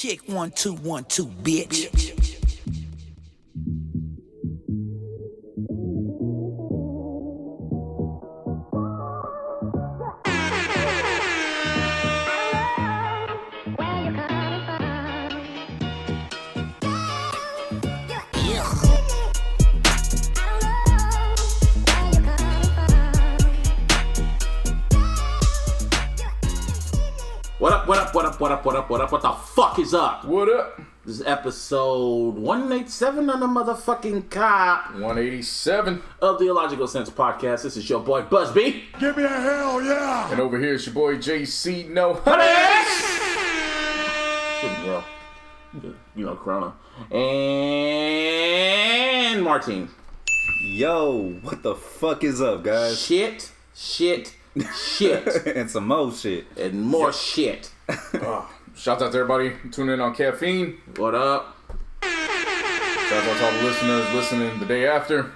Check 1 2 1 2, bitch. What the fuck is up? What up? This is episode 187 on the motherfucking cop 187. of the iLLogical Sense podcast. This is your boy Busby. Give me a hell yeah! And over here is your boy JC No Well, you know, Corona. And Martin. Yo, what the fuck is up, guys? Shit. And some more shit. And more shit. Shout out to everybody tuning in on Caffeine. What up? Shout out to all the listeners listening the day after.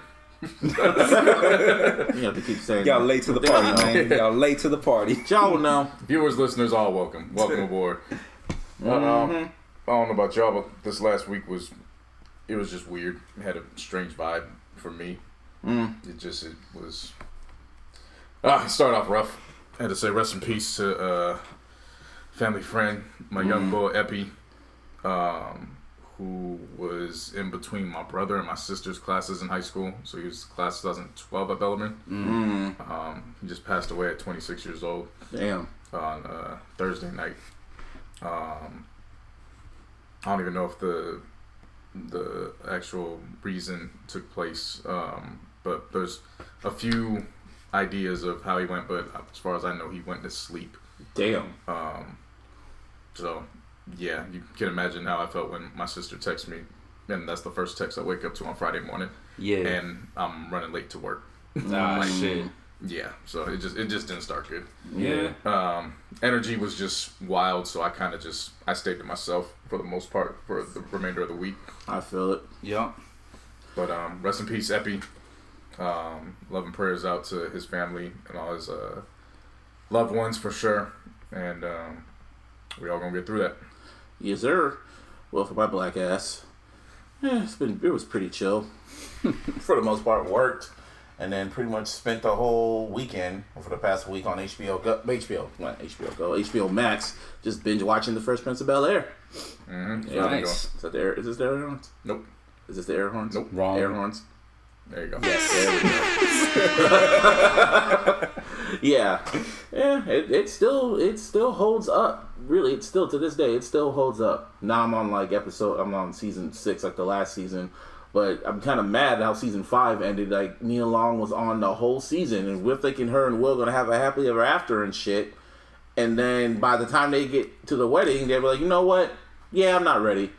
You have to keep saying Y'all that. late to the party, man. Y'all late to the party. Y'all will know. Viewers, listeners, all welcome. Welcome aboard. I don't know about y'all, but this last week was just weird. It had a strange vibe for me. It was... it started off rough. I had to say rest in peace to family friend, my young boy Epi, who was in between my brother and my sister's classes in high school. So he was class 2012 at Bellarmine. He just passed away at 26 years old. Damn. On Thursday night. I don't even know if the actual reason took place, but there's a few ideas of how he went, but as far as I know, he went to sleep. Damn. So yeah, you can imagine how I felt when my sister texted me, and that's the first text I wake up to on Friday morning. Yeah. And I'm running late to work. Shit. Yeah, so it just didn't start good. Yeah. Energy was just wild, so I kind of I stayed to myself for the most part for the remainder of the week. I feel it. Yup. But rest in peace, Epi. Love and prayers out to his family and all his loved ones for sure. And we all gonna get through that. Yes, sir. Well, for my black ass, it was pretty chill. For the most part, worked. And then pretty much spent the whole weekend, for the past week, on HBO Max, just binge watching The Fresh Prince of Bel-Air. Mm-hmm. Yeah, Nice. Is this the air horns? Nope. Is this the air horns? Nope. Wrong. Air horns? There you go. Yes, there we go. Yeah. It still holds up. Really, it's still, to this day, it still holds up. Now I'm on season 6, like the last season. But I'm kind of mad how season 5 ended. Like, Nia Long was on the whole season, and we're thinking her and Will gonna have a happily ever after and shit. And then by the time they get to the wedding, they were like, you know what? Yeah, I'm not ready.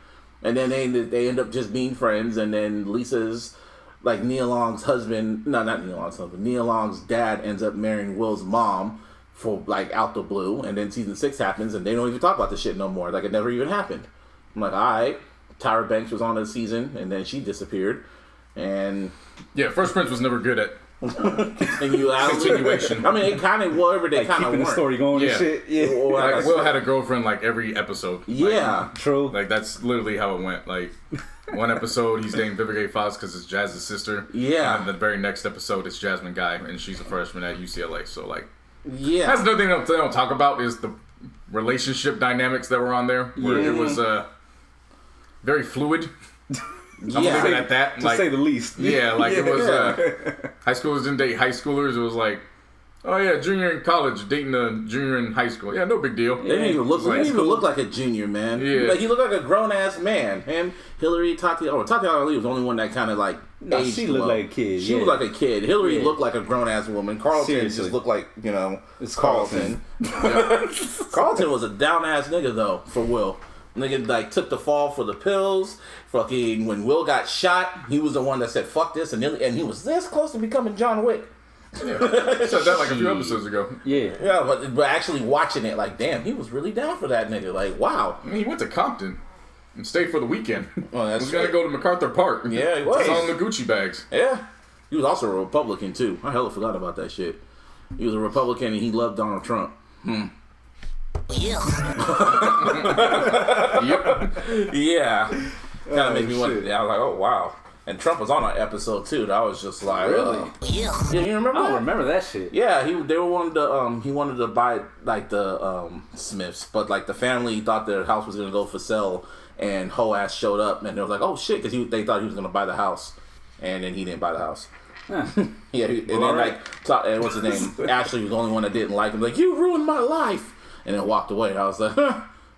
And then they end up just being friends. And then Lisa's, like, Nia Long's husband, no, not Nia Long's husband, Nia Long's dad ends up marrying Will's mom for, like, out the blue. And then season 6 happens, and they don't even talk about the shit no more. Like, it never even happened. I'm like, all right. Tyra Banks was on a season, and then she disappeared. And Yeah, Fresh Prince was never good at continuation. I mean, it kind of whatever they kind of keeping the story going and shit. Yeah. Like, Will had a girlfriend like every episode. Yeah, True. Like that's literally how it went. Like one episode he's dating Vivica Fox because it's Jazz's sister. Yeah. And then the very next episode it's Jasmine Guy and she's a freshman at UCLA. So like, yeah. that's another thing they don't talk about is the relationship dynamics that were on there. Where it was very fluid. I'm gonna leave it at that. To say the least. Yeah, like it was high schoolers didn't date high schoolers. It was like, oh yeah, junior in college dating a junior in high school. Yeah, no big deal. They didn't even look like a junior, man. Yeah. Like, he looked like a grown ass man. Him, Hillary, Tatiana Lee was the only one that kind of like aged she looked low. like a kid. She looked like a kid. Hillary looked like a grown ass woman. Carlton Seriously. just looked like, It's Carlton. Carlton was a down ass nigga though for Will. Nigga like took the fall for the pills. Fucking when Will got shot, he was the one that said fuck this, and he was this close to becoming John Wick. Yeah. I said that like a few episodes ago. Yeah. Yeah, but actually watching it, like, damn, he was really down for that nigga. Like, wow. I mean, he went to Compton and stayed for the weekend. Well, that's he was gonna go to MacArthur Park. Yeah, he was. Selling the Gucci bags. Yeah. He was also a Republican too. I hella forgot about that shit. He was a Republican and he loved Donald Trump. Yeah. Kind of made me want. I was like, oh wow. And Trump was on an episode too. That was just like, Really? Yeah, you remember? I don't remember that shit. Yeah, he wanted to buy like the Smiths, but like the family thought their house was gonna go for sale, and Ho ass showed up, and they were like, oh shit, because they thought he was gonna buy the house, and then he didn't buy the house. Huh. Yeah, and then and what's his name? Ashley was the only one that didn't like him. Like, you ruined my life, and then walked away. I was like,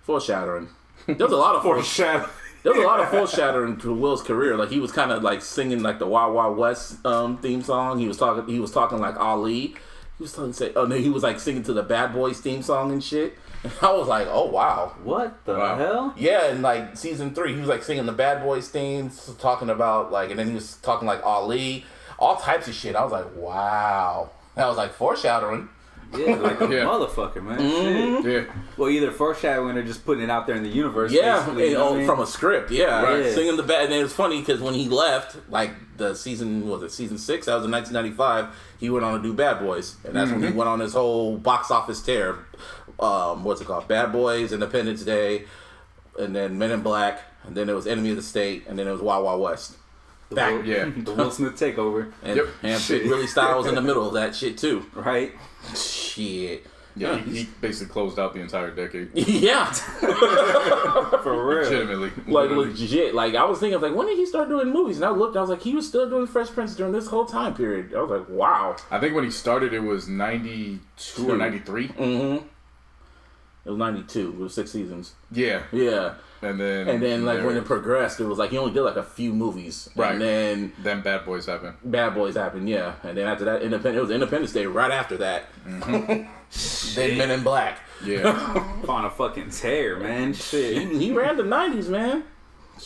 foreshadowing. There was a lot of foreshadowing. There was a lot of foreshadowing to Will's career. Like, he was kind of like singing like the Wild Wild West theme song. He was talking like Ali. He was he was like singing to the Bad Boys theme song and shit. And I was like, oh wow. What the hell? Yeah, in like season 3, he was like singing the Bad Boys themes, talking about like, and then he was talking like Ali, all types of shit. I was like, wow. That was like foreshadowing. Yeah, like a motherfucker, man. Mm-hmm. Shit. Yeah. Well, either foreshadowing or just putting it out there in the universe. Yeah, you know what I mean? from a script. Yeah, right. Singing the bad. And it was funny because when he left, like the season 6? That was in 1995. He went on to do Bad Boys, and that's when he went on his whole box office tear. What's it called? Bad Boys, Independence Day, and then Men in Black, and then it was Enemy of the State, and then it was Wild Wild West. The Will Smith takeover. And Big Willie Style was in the middle of that shit too. Right. Shit. Yeah, he basically closed out the entire decade. Yeah. For real. Legitimately. Like, legit. Like, I was thinking, like, when did he start doing movies? And I looked, I was like, he was still doing Fresh Prince during this whole time period. I was like, wow. I think when he started, it was 92 or 93. Mm-hmm. It was 92. It was 6 seasons. Yeah. Yeah. And then like, when it progressed, it was like, he only did, like, a few movies. Right. And then Bad Boys happened. Bad Boys happened, yeah. And then after that, it was Independence Day right after that. Then Men in Black. Yeah. On a fucking tear, man. Shit. He ran the 90s, man.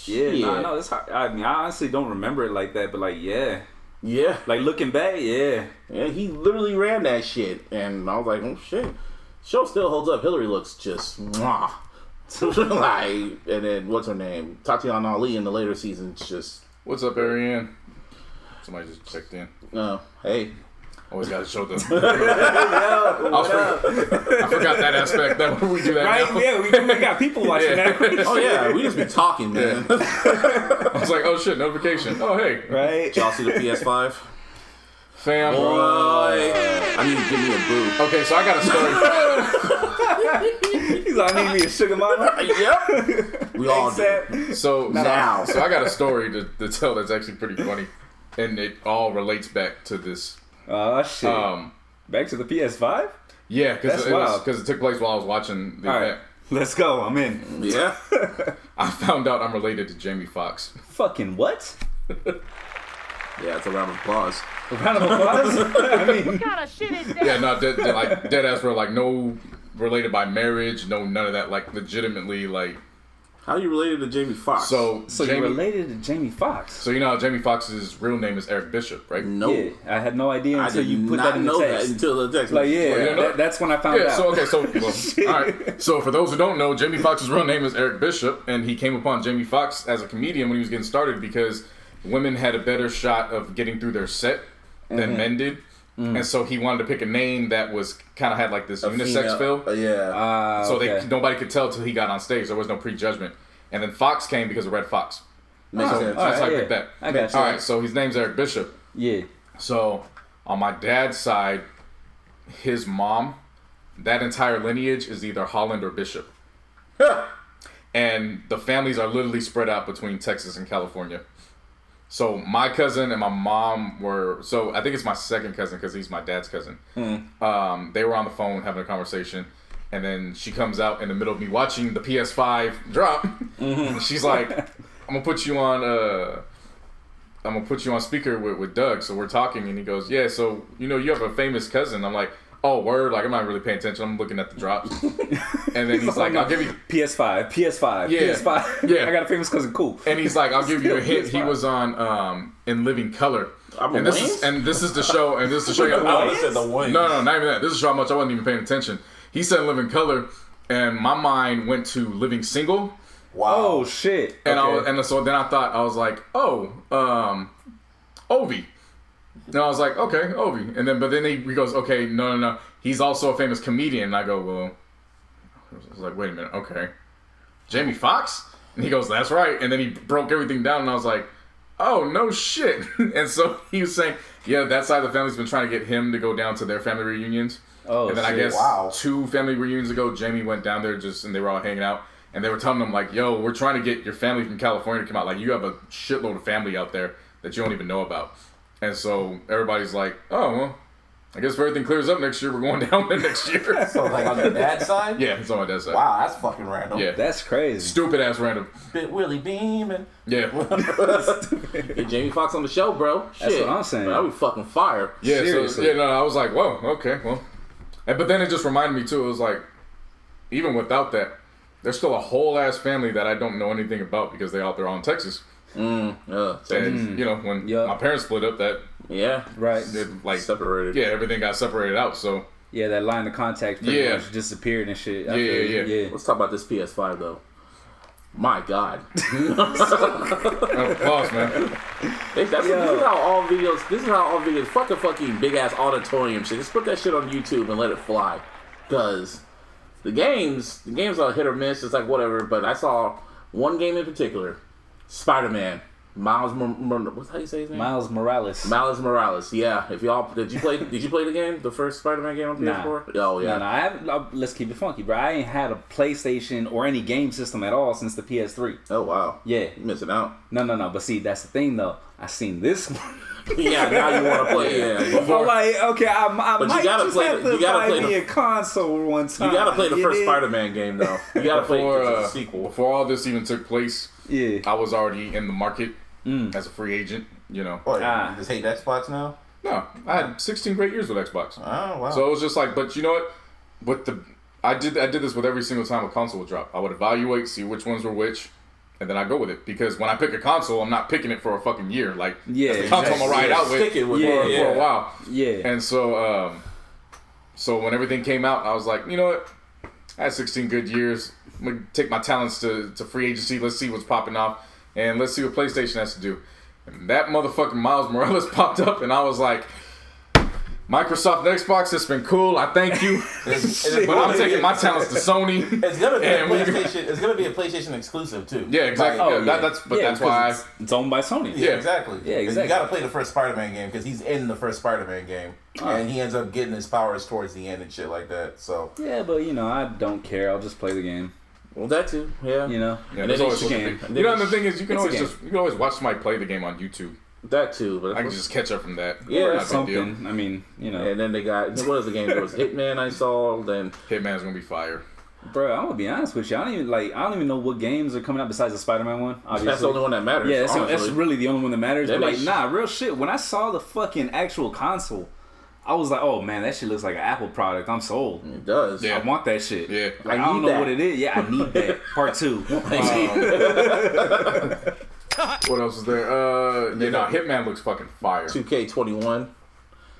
Yeah, Shit. no, it's hard. I mean, I honestly don't remember it like that, but like, yeah. Yeah. Like, looking back, yeah. Yeah, he literally ran that shit. And I was like, oh, shit. Show still holds up. Hillary looks just mwah. Like, and then what's her name? Tatiana Ali in the later seasons just. What's up, Ariane? Somebody just checked in. Hey. Always got to show them. I I forgot that aspect. That we do that right? now. Yeah, we got people watching that. Oh yeah, we just be talking, man. I was like, oh shit, notification. Oh hey. Right? Y'all see the PS5? Fam. Boy, I need to give me a boot. Okay, so I got a story. He's like, I need me a sugar mama. Yep. We all do. So Now. So I got a story to tell that's actually pretty funny. And it all relates back to this. Oh, shit. Back to the PS5? Yeah, That's wild. because it took place while I was watching the All event. right, let's go. I'm in. Yeah. I found out I'm related to Jamie Foxx. Fucking what? Yeah, it's a round of applause. A round of applause? I mean, What kind of shit is that? Yeah, no, dead ass for like no related by marriage, no none of that. Like legitimately, like. How are you related to Jamie Foxx? so Jamie, you're related to Jamie Foxx? So you know how Jamie Foxx's real name is Eric Bishop, right? No. Yeah, I had no idea I until did you put not that in the know text. that until the text. Like, yeah, you know? that's when I found Yeah, out. so okay, so all right. So for those who don't know, Jamie Foxx's real name is Eric Bishop, and he came upon Jamie Foxx as a comedian when he was getting started because women had a better shot of getting through their set than men did. And so he wanted to pick a name that was kind of had like this unisex feel. Yeah. So okay. nobody could tell till he got on stage. There was no prejudgment. And then Fox came because of Red Fox. Makes So sense. that's how I yeah. picked that. I got you. All right, so his name's Eric Bishop. Yeah. So on my dad's side, his mom, that entire lineage is either Holland or Bishop. And the families are literally spread out between Texas and California. So my cousin and my mom were, so I think it's my second cousin because he's my dad's cousin. They were on the phone having a conversation. And then she comes out in the middle of me watching the PS5 drop. And she's like, I'm gonna put you on speaker with Doug. So we're talking and he goes, yeah, so you know you have a famous cousin. I'm like, oh word, like I'm not really paying attention. I'm looking at the drops. And then he's like, I'll give you PS5, Yeah. PS5. Yeah. I got a famous cousin, cool. and he's like, I'll give you a hint. He PS5. was on In Living Color. I'm This is to show you I would've said the Wayans. No, not even that. This is to show how much I wasn't even paying attention. He said Living Color, and my mind went to Living Single. Wow. Oh shit. And Okay. so then I was like, oh, Ovi. And I was like, okay, Ovi. And then he goes, okay, no. He's also a famous comedian. And I go, well, I was like, wait a minute, okay. Jamie Foxx? And he goes, that's right. And then he broke everything down, and I was like, oh, no shit. And so he was saying, yeah, that side of the family's been trying to get him to go down to their family reunions. Oh, and then shit. I guess Wow. 2 family reunions ago, Jamie went down there and they were all hanging out. And they were telling him, like, yo, we're trying to get your family from California to come out. Like, you have a shitload of family out there that you don't even know about. And so everybody's like, oh, well, I guess if everything clears up next year, we're going down there next year. So like on the dad's side? Yeah, it's on my dad's side. Wow, that's fucking random. Yeah. That's crazy. Stupid ass random. Bit Willie beaming. Yeah. Get Jamie Foxx on the show, bro. Shit. That's what I'm saying. That'd be fucking fire. Yeah, Seriously. so, yeah, no, I was like, whoa, okay, well. But then it just reminded me, too, it was like, even without that, there's still a whole ass family that I don't know anything about because they're out there all in Texas. And, you know, when my parents split up, that, Yeah. Right. it, like, Separated. yeah, everything got separated out, so. Yeah, that line of contact pretty much disappeared and shit. I feel you. Yeah. Let's talk about this PS5 though. My God. Pause, man. This is how all videos. This is how all videos. Fuck a fucking big ass auditorium shit. Just put that shit on YouTube and let it fly. Cause the games are hit or miss. It's like whatever. But I saw one game in particular, Spider-Man. What's how you say his name? Miles Morales. Miles Morales. Yeah. If y'all did you play the game? The first Spider-Man game on PS4? Oh yeah. No, I haven't. Let's keep it funky, bro. I ain't had a PlayStation or any game system at all since the PS3. Oh wow. Yeah. You missing out. No. But see, that's the thing though. I seen this one. Yeah. Now you want to play? Yeah. I'm like, okay, I But might you gotta just play have the- to you gotta buy play me the- a console one time. You gotta play the first dig? Spider-Man game though. You gotta play the sequel. Before all this even took place, Yeah. I was already in the market as a free agent, you know. What, you just hate Xbox now? No, I had 16 great years with Xbox. Oh, wow. So it was just like, but you know what? I did this with every single time a console would drop. I would evaluate, see which ones were which, and then I go with it. Because when I pick a console, I'm not picking it for a fucking year. Like, Yeah, that's the console I'm gonna ride out with Stick it with for it, a while. Yeah. And so, so when everything came out, I was like, you know what? I had 16 good years. I'm gonna take my talents to free agency. Let's see what's popping off, and let's see what PlayStation has to do. And that motherfucking Miles Morales popped up, and I was like, Microsoft and Xbox, it's been cool. I thank you, but I'm taking my talents to Sony. It's gonna be a And we- PlayStation. It's gonna be a PlayStation exclusive too. Yeah, exactly. Like, Yeah, that's because why. it's owned by Sony. yeah, exactly. Yeah, 'Cause exactly. You gotta play the first Spider-Man game because he's in the first Spider-Man game, and he ends up getting his powers towards the end and shit like that. So Yeah, but you know, I don't care. I'll just play the game. Well, that too. Yeah. You know. Yeah, And there's then always it's a something game. big. You know, and the thing is, you can It's a always game. you can always watch somebody play the game on YouTube. That too. But I can just catch up from that. Yeah, Or Not a big deal. something. I mean, you know. And then they got what was the game? There was Hitman I saw. Then Hitman's gonna be fire. Bro, I'm gonna be honest with you. I don't even know what games are coming out besides the Spider-Man one. Obviously, that's the only one that matters. Yeah, that's honestly. really the only one that matters. That But like, makes- nah, real shit. When I saw the fucking actual console, I was like, oh man, that shit looks like an Apple product. I'm sold. It does. Yeah. I want that shit. Yeah. Like, I I don't need know that. what it is. Yeah, I need that. Part 2. What else is there? Hitman looks fucking fire. 2K21.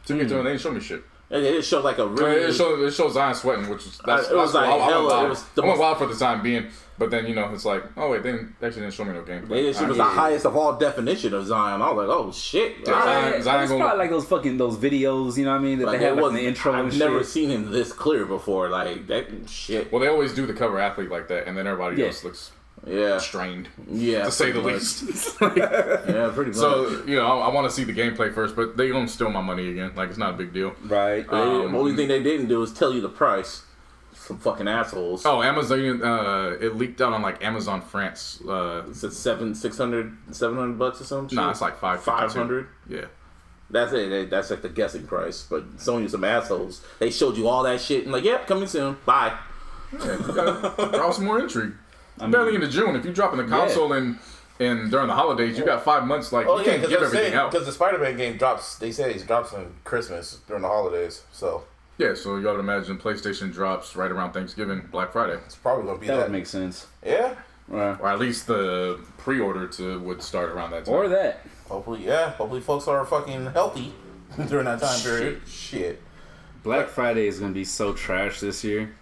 2K20, they didn't show me shit. It showed like a really. It shows Zion sweating, which is that's It was that's like cool. I hella- went wild. it was the I went most- wild for the time being, but then you know it's like, oh wait, they actually didn't show me no gameplay. It was the highest of all definition of Zion. I was like, oh shit. Yeah, Alright. Zion It's gonna- probably like those videos, you know what I mean? That Like, they have it like in was, the intro and I've shit. never seen him this clear before. Like that shit. Well, they always do the cover athlete like that, and then everybody Yeah. else looks Yeah. strained, Yeah. to say the pretty much. least. Yeah, pretty much. So you know, I want to see the gameplay first, but they gonna steal my money again. Like it's not a big deal. Right. The only thing they didn't do is tell you the price. Some fucking assholes. Oh, Amazon! It leaked out on like Amazon France. It's at $700 or something. Nah, it's like 500. Yeah. That's it. That's like the guessing price. But Sony some assholes. They showed you all that shit and like, yep, coming soon. Bye. Draw some more intrigue. Barely into June. If you drop in the console and during the holidays, you got 5 months. Like you can't give everything out. because the Spider-Man game drops. They say it drops on Christmas during the holidays, so Yeah, so you gotta imagine PlayStation drops right around Thanksgiving, Black Friday, it's probably gonna be That that. would make sense. Yeah, Right. or at least the pre-order would start around that time. Or that. hopefully, yeah. Hopefully, folks are fucking healthy during that time period. Shit. Black Friday is gonna be so trash this year.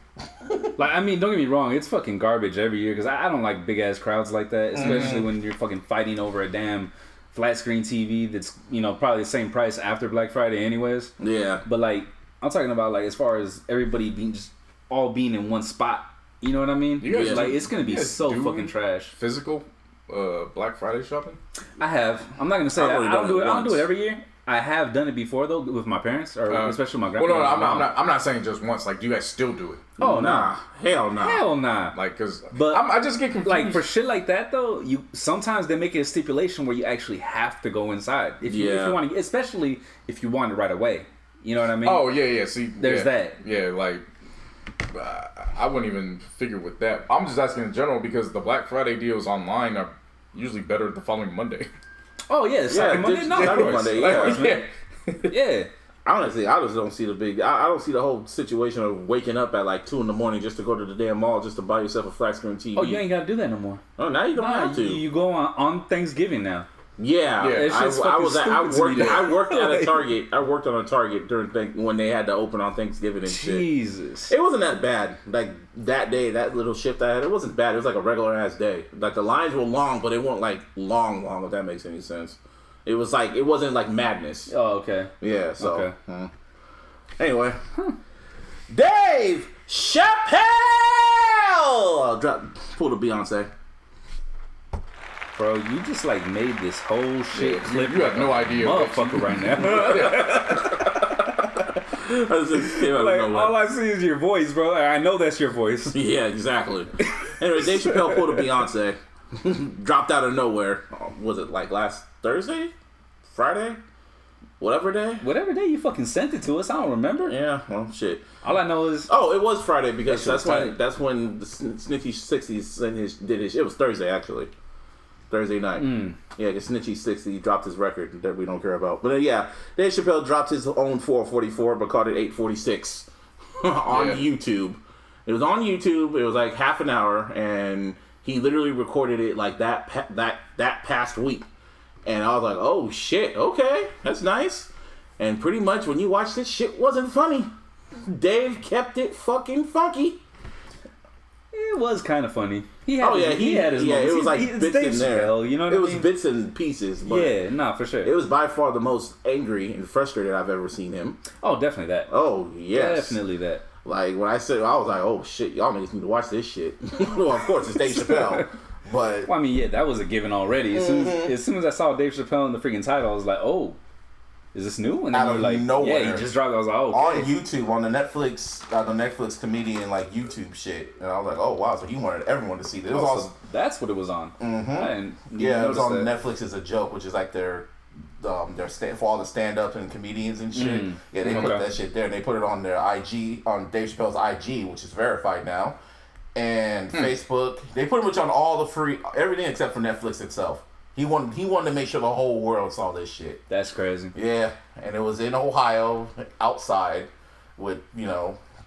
Like, I mean, don't get me wrong, it's fucking garbage every year because I don't like big ass crowds like that, especially when you're fucking fighting over a damn flat screen TV that's, you know, probably the same price after Black Friday anyways. Yeah. But like, I'm talking about like as far as everybody being just all being in one spot You know what I mean? You guys Like do- it's gonna be you guys so do fucking trash. Physical Black Friday shopping? I have. I'm not gonna say I've only I don't done do it it. I don't do once. it every year. I have done it before though with my parents or especially my grandpa. Well, no, I'm not saying just once. Like, do you guys still do it? Oh Nah, hell no. hell nah. Like, cause But I just get confused. like for shit like that though, you sometimes they make it a stipulation where you actually have to go inside if you want to, especially if you want it right away. You know what I mean? Oh yeah. See, There's that. Yeah, like I wouldn't even figure with that. I'm just asking in general because the Black Friday deals online are usually better the following Monday. Oh yeah, Cyber Monday. just No, of Cyber course. Monday, Of yeah. course, man. Yeah. Honestly, I just don't see the big. I don't see the whole situation of waking up at like 2 a.m. just to go to the damn mall just to buy yourself a flat screen TV. Oh, you ain't gotta do that no more. Oh, now you don't have to. You go on Thanksgiving now. Yeah, It's just I fucking was. I stupid to worked. me. I worked at a Target. I worked on a Target when they had to open on Thanksgiving and shit. Jesus. It wasn't that bad. Like that day, that little shift I had, it wasn't bad. It was like a regular ass day. Like the lines were long, but they weren't like long. If that makes any sense. It was like it wasn't like madness. Oh, okay. Yeah. So. Okay. Anyway, Dave Chappelle pull the Beyonce. Bro, you just like made this whole shit clip. You have no idea. Motherfucker right now. Like, all I see is your voice, bro. I know that's your voice. Yeah, exactly. Anyway, Dave Chappelle pulled a Beyonce. Dropped out of nowhere. Was it like last Thursday? Friday? Whatever day? Whatever day you fucking sent it to us, I don't remember. Yeah, well, shit. All I know is... Oh, it was Friday because That shit that's when the Snitchy 60s did his... It was Thursday, actually. Thursday night. Yeah, the Snitchy 60 dropped his record that we don't care about. But yeah, Dave Chappelle dropped his own 444 but called it 846 on YouTube. It was on YouTube. It was like half an hour, and he literally recorded it like that past week. And I was like, oh shit, okay, that's nice. And pretty much when you watch this shit wasn't funny. Dave kept it fucking funky. It was kind of funny. He had his moments. It was like It's bits Dave in there. Chappelle, you know what I it was mean? bits and pieces. But Yeah, nah, for sure. it was by far the most angry and frustrated I've ever seen him. Oh, definitely that. Oh yes, Definitely that. Like when I said, I was like, oh shit, y'all niggas need to watch this shit. Well, of course it's Dave Chappelle, but Well, I mean, yeah, that was a given already. As soon as I saw Dave Chappelle in the freaking title, I was like, oh, is this new? And then Out you were of like, nowhere. yeah, he just dropped it. I was like, oh, On okay. YouTube, on the Netflix comedian like YouTube shit, and I was like, oh wow, so he wanted everyone to see this. It was also, That's what it was on. And yeah, it was on Netflix as a joke, which is like their for all the stand-up and comedians and shit. Yeah, they put Okay. that shit there, and they put it on their IG, on Dave Chappelle's IG, which is verified now, and Facebook. They pretty much on all the free everything except for Netflix itself. He wanted to make sure the whole world saw this shit. That's crazy. Yeah, and it was in Ohio, outside, with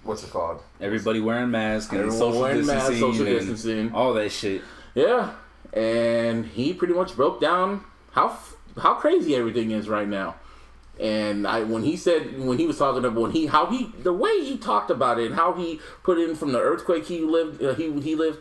what's it called? Everybody wearing masks and Everyone social wearing masks, distancing, social and distancing. all that shit. yeah, and he pretty much broke down how crazy everything is right now. And when he was talking about the way he talked about it and how he put in from the earthquake he lived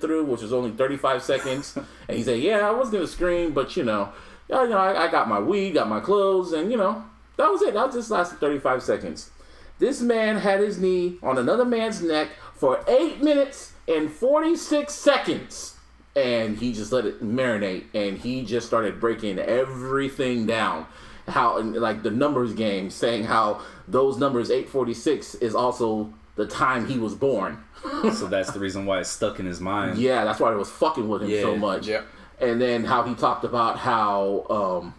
through, which was only 35 seconds, and he said, "Yeah, I was gonna scream, but I got my weed, got my clothes, and that was it. That just lasted 35 seconds." This man had his knee on another man's neck for 8 minutes and 46 seconds, and he just let it marinate, and he just started breaking everything down. How, like the numbers game, saying how those numbers 846 is also the time he was born. So that's the reason why it's stuck in his mind. Yeah, that's why it was fucking with him so Yeah. much. Yeah. And then how he talked about how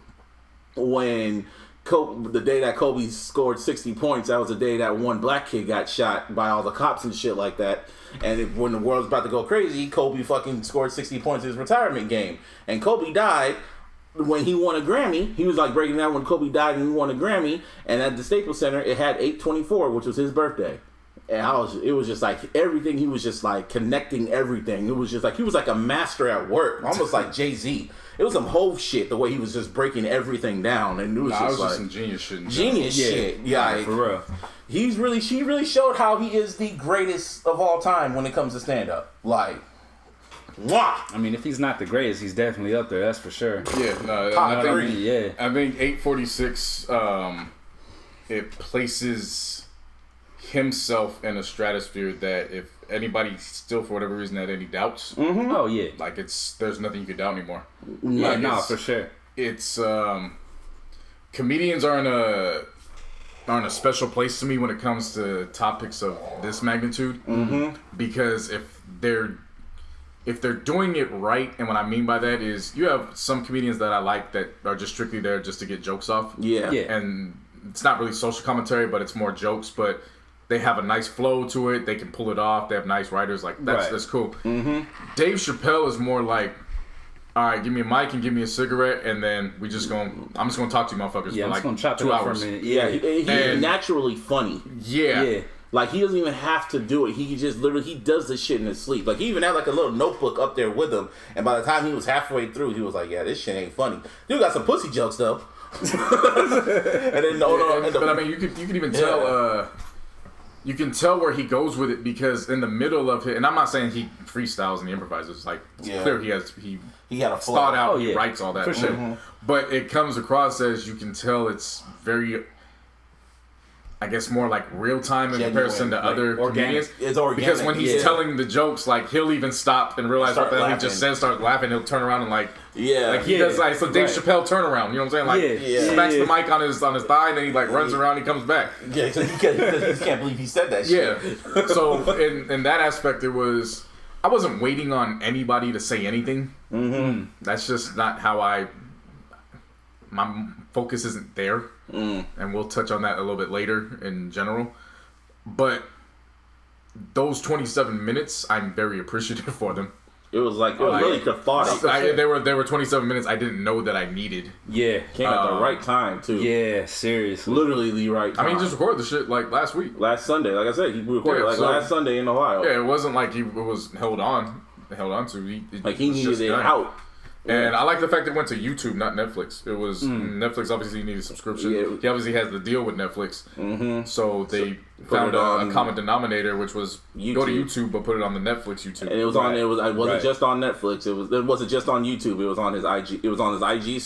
when the day that Kobe scored 60 points, that was the day that one black kid got shot by all the cops and shit like that. And when the world's about to go crazy, Kobe fucking scored 60 points in his retirement game. And Kobe died when he won a Grammy. He was like breaking down when Kobe died and he won a Grammy. And at the Staples Center, it had 8/24, which was his birthday. And it was just like everything. He was just like connecting everything. It was just like he was like a master at work, almost like Jay-Z. It was some whole shit the way he was just breaking everything down, and it was just like some genius shit. genius shit. Yeah, like, For real. she really showed how he is the greatest of all time when it comes to stand up. Like, mwah! I mean, if he's not the greatest, he's definitely up there. That's for sure. Yeah, no, Top I three. think, Yeah. I think 846 it places himself in a stratosphere that if anybody still for whatever reason had any doubts, Oh yeah. like there's nothing you could doubt anymore. Yeah, Like, no, it's- for sure. It's comedians are in a special place to me when it comes to topics of this magnitude, because if they're doing it right, and what I mean by that is you have some comedians that I like that are just strictly there just to get jokes off. Yeah. And it's not really social commentary, but it's more jokes, but they have a nice flow to it. They can pull it off. They have nice writers. Like, that's cool. Dave Chappelle is more like, all right, give me a mic and give me a cigarette, and then I'm just gonna talk to you motherfuckers Yeah, for I'm like just gonna chop 2 it up hours. for a minute. Yeah, Yeah. he's And- naturally funny. Yeah. Like, he doesn't even have to do it. He just literally, he does this shit in his sleep. Like, he even had like a little notebook up there with him. And by the time he was halfway through, he was like, yeah, this shit ain't funny. Dude got some pussy jokes, though. And then, But I mean, you can even tell. You can tell where he goes with it, because in the middle of it, and I'm not saying he freestyles and he improvises. Like, it's clear he had a flow. thought out. Oh, He yeah. writes all that For shit. sure. But it comes across as, you can tell it's very, I guess, more like real time in Genuine, comparison to like other organic. comedians. It's organic. Because when he's Yeah. telling the jokes, like, he'll even stop and realize Start what the hell he laughing. just said, start laughing, he'll turn around and like he Yeah. does like so Dave Right. Chappelle turnaround, you know what I'm saying? Like Yeah. smacks the mic on his thigh, and then he like runs around, he comes back. Yeah, because he can't believe he said that Yeah. shit. So in that aspect, I wasn't waiting on anybody to say anything. That's just not how my focus isn't there. And we'll touch on that a little bit later in general. But those 27 minutes, I'm very appreciative for them. It was like, it was really cathartic. They were 27 minutes I didn't know that I needed. Yeah. Came at the right time, too. Yeah, seriously. Literally the right time. I mean, he just recorded the shit like last week. last Sunday, like I said, he recorded Yeah, so- last Sunday in Ohio. Yeah, it wasn't like it was held on to. Like, he was needed just it done. out. And I like the fact it went to YouTube, not Netflix. It was Netflix. Obviously, needed a subscription. Yeah. He obviously has the deal with Netflix, so they put found it on a common denominator, which was go to YouTube. YouTube, but put it on the Netflix YouTube. And it was on. It wasn't Right. just on Netflix. It wasn't just on YouTube. It was on his IG. It was on his IG,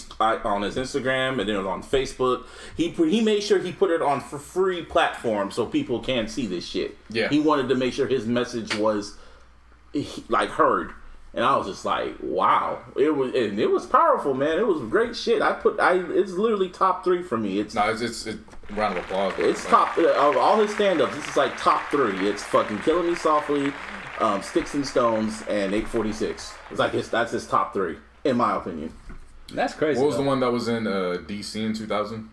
on his Instagram, and then it was on Facebook. He made sure he put it on for free platform so people can see this shit. Yeah. He wanted to make sure his message was like heard. And I was just like, wow, it was powerful, man. It was great shit. It's literally top 3 for me. It's round of applause. It's top of all his stand-ups. This is like top 3. It's fucking Killing Me Softly, Sticks and Stones, and 846. It's like that's his top 3 in my opinion. That's crazy. What was though. the one that was in DC in 2000?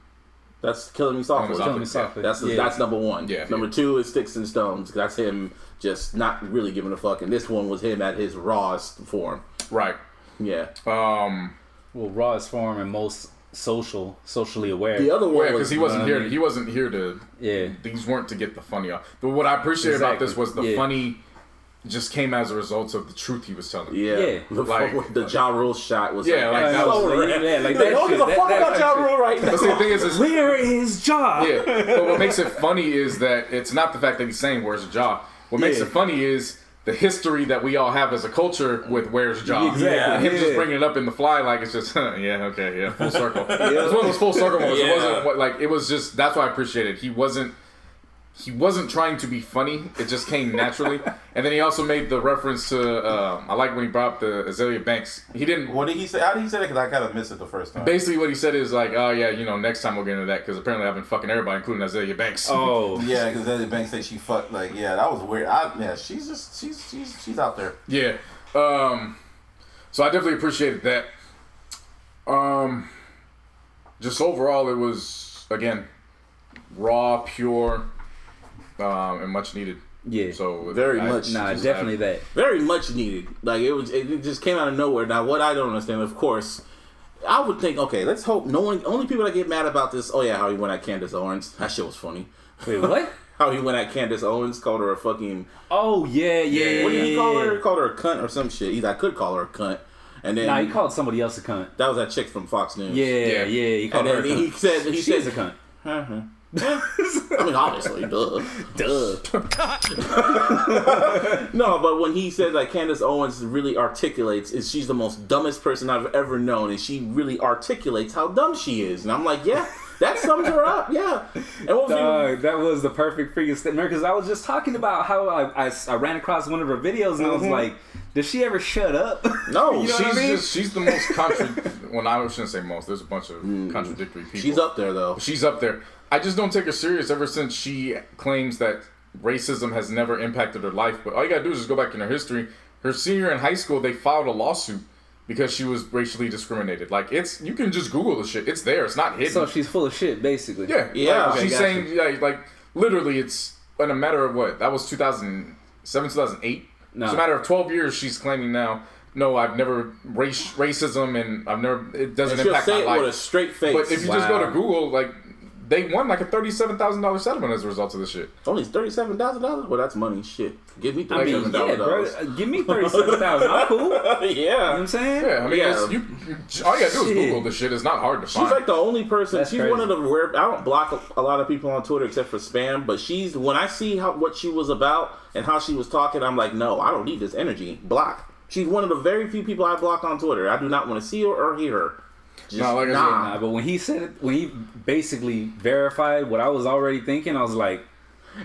That's Killing Me Softly. Killing Me Softly. That's number 1. Yeah, Number 2 is Sticks and Stones. That's him just not really giving a fuck. And this one was him at his rawest form. Right. Yeah. Well, rawest form and most socially aware. The other one Yeah, was because he wasn't here. He wasn't here to. Yeah. These weren't to get the funny off. But what I appreciate about this was the Yeah. funny just came as a result of the truth he was telling. Yeah. The Ja Rule shot was Yeah, like that so was- rad. yeah, like He's that don't shit, give a fuck that about Ja Rule right now. But see, the thing is Where is Ja? yeah. But what makes it funny is that it's not the fact that he's saying "Where's Ja." What makes it funny is the history that we all have as a culture with "Where's Ja." Exactly. And him just Yeah. bringing it up in the fly, like it's just yeah, okay, yeah, full circle. It was one of those full circle moments. Yeah. It wasn't like it was just. That's why I appreciate it. He wasn't trying to be funny. It just came naturally. And then he also made the reference to I like when he brought up the Azalea Banks. He didn't. What did he say? How did he say that? Because I kind of missed it the first time. Basically, what he said is like, oh yeah, next time we'll get into that because apparently I've been fucking everybody, including Azalea Banks. Oh. Yeah, because Eddie Banks said she fucked. Like, yeah, that was weird. She's out there. Yeah. So I definitely appreciated that. Just overall, it was again raw, pure, and much needed. Yeah. So Very much. Nah, just definitely that. Very much needed. Like it just came out of nowhere. Now, what I don't understand, of course, I would think, okay, let's hope only people that get mad about this. Oh yeah, how he went at Candace Owens. That shit was funny. Wait, what? How he went at Candace Owens, called her a fucking. Oh yeah. What did he call her? He called her a cunt or some shit. I could call her a cunt. And then Nah, he called somebody else a cunt. that was that chick from Fox News. Yeah. He called And her a then cunt. he said She's a cunt. I mean, obviously, duh. No, but when he said like Candace Owens really articulates, she's the most dumbest person I've ever known, and she really articulates how dumb she is. And I'm like, yeah, That sums her up, yeah. And what Dog, that was the perfect freaking statement. Because I was just talking about how I ran across one of her videos and I was like, does she ever shut up? No, You know what I mean? She's the most well, I shouldn't say most. There's a bunch of contradictory people. She's up there, though. She's up there. I just don't take her serious ever since she claims that racism has never impacted her life. But all you gotta do is just go back in her history. Her senior year in high school, they filed a lawsuit because she was racially discriminated. Like, you can just Google the shit. It's there. It's not hidden. So she's full of shit, basically. Yeah. Yeah, Like, okay, she's gotcha. saying, like, literally, it's in a matter of what? That was 2007, 2008? No. It's a matter of 12 years she's claiming now, no, I've never racism and it doesn't And she'll impact say my it life. with a straight face. But if you just go to Google, like, they won like a $37,000 settlement as a result of this shit. Only $37,000? Well, that's money. Shit. Give me I mean, $37,000. yeah, bro. Give me $37,000. I'm cool. You know Yeah. what I'm saying? Yeah, I mean, Yeah. all you gotta do is Shit. Google this shit. It's not hard to find. She's like the only person. That's She's crazy. one of the rare. I don't block a lot of people on Twitter except for spam. But when I see what she was about and how she was talking, I'm like, no, I don't need this energy. Block. She's one of the very few people I block on Twitter. I do not want to see her or hear her. Just, No, like I said, Nah, but when he said it, when he basically verified what I was already thinking, I was like,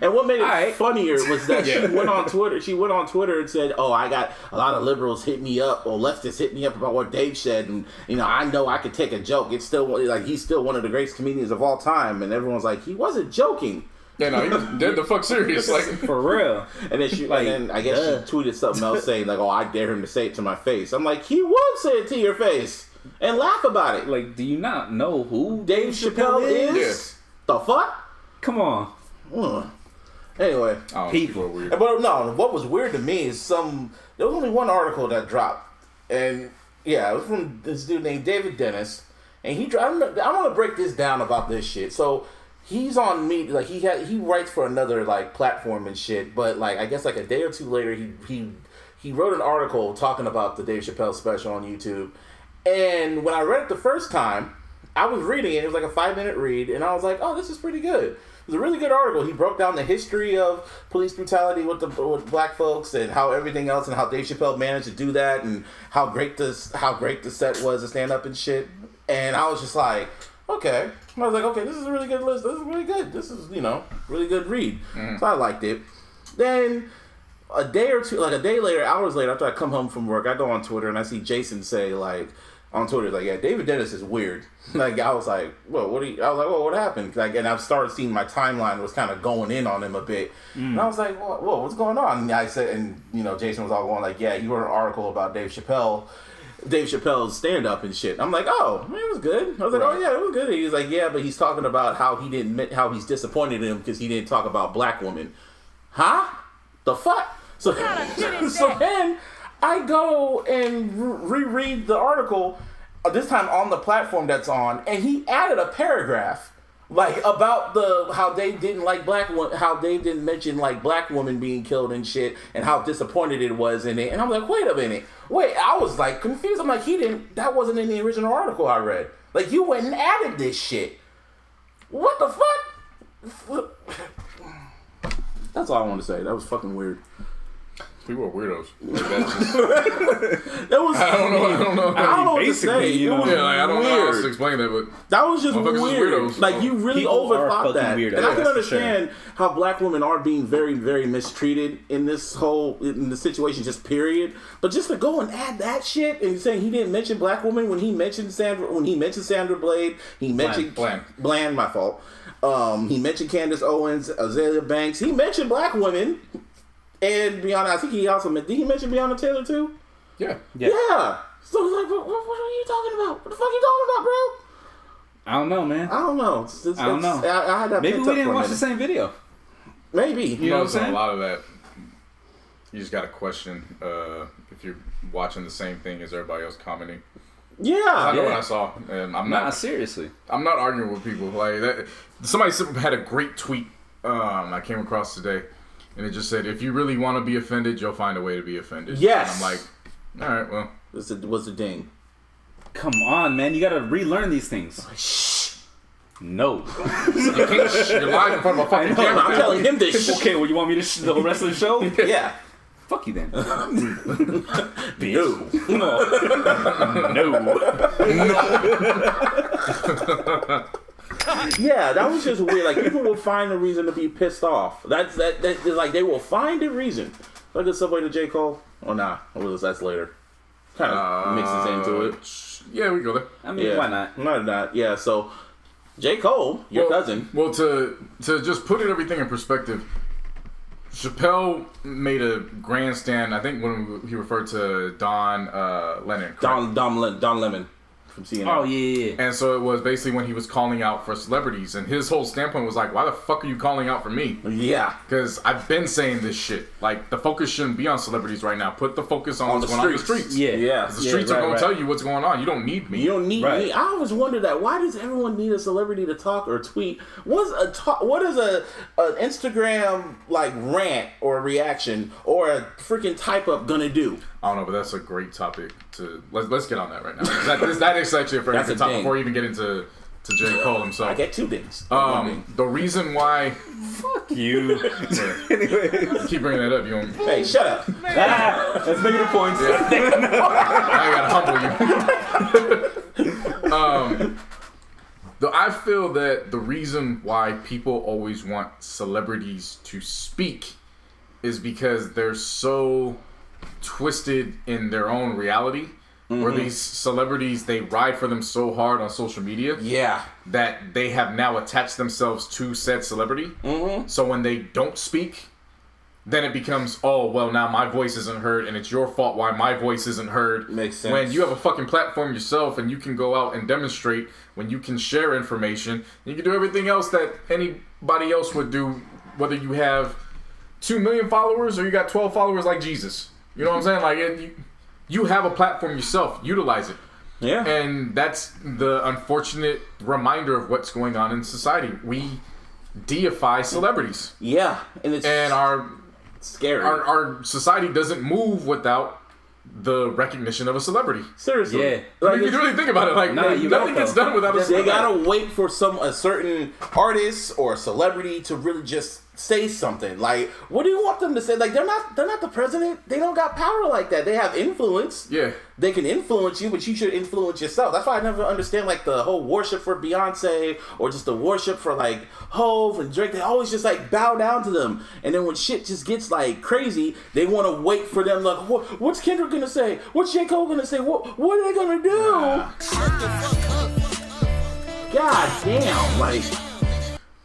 And what made it Alright. funnier was that she went on Twitter. She went on Twitter and said, "Oh, I got a lot of liberals hit me up, or leftists hit me up about what Dave said, and I know I could take a joke. It's still like he's still one of the greatest comedians of all time." And everyone's like, "He wasn't joking." yeah, no, he was dead the fuck serious. Like, for real. And then she, Like, and then I guess she tweeted something else saying like, "Oh, I dare him to say it to my face." I'm like, he would say it to your face and laugh about it. Like, do you not know who Dave Chappelle is? The fuck? Come on. Anyway. oh, People. people are weird. But no, what was weird to me is there was only one article that dropped, and yeah, it was from this dude named David Dennis, and I want to break this down about this shit. So he's on media, like he writes for another like platform and shit, but like I guess like a day or two later he wrote an article talking about the Dave Chappelle special on YouTube, and when I read it the first time, I was reading it. It was like a 5-minute read, and I was like, oh, this is pretty good. It was a really good article. He broke down the history of police brutality with black folks and how everything else, and how Dave Chappelle managed to do that, and how great the set was to stand up and shit. And I was just like, okay. I was like, okay, this is a really good list. This is really good. This is really good read. So I liked it. Then a day later, hours later, after I come home from work, I go on Twitter and I see Jason say like on Twitter, like, yeah, David Dennis is weird. Like, I was like, well, what happened? Like, and I've started seeing my timeline was kind of going in on him a bit. And I was like, whoa, what's going on? And I said, and, Jason was all going like, yeah, you wrote an article about Dave Chappelle's stand-up and shit. I'm like, oh, man, it was good. I was like, oh, yeah, it was good. He was like, yeah, but he's talking about how he's disappointed in him because he didn't talk about black women. Huh? The fuck? So then I go and reread the article, this time on the platform that's on, and he added a paragraph like about how Dave didn't mention like black women being killed and shit, and how disappointed it was in it. And I'm like, wait a minute, I was like confused. I'm like, that wasn't in the original article I read. Like, you went and added this shit. What the fuck? That's all I want to say. That was fucking weird. People are weirdos. Like, that's just, That was. I don't know. I don't know what to basically, say. It was Yeah, like, I don't know how else to weird. explain that, but That was just Motherfuckers is weird. weirdos. Like, you really People are overthought fucking that. weirdos, And I can that's for sure. understand how black women are being very, very mistreated in the situation, just period. But just to go and add that shit and saying he didn't mention black women when he mentioned Sandra Bland, he mentioned Bland, my fault. He mentioned Candace Owens, Azalea Banks. He mentioned black women. And Breonna, I think he also did he mention Breonna Taylor too? yeah. Yeah. So it's like, what are you talking about? What the fuck are you talking about, bro? I don't know, man. I don't know. I don't know. I had that Maybe pent we up didn't for a watch the minute. same video. Maybe. You know what I'm saying? A lot of that, you just got to question if you're watching the same thing as everybody else commenting. I Yeah. know what I saw, and I'm Nah, not seriously. I'm not arguing with people like that. Somebody had a great tweet I came across today, and it just said, "If you really want to be offended, you'll find a way to be offended." Yes. And I'm like, all right, well, What's the ding? Come on, man. You gotta relearn these things. Shh. No. you can't. You're live in front of a fucking I know, camera. I'm telling him this shit. Okay, well, you want me to the rest of the show? Yeah. Fuck you then. No. No. Yeah, that was just weird. Like, people will find a reason to be pissed off. That's like, they will find a reason. Like the subway to J. Cole? Or nah? Or that's later. Kind of mixes into it. Yeah, we go there. I mean, why not? Not. Yeah, so J. Cole, your cousin. Well, to just put everything in perspective, Chappelle made a grandstand, I think when he referred to Don Lemon. Don Lemon from CNN. Oh, yeah. And so it was basically when he was calling out for celebrities, and his whole standpoint was like, why the fuck are you calling out for me? Yeah. Because I've been saying this shit. Like, the focus shouldn't be on celebrities right now. Put the focus on what's going on in the streets. Yeah. The streets are going to tell you what's going on. You don't need me. You don't need me. I always wonder that. Why does everyone need a celebrity to talk or tweet? What is a Instagram like rant or reaction or a freaking type up gonna do? I don't know, but that's a great topic to let's get on that right now. That is actually a very good topic before we even get into J. Cole himself. I get 2 things. The reason why You. anyway, keep bringing that up, you don't. Hey, shut up. Let's make it a point. I gotta humble you. I feel that the reason why people always want celebrities to speak is because they're so twisted in their own reality. Where these celebrities, they ride for them so hard on social media. Yeah. That they have now attached themselves to said celebrity. So when they don't speak, then it becomes, oh, well, now my voice isn't heard, and it's your fault why my voice isn't heard. Makes sense. When you have a fucking platform yourself, and you can go out and demonstrate, when you can share information, you can do everything else that anybody else would do, whether you have 2 million followers or you got 12 followers like Jesus. You know what I'm saying? Like, you have a platform yourself. Utilize it. Yeah. And that's the unfortunate reminder of what's going on in society. We deify celebrities. Yeah. And our scary. Our society doesn't move without the recognition of a celebrity. Seriously. Yeah. Like, if you really think about it, like, nothing gets done without a celebrity. They gotta wait for a certain artist or celebrity to really just say something. Like, what do you want them to say? Like, they're not the president. They don't got power like that. They have influence. Yeah. They can influence you, but you should influence yourself. That's why I never understand, like, the whole worship for Beyonce or just the worship for, like, Hove and Drake. They always just, like, bow down to them. And then when shit just gets, like, crazy, they want to wait for them. Like, what's Kendrick gonna say? What's J. Cole gonna say? What are they gonna do? Shut the fuck up. God damn. Like...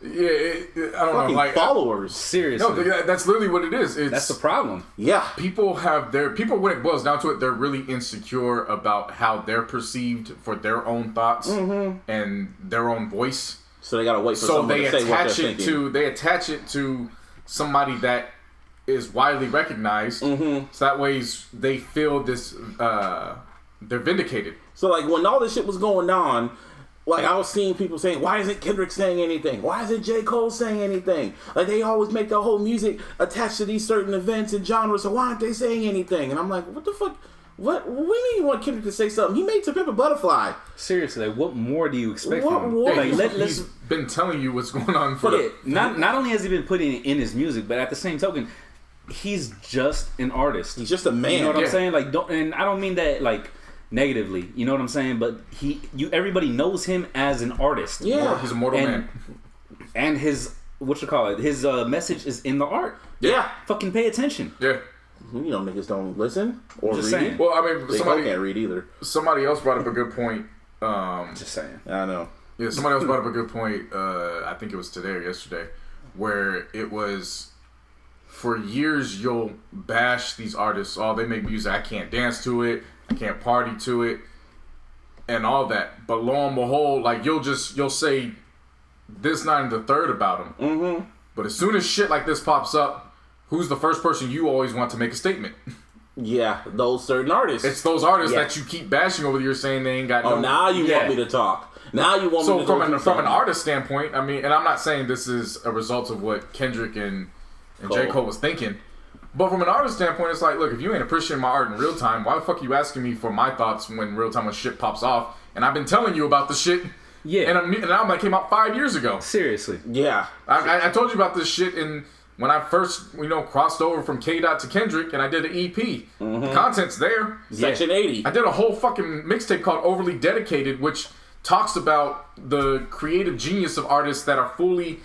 Yeah, I don't know, like followers. Seriously, no, that's literally what it is. That's the problem. Yeah, people when it boils down to it, they're really insecure about how they're perceived for their own thoughts and their own voice. So they gotta wait for someone to say what they're thinking. They attach it to somebody that is widely recognized. So that way they feel this. They're vindicated. So like when all this shit was going on. Like, I was seeing people saying, why isn't Kendrick saying anything? Why isn't J. Cole saying anything? Like, they always make their whole music attached to these certain events and genres, so why aren't they saying anything? And I'm like, what the fuck? What we mean you want Kendrick to say something? He made To Pimp a Butterfly. Seriously, like, what more do you expect what from him? More? Like, he's been telling you what's going on for not only has he been putting it in his music, but at the same token, he's just an artist. He's just a man. You know what I'm saying? Like, and I don't mean that, like, negatively, you know what I'm saying? But everybody knows him as an artist. Yeah, he's a mortal man. And his his message is in the art. Yeah, fucking pay attention. Yeah, you know niggas don't listen or read. Saying. Well, I mean, somebody can't read either. Somebody else brought up a good point. Just saying. I know. Yeah, somebody else brought up a good point. I think it was today or yesterday, where it was. For years, you'll bash these artists. Oh, they make music. I can't dance to it. I can't party to it, and all that. But lo and behold, like you'll say this, not and the third about them. But as soon as shit like this pops up, who's the first person you always want to make a statement? Yeah, those certain artists. It's those artists that you keep bashing over the years, saying they ain't got. Oh, now you want me to talk. Now you want me to. So from an artist standpoint, I mean, and I'm not saying this is a result of what Kendrick and J. Cole was thinking. But from an artist standpoint, it's like, look, if you ain't appreciating my art in real time, why the fuck are you asking me for my thoughts when real time when shit pops off? And I've been telling you about the shit. Yeah. And an album that came out 5 years ago. Seriously. Yeah. I told you about this shit when I first, crossed over from K-Dot to Kendrick and I did an EP. The content's there. Section 80. I did a whole fucking mixtape called Overly Dedicated, which talks about the creative genius of artists that are fully,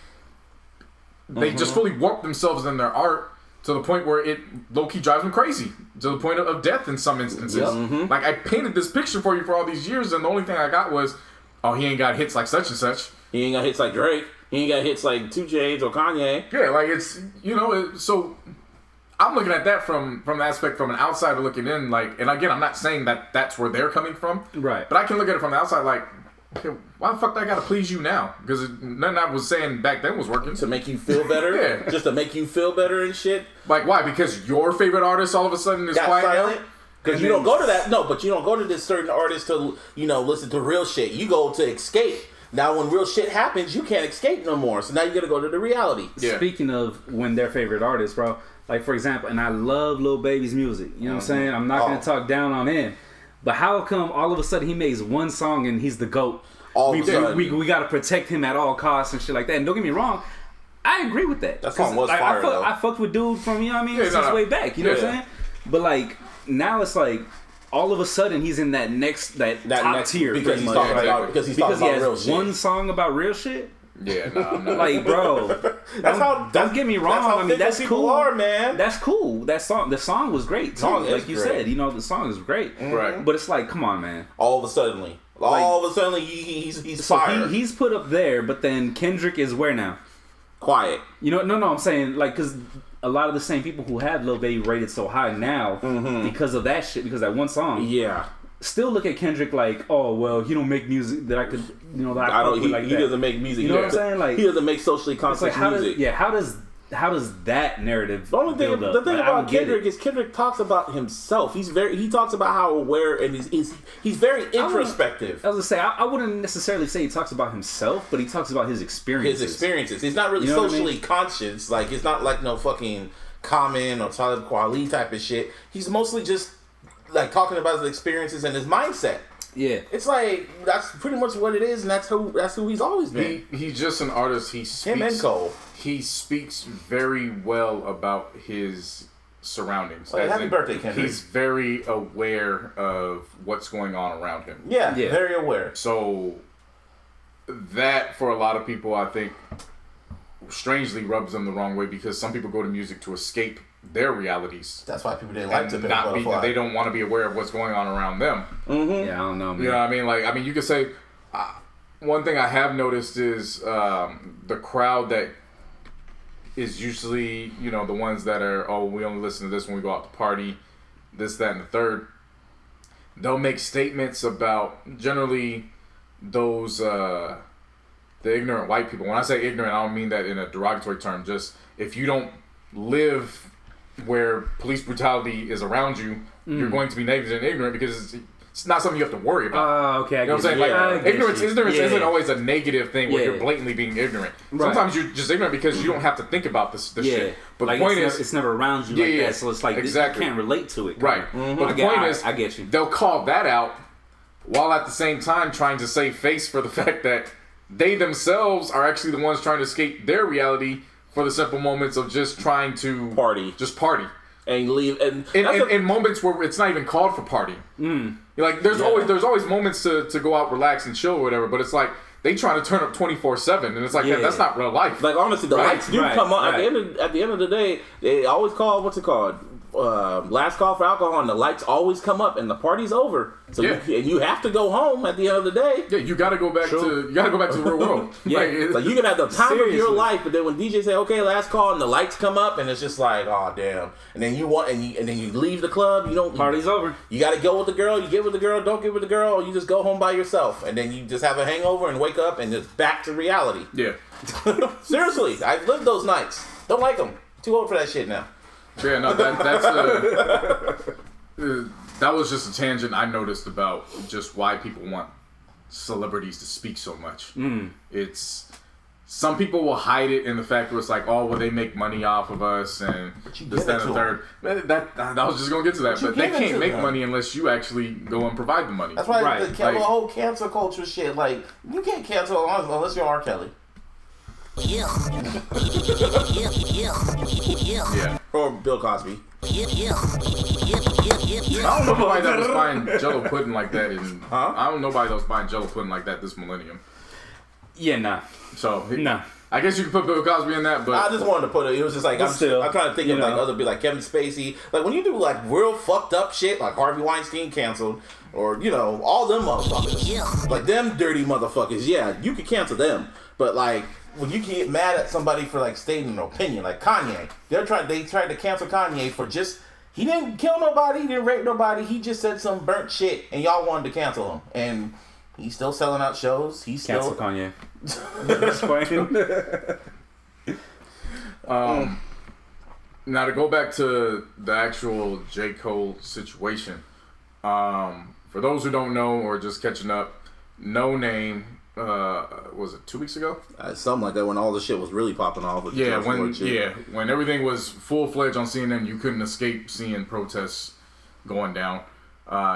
they just fully warp themselves in their art to the point where it low-key drives them crazy, to the point of death in some instances. Like, I painted this picture for you for all these years, and the only thing I got was, oh, he ain't got hits like such and such. He ain't got hits like Drake. He ain't got hits like 2 Chainz or Kanye. Yeah, like, it's, you know, so I'm looking at that from the aspect from an outsider looking in, like, and again, I'm not saying that that's where they're coming from. Right. But I can look at it from the outside like, okay, why the fuck do I gotta please you now? Because nothing I was saying back then was working. To make you feel better? Yeah. Just to make you feel better and shit? Like, why? Because your favorite artist all of a sudden is quiet now? Because you don't go to that. No, but you don't go to this certain artist to, you know, listen to real shit. You go to escape. Now, when real shit happens, you can't escape no more. So now you got to go to the reality. Yeah. Speaking of when their favorite artists, bro, like, for example, and I love Lil Baby's music. You know what I'm saying? I'm not going to talk down on him. But how come all of a sudden he makes one song and he's the GOAT? We got to protect him at all costs and shit like that. And don't get me wrong, I agree with that. That song was fire, though. I fucked with dude from, you know what I mean, since way back. You know what I'm saying? But, like, now it's like, all of a sudden he's in that top tier because he's talking about real shit. Because he has one song about real shit. Yeah, no, I'm not. Like, bro, don't get me wrong. I mean, that's cool. Are, man. That's cool. The song was great too. Like you said, you know, the song is great. Right. But it's like, come on, man. All of a sudden, he's so fire. He's put up there, but then Kendrick is where now? Quiet. You know, no, I'm saying, like, because a lot of the same people who have Lil Baby rated so high now because of that shit, because that one song. Yeah. Still look at Kendrick like, oh, well, he don't make music that I could, you know, that I fuck with like that. He doesn't make music. You know what I'm saying? Like, he doesn't make socially conscious music. How does that narrative The only thing, build up? the thing about Kendrick is Kendrick talks about himself. He talks about how aware and he's very introspective. I was gonna say I wouldn't necessarily say he talks about himself, but he talks about his experiences. He's not really you know socially conscious. Like, it's not like no fucking Common or Talib Kweli type of shit. He's mostly just like talking about his experiences and his mindset. Yeah, it's like that's pretty much what it is, and that's who he's always been. He's just an artist. He speaks. Him and Cole. He speaks very well about his surroundings. Like, happy birthday, Kendrick. He's very aware of what's going on around him. Yeah, very aware. So that, for a lot of people, I think, strangely rubs them the wrong way, because some people go to music to escape their realities. That's why people didn't like to they don't want to be aware of what's going on around them. Yeah, I don't know, man. You know what I mean? Like, I mean, you could say one thing I have noticed is the crowd that is usually, you know, the ones that are, oh, we only listen to this when we go out to party, this, that, and the third. They'll make statements about generally those the ignorant white people. When I say ignorant, I don't mean that in a derogatory term. Just if you don't live where police brutality is around you, you're going to be negligent and ignorant, because it's not something you have to worry about. Okay, you know what I'm saying? Like, ignorance isn't always a negative thing where you're blatantly being ignorant. Right. Sometimes you're just ignorant because you don't have to think about this shit. But like, the point is, it's never around you like that, so it's like you can't relate to it. Right. But the point is, I get you. They'll call that out while at the same time trying to save face for the fact that they themselves are actually the ones trying to escape their reality for the simple moments of just trying to party. And leave, and in moments where it's not even called for party. Like, there's always moments to go out, relax, and chill or whatever. But it's like they try to turn up 24/7, and it's like that's not real life. Like, honestly, the lights do come on at the end of the day. They always call last call for alcohol, and the lights always come up, and the party's over. So and you have to go home at the end of the day. Yeah, you got to go back to the real world. Like you can have the time of your life, but then when DJ say, "Okay, last call," and the lights come up, and it's just like, oh damn. And then you leave the club. You don't. Party's over. You got to go with the girl. You get with the girl. Don't get with the girl. Or you just go home by yourself, and then you just have a hangover and wake up and just back to reality. Yeah. Seriously, I've lived those nights. Don't like them. Too old for that shit now. Yeah, no, that's that was just a tangent I noticed about just why people want celebrities to speak so much. It's some people will hide it in the fact that it's like, oh, well, they make money off of us and this, that, and the third. I was just gonna get to that, but they can't make money unless you actually go and provide the money. That's why the whole cancel culture shit. Like, you can't cancel unless you're R. Kelly. Yeah. Or Bill Cosby. I don't know nobody that was buying Jello pudding like that. I don't know nobody that was buying Jello pudding like that this millennium. Yeah, nah. So Nah. I guess you could put Bill Cosby in that, but I just wanted to put it. It was just like I'm trying to think of like other be like Kevin Spacey. Like when you do like real fucked up shit, like Harvey Weinstein canceled, or all them motherfuckers, like them dirty motherfuckers. Yeah, you could cancel them, but like when you get mad at somebody for like stating an opinion, like Kanye, they tried to cancel Kanye for just he didn't kill nobody, he didn't rape nobody, he just said some burnt shit, and y'all wanted to cancel him, and he's still selling out shows. He's still cancel Kanye. Explain. Now to go back to the actual J. Cole situation, for those who don't know or just catching up, Noname, was it 2 weeks ago? Something like that when all the shit was really popping off. With when everything was full fledged on CNN, you couldn't escape seeing protests going down.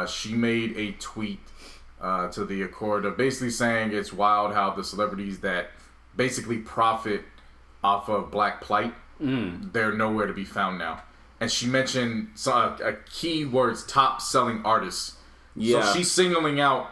She made a tweet to the accord of basically saying it's wild how the celebrities that basically profit off of black plight, they're nowhere to be found now. And she mentioned a key words, top selling artists. Yeah. So she's singling out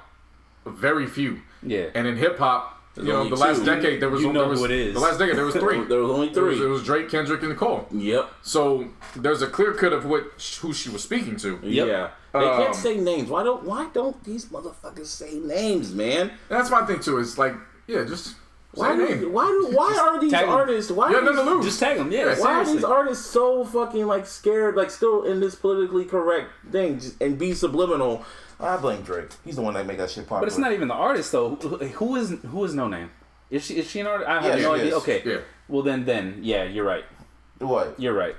very few. Yeah. And in hip hop, the last decade there was who it is. The last decade there was three. There was only three. It was Drake, Kendrick, and Cole. Yep. So there's a clear cut of who she was speaking to. Yep. Yeah. They can't say names. Why don't these motherfuckers say names, man? That's my thing too. It's like, just why are these artists? Why you have nothing to lose. Just tag them. Yeah. Why are these artists so fucking like scared, like still in this politically correct thing and be subliminal? I blame Drake. He's the one that made that shit popular. But it's not even the artist though. Who is Noname? Is she an artist? I have no idea. Okay. Yeah. Well then yeah, you're right. What? You're right.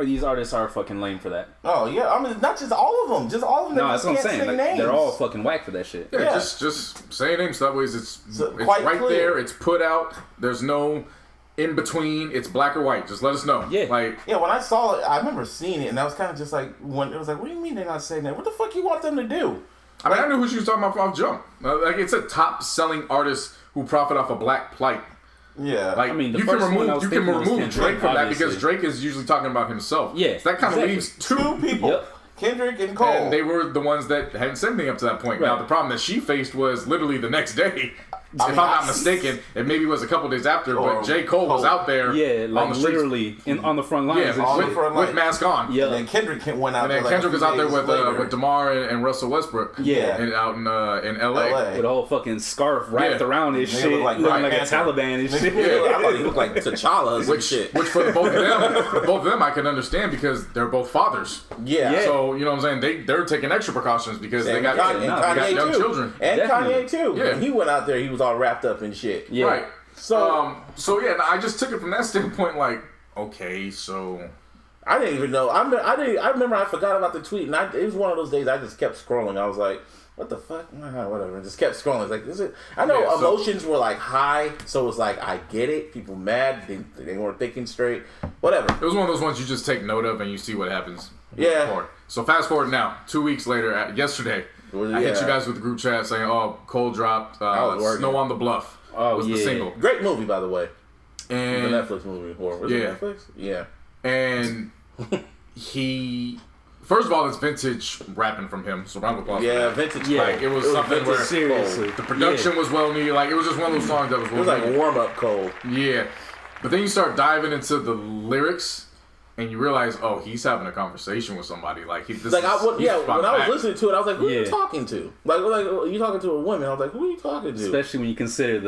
These artists are fucking lame for that. Oh yeah, I mean not just all of them, just all of them. No, that's what I'm saying. Like, they're all fucking whack for that shit. Yeah. Just say names. That way it's right clear. There. It's put out. There's no in between. It's black or white. Just let us know. Yeah. When I saw it, I remember seeing it, and I was kind of just like, when it was like, what do you mean they're not saying that? What the fuck you want them to do? I mean, I knew who she was talking about off jump. Like it's a top selling artist who profit off of black plight. Yeah, I mean, you can remove Drake from that because Drake is usually talking about himself. Yeah, so that kind of leaves two people. Yep. Kendrick and Cole. And they were the ones that hadn't said anything up to that point. Right. Now, the problem that she faced was literally the next day. If I'm not mistaken, it maybe was a couple days after, but J. Cole was out there. Yeah, like on the literally on the front lines. Yeah, with mask on. Yeah. And then Kendrick went out there. And then Kendrick was out there with DeMar and Russell Westbrook. Yeah. And out in LA. With a whole fucking scarf wrapped around his shit. Looking like a Taliban and shit. Yeah, I thought he looked like T'Challa or shit. Which for both of them, I can understand because they're both fathers. Yeah. So, you know what I'm saying? They're taking extra precautions because they got young children. And Kanye too. Yeah. When he went out there, he was all wrapped up in shit. Yeah. Right. So I just took it from that standpoint. Like, okay, so I didn't even know. I remember I forgot about the tweet, and it was one of those days I just kept scrolling. I was like, what the fuck? Whatever. And just kept scrolling. It's like, is it? I know emotions were like high, so it was like, I get it. People mad. They weren't thinking straight. Whatever. It was one of those ones you just take note of and you see what happens. Yeah. Forward. So fast forward now, 2 weeks later, yesterday, I hit you guys with the group chat saying, Cole dropped Snow on the Bluff. Was the single. Great movie, by the way. And the Netflix movie. Was it Netflix? Yeah. And he... First of all, it's vintage rapping from him, so round of applause. Yeah, vintage. Yeah, like, it was something where seriously the production was well needed. Like it was just one of those songs that was well needed. It was like warm up Cole. Yeah, but then you start diving into the lyrics, and you realize, he's having a conversation with somebody. Like when I was listening to it, I was like, who are you talking to? Like you talking to a woman? I was like, who are you talking to? Especially when you consider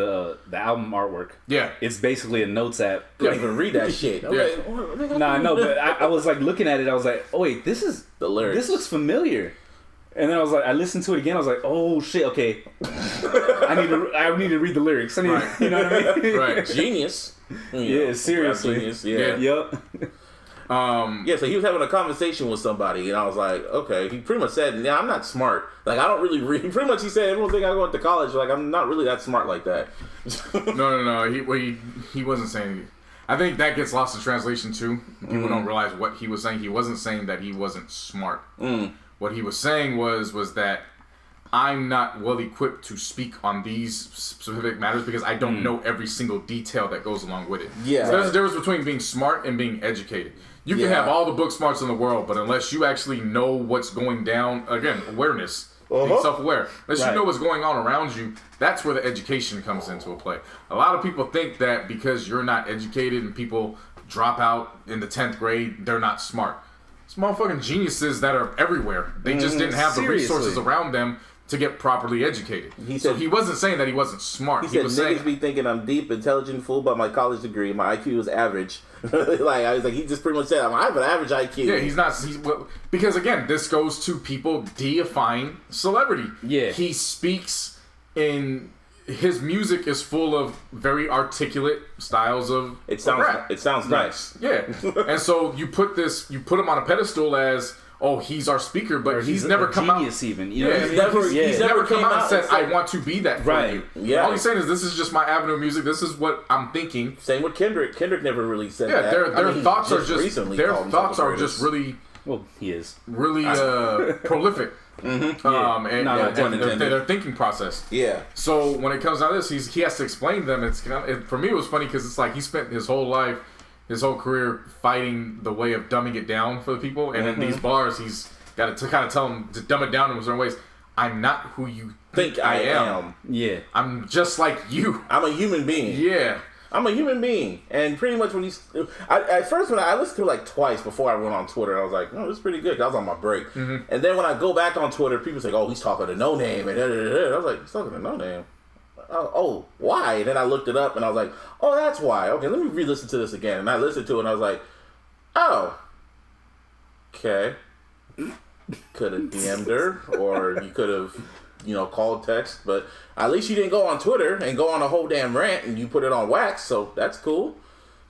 the album artwork. Yeah, it's basically a notes app. Couldn't even read that shit. Nah, no, but I was like looking at it. I was like, oh wait, this is the lyrics. This looks familiar. And then I was like, I listened to it again. I was like, oh shit, okay. I need to read the lyrics. You know what I mean? Right. Genius. Yeah, seriously. Genius. Yeah. Yep. So he was having a conversation with somebody, and I was like, okay. He pretty much said, I'm not smart. Like, I don't really read. Pretty much he said, everyone think I went to college. Like, I'm not really that smart like that. No. He wasn't saying... I think that gets lost in translation, too. People don't realize what he was saying. He wasn't saying that he wasn't smart. What he was saying was that I'm not well equipped to speak on these specific matters because I don't know every single detail that goes along with it. Yeah. So there's a difference between being smart and being educated. You can have all the book smarts in the world, but unless you actually know what's going down, again, awareness, being self-aware, unless you know what's going on around you, that's where the education comes into play. A lot of people think that because you're not educated and people drop out in the 10th grade, they're not smart. It's motherfucking geniuses that are everywhere. They just didn't have the resources around them to get properly educated. So he wasn't saying that he wasn't smart. He was saying, niggas be thinking I'm deep, intelligent, fooled by my college degree. My IQ is average. Like I was like, he just pretty much said, I have an average IQ. Yeah, he's not. Because again, this goes to people deifying celebrity. Yeah, he speaks in. His music is full of very articulate styles of rap. It sounds nice. Yeah, and so you put him on a pedestal as, oh, he's our speaker, but he's never come genius out. Even you know, what I mean? He's never come out and said, I want to be that for you. Yeah. All he's saying is, this is just my avenue of music. This is what I'm thinking. Same with Kendrick. Kendrick never really said that. Their thoughts are just really. Well, he is really prolific. Their thinking process. Yeah. So when it comes down to this, he has to explain them. For me, it was funny because it's like he spent his whole life, his whole career fighting the way of dumbing it down for the people, and in these bars, he's got to kind of tell them to dumb it down in certain ways. I'm not who you think I am. Yeah. I'm just like you. I'm a human being. Yeah. I'm a human being, and pretty much when at first when I listened to it like twice before I went on Twitter, I was like, "Oh, this is pretty good." 'Cause I was on my break, and then when I go back on Twitter, people say, "Oh, he's talking to Noname," and I was like, "He's talking to Noname." Oh, why? And then I looked it up, and I was like, "Oh, that's why." Okay, let me re-listen to this again, and I listened to it, and I was like, "Oh, okay." Could have DM'd her, or you could have, called, text, but at least you didn't go on Twitter and go on a whole damn rant and you put it on wax, so that's cool.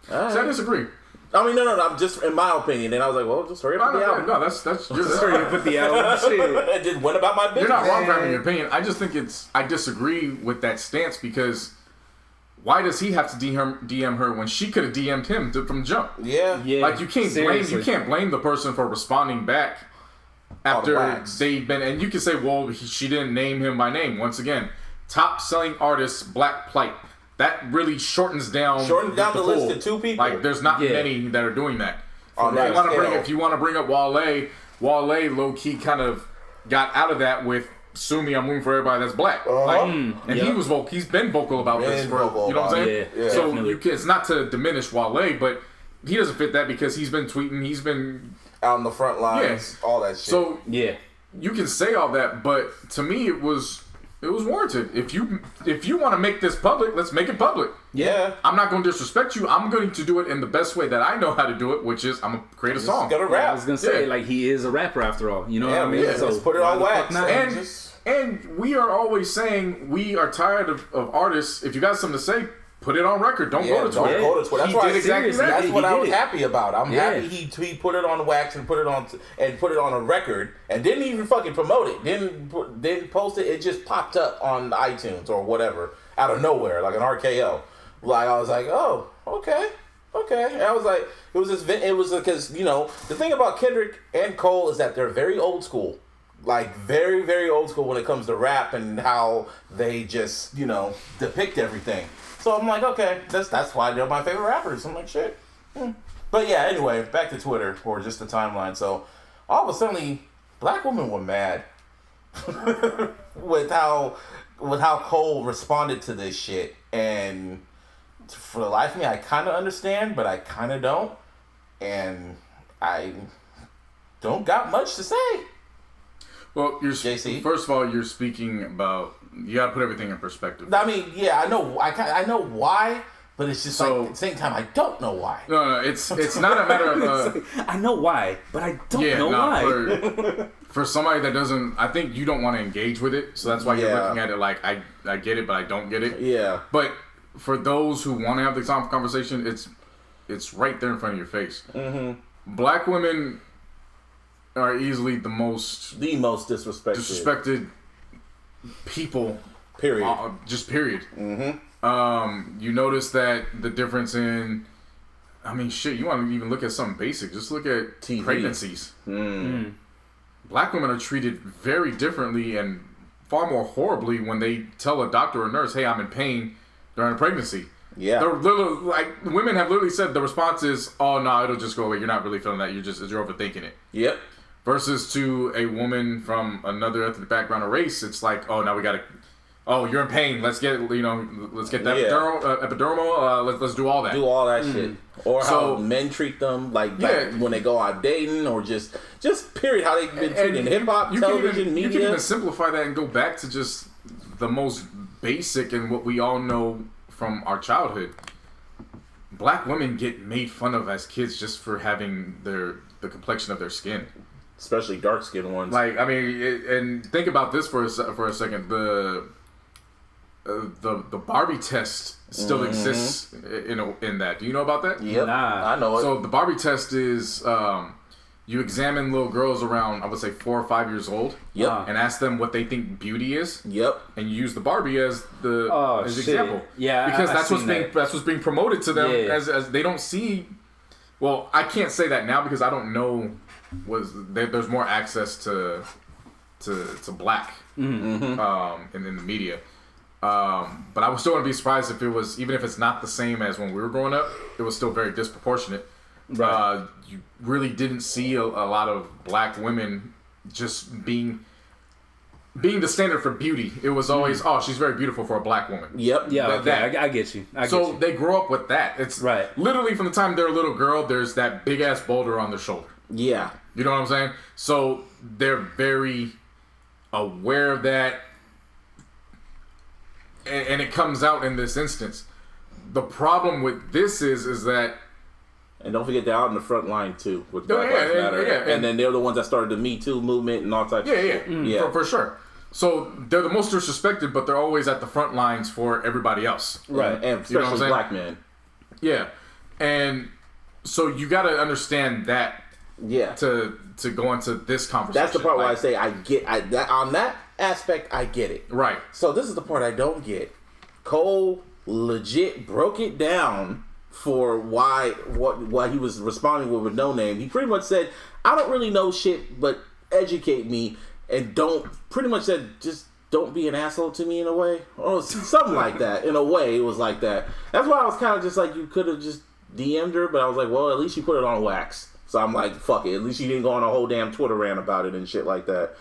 So I disagree. I mean, no, I'm just in my opinion, and I was like, well, just hurry up with the album. No, that's just hurry up with the album. Shit. I just went about my business. You're not wrong for having your opinion. I just think I disagree with that stance because why does he have to DM her when she could have DM'd him from jump? Yeah. Like you can't blame the person for responding back after they've been, and you can say, well, she didn't name him by name. Once again, top selling artist, Black Plight. That really shortens down the list to 2 people. Like there's not many that are doing that. If you want to bring up Wale low key kind of got out of that with "Sue Me, I'm Moving for Everybody That's Black." He's been vocal about this for, you know what I'm saying? Yeah, so it's not to diminish Wale, but he doesn't fit that because he's been tweeting, he's been out on the front lines, all that shit. So you can say all that, but to me it was warranted. If you want to make this public, let's make it public. Yeah. I'm not going to disrespect you. I'm going to do it in the best way that I know how to do it, which is I'm going to create a song. Gonna rap. I was going to say, like, he is a rapper after all. You know what I mean? Yeah, so let's put it on wax. And we are always saying we are tired of artists. If you got something to say, put it on record. Don't go to Twitter. Don't go to Twitter. That's why exactly that. That's what I was happy about. I'm happy he put it on wax and put it on a record and didn't even fucking promote it. Didn't post it. It just popped up on iTunes or whatever out of nowhere, like an RKO. Like I was like, oh, okay. And I was like, it was because the thing about Kendrick and Cole is that they're very old school. Like very, very old school when it comes to rap and how they just, depict everything. So I'm like, okay, that's why they're my favorite rappers. I'm like, shit. But yeah, anyway, back to Twitter or just the timeline. So all of a sudden, black women were mad with how Cole responded to this shit. And for the life of me, I kind of understand, but I kind of don't. And I don't got much to say. Well, JC? First of all, you're speaking about, you gotta put everything in perspective. I mean, yeah, I know why, but it's just like at the same time I don't know why. No, it's not a matter of. I know why, but I don't know why. For somebody that doesn't, I think you don't want to engage with it, so that's why you're looking at it like I get it, but I don't get it. Yeah. But for those who want to have the conversation, it's right there in front of your face. Mm-hmm. Black women are easily the most disrespected people. Period. Just period. Mm-hmm. You notice that the difference in, I mean, shit. You want to even look at something basic? Just look at TV. Pregnancies. Black women are treated very differently and far more horribly when they tell a doctor or nurse, "Hey, I'm in pain during a pregnancy." Yeah. They're literally, like, women have literally said the response is, oh, no, it'll just go away. You're not really feeling that. You're overthinking it. Yep. Versus to a woman from another ethnic background or race, it's like, oh, now we got to, oh, you're in pain. Let's get, let's get that epidermal. Let's do all that. Do all that shit. Or how men treat them, like when they go out dating, or just period, how they've been treated in hip-hop, television, media. You can even simplify that and go back to just the most basic and what we all know from our childhood. Black women get made fun of as kids just for having the complexion of their skin. Especially dark-skinned ones. Like, I mean, and think about this for a second. The Barbie test still exists in that. Do you know about that? Yep. Nah. I know it. So the Barbie test is you examine little girls around, I would say 4 or 5 years old. Yep. And ask them what they think beauty is. Yep. And you use the Barbie as the example. Yeah. Because that's what's being promoted to them as they don't see. Well, I can't say that now because I don't know. There's more access to black in the media. But I would still want to be surprised if it was, even if it's not the same as when we were growing up, it was still very disproportionate. Right. You really didn't see a lot of black women just being the standard for beauty. It was always, oh, she's very beautiful for a black woman. Yep. Yeah, I get you. So they grow up with that. It's literally from the time they're a little girl, there's that big ass boulder on their shoulder. Yeah. You know what I'm saying? So they're very aware of that. And it comes out in this instance. The problem with this is that... And don't forget they're out in the front line too with Black Lives Matter. And then they're the ones that started the Me Too movement and all types of shit. For sure. So they're the most disrespected, but they're always at the front lines for everybody else. Right. And especially black men. Yeah. And so you got to understand that. Yeah. To go into this conversation. That's the part where I say on that aspect I get it. Right. So this is the part I don't get. Cole legit broke it down for why he was responding with Noname. He pretty much said, I don't really know shit, but educate me, and just don't be an asshole to me in a way. Or something like that. In a way, it was like that. That's why I was kind of just like, you could have just DM'd her, but I was like, well, at least you put it on wax. So I'm like, fuck it. At least you didn't go on a whole damn Twitter rant about it and shit like that.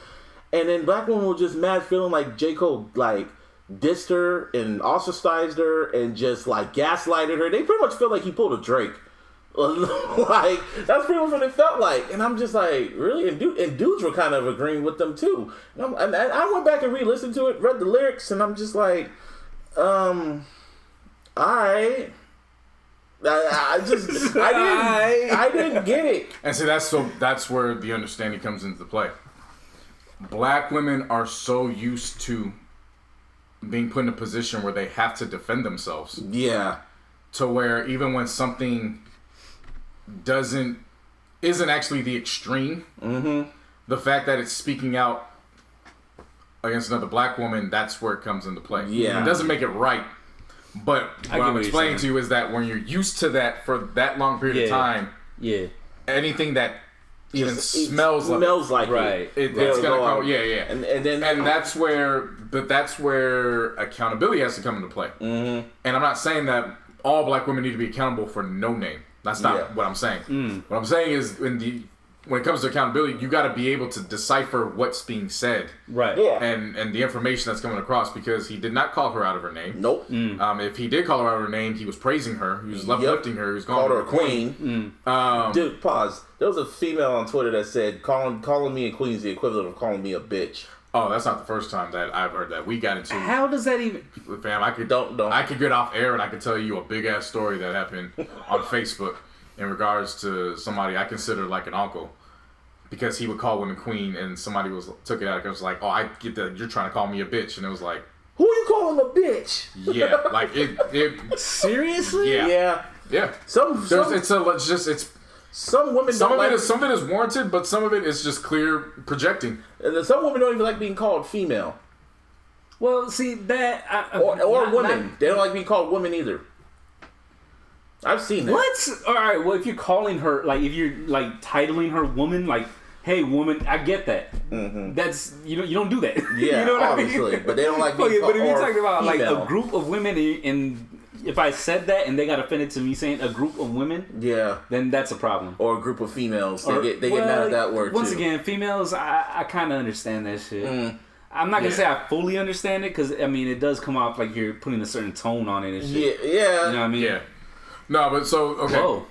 And then black women were just mad, feeling like J. Cole, like, dissed her and ostracized her and just, like, gaslighted her. They pretty much feel like he pulled a Drake. Like, that's pretty much what it felt like. And I'm just like, really? And dudes were kind of agreeing with them, too. And I went back and re-listened to it, read the lyrics, and I'm just like, alright. I didn't get it. And see, that's where the understanding comes into play. Black women are so used to being put in a position where they have to defend themselves. Yeah. To where even when something isn't actually the extreme, the fact that it's speaking out against another black woman, that's where it comes into play. Yeah. It doesn't make it right. But what I'm explaining to you is that when you're used to that for that long period of time, anything that even smells like right, it's gonna come. And that's where accountability has to come into play. And I'm not saying that all black women need to be accountable for Noname. That's not what I'm saying. What I'm saying is when it comes to accountability, you got to be able to decipher what's being said, right? Yeah, and the information that's coming across, because he did not call her out of her name. Nope. If he did call her out of her name, he was praising her. He was uplifting her. He was calling her a queen. Dude, pause. There was a female on Twitter that said calling me a queen is the equivalent of calling me a bitch. Oh, that's not the first time that I've heard that. We got into. How does that even? Fam, I could get off air and I could tell you a big ass story that happened on Facebook in regards to somebody I consider like an uncle, because he would call women queen, and somebody took it out. It was like, oh, I get that you're trying to call me a bitch, and it was like, who are you calling a bitch? Yeah, like it. Seriously? Yeah. Some women. Some of it is warranted, but some of it is just clear projecting. And then some women don't even like being called female. Well, see that or women. They don't like being called women either. I've seen that. What? All right. Well, if you're calling her, like, if you're like titling her woman, like, hey, woman, I get that. That's you don't do that. Yeah, you know what obviously. I mean? But they don't like being called. But if you're talking about female, like a group of women and if I said that and they got offended to me saying a group of women, then that's a problem. Or a group of females. They get mad at that word, once too. again, females, I kind of understand that shit. I'm not going to say I fully understand it, because, I mean, it does come off like you're putting a certain tone on it and shit. Yeah. You know what I mean? Yeah. No, but so, okay. Whoa.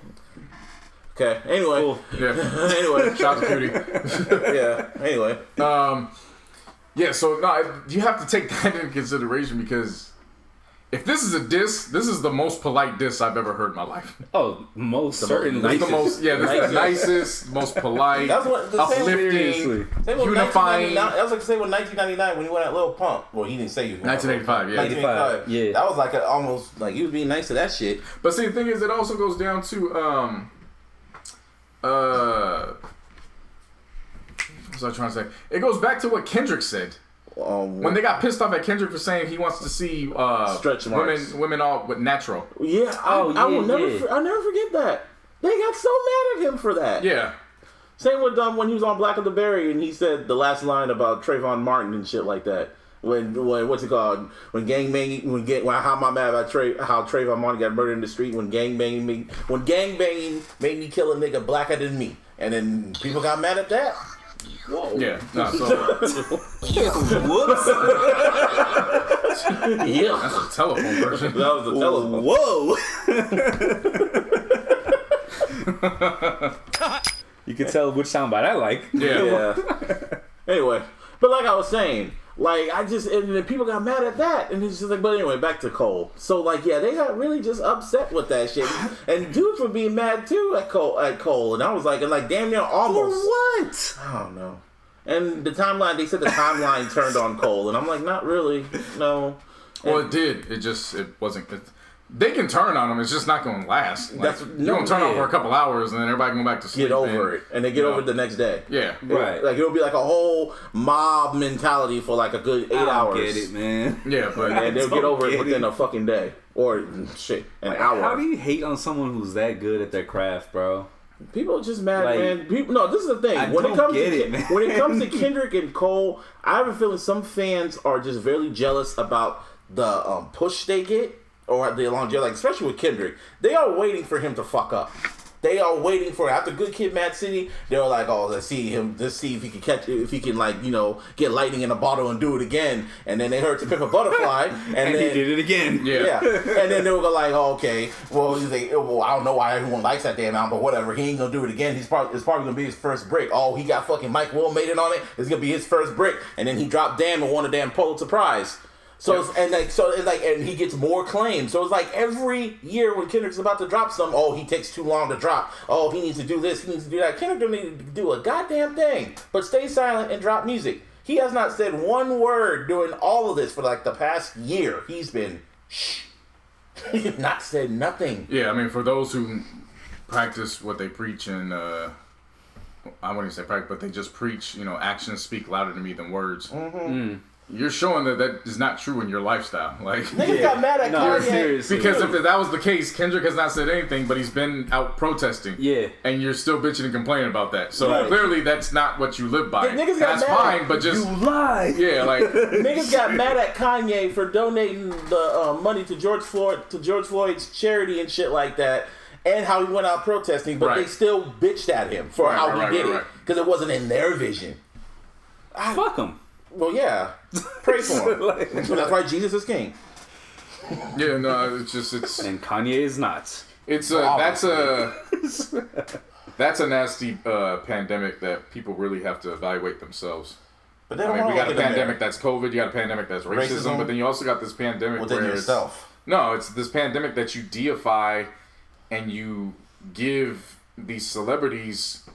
Okay, anyway. Cool. Yeah. Anyway. Shout out to Cutie. Yeah, anyway. Yeah, so, no, you have to take that into consideration, because if this is a diss, this is the most polite diss I've ever heard in my life. Oh, most certainly. It's the most, this is the nicest, most polite, That's what the uplifting, unifying. That was like the same with 1999 when he went at Lil Pump. Well, he didn't say he was 1985, yeah. 1985. Yeah. That was like almost like he was being nice to that shit. But see, the thing is, it also goes down to, what was I trying to say? It goes back to what Kendrick said. When they got pissed off at Kendrick for saying he wants to see stretch marks. women all with natural. Yeah, I will never. I'll never forget that. They got so mad at him for that. Yeah. Same with when he was on Black of the Berry and he said the last line about Trayvon Martin and shit like that. When what's it called? When gangbanging, how am I mad about how Trayvon Martin got murdered in the street? When gangbanging made me kill a nigga blacker than me, and then people got mad at that. Whoa. Yeah. No, so Whoops. Yeah. that's a telephone version. That was the telephone. Whoa. You can tell which soundbite I like. Yeah. Anyway, but like I was saying, like and then people got mad at that, and it's just like, but anyway, back to Cole. So like, yeah, they got really just upset with that shit, and dudes were being mad too at Cole, and I was like, damn near almost. For what? I don't know. And the timeline, they said the timeline turned on Cole, and I'm like, not really, no. Well, it did. It wasn't. They can turn on them. It's just not going to last. Like, you're going to turn on for a couple hours, and then everybody going back to sleep. Get over it, and they get over it the next day. Yeah, right. Like it'll be like a whole mob mentality for like a good 8 hours. I get it, man. Yeah, but And they'll get over it within a fucking day or shit, an hour. How do you hate on someone who's that good at their craft, bro? People are just mad, man. No, this is the thing. When it comes to Kendrick and Cole, I have a feeling some fans are just very jealous about the push they get or the longevity. Like especially with Kendrick, they are waiting for him to fuck up. They are waiting for after Good Kid, Mad City. They were like, "Oh, let's see if he can catch, if he can get lightning in a bottle and do it again." And then they heard "To Pimp a Butterfly," and then he did it again. Yeah. And then they were like, "Oh, okay, well, I don't know why everyone likes that damn album, but whatever. He ain't gonna do it again. It's probably gonna be his first break. Oh, he got fucking Mike Will made it on it. It's gonna be his first break." And then he dropped "Damn" and won a damn Pulitzer Prize. So and he gets more claims. So it's like every year when Kendrick's about to drop something, oh, he takes too long to drop. Oh, he needs to do this, he needs to do that. Kendrick don't need to do a goddamn thing, but stay silent and drop music. He has not said one word during all of this for like the past year. He's been shh. He has not said nothing. Yeah, I mean, for those who practice what they preach and I wouldn't even say practice, but they just preach, actions speak louder to me than words. You're showing that is not true in your lifestyle. Like niggas got mad at Kanye. Seriously. Because if that was the case, Kendrick has not said anything, but he's been out protesting. Yeah. And you're still bitching and complaining about that. So clearly that's not what you live by. Niggas got that's mad. fine, but just You lie. yeah, like Niggas got mad at Kanye for donating the money to George Floyd's charity and shit like that, and how he went out protesting, but they still bitched at him for how he did it because it wasn't in their vision. Fuck him. Well, yeah, pray for him. That's why Jesus is king. yeah, no, it's And Kanye is not. that's a nasty pandemic that people really have to evaluate themselves. But they I don't mean, we got a look at pandemic that's COVID, you got a pandemic that's racism, but then you also got this pandemic within where yourself. it's this pandemic that you deify and you give these celebrities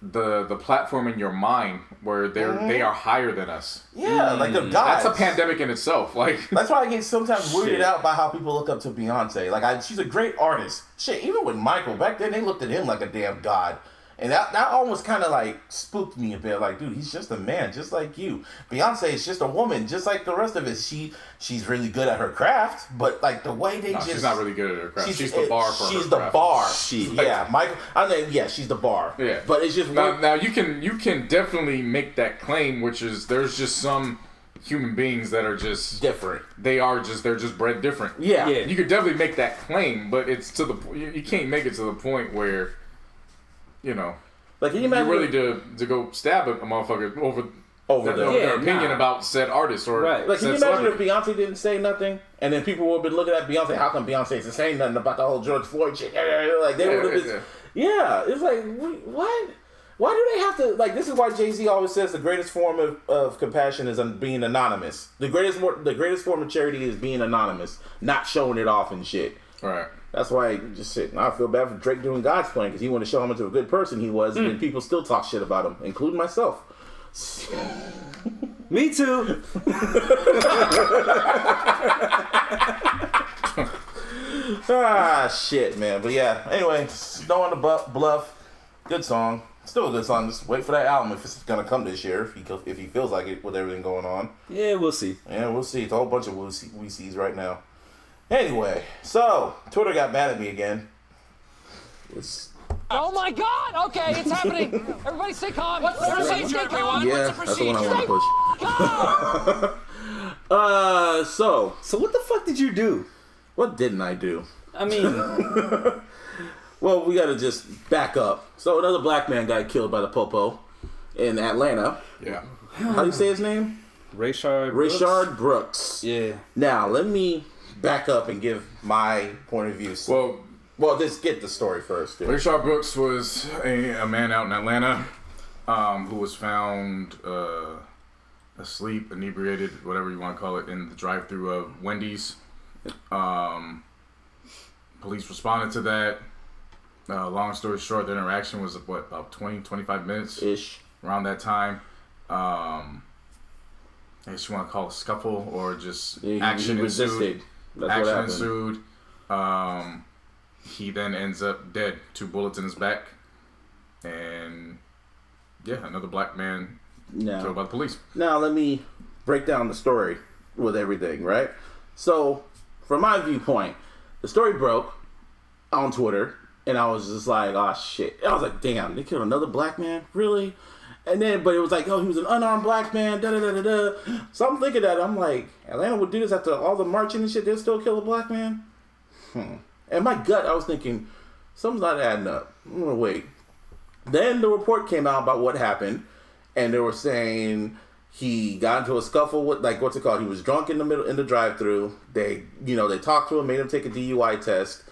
the platform in your mind where they are higher than us. Yeah, like the gods. That's a pandemic in itself. Like that's why I get sometimes weirded out by how people look up to Beyonce. Like she's a great artist. Shit, even with Michael back then, they looked at him like a damn god. And that almost kind of like spooked me a bit. Like, dude, he's just a man, just like you. Beyonce is just a woman, just like the rest of us. She's really good at her craft, but like the way she's not really good at her craft. She's the bar for her She's the craft. bar. Like, Michael. I mean, yeah, she's the bar. Yeah, but it's just now you can definitely make that claim, which is there's just some human beings that are just different. They're just bred different. Yeah. You could definitely make that claim, but it's to the you can't make it to the point where, like can you imagine really to go stab a motherfucker over their opinion about said artist or like can you imagine if Beyonce didn't say nothing and then people would have been looking at Beyonce, how come Beyonce isn't saying nothing about the whole George Floyd shit? Like they would have been it's like what? Why do they have to, like, this is why Jay-Z always says the greatest form of compassion is being anonymous. The greatest form of charity is being anonymous, not showing it off and shit. Right. That's why I feel bad for Drake doing God's plan, because he wanted to show how much of a good person he was, and people still talk shit about him, including myself. Me too. Shit, man. But yeah, anyway, Snow on the Bluff, good song. Still a good song. Just wait for that album if it's gonna come this year. If he feels like it with everything going on. Yeah, we'll see. Yeah, we'll see. It's a whole bunch of we sees right now. Anyway, so Twitter got mad at me again. Oh my God! Okay, it's happening. Everybody stay calm. What's the procedure, everyone? Yeah, that's the one I want to push. So what the fuck did you do? What didn't I do? I mean. Well, we gotta just back up. So another black man got killed by the popo in Atlanta. Yeah. How do you say his name? Rayshard Brooks. Yeah. Now let me back up and give my point of view. Well, just get the story first. Dude. Rayshard Brooks was a man out in Atlanta who was found asleep, inebriated, whatever you want to call it, in the drive-thru of Wendy's. Police responded to that. Long story short, the interaction was about 20, 25 minutes ish around that time. I guess you want to call it a scuffle or just action ensued. Action ensued. He then ends up dead, 2 bullets in his back, and another black man killed by the police. Now let me break down the story with everything, right? So, from my viewpoint, the story broke on Twitter. And I was just like, oh shit. I was like, damn, they killed another black man? Really? And then, but it was like, oh, he was an unarmed black man, da-da-da-da-da. So I'm thinking that, I'm like, Atlanta would do this after all the marching and shit, they'll still kill a black man? And my gut, I was thinking, something's not adding up. I'm gonna wait. Then the report came out about what happened, and they were saying he got into a scuffle with, like, what's it called? He was drunk in the drive-thru. They talked to him, made him take a DUI test.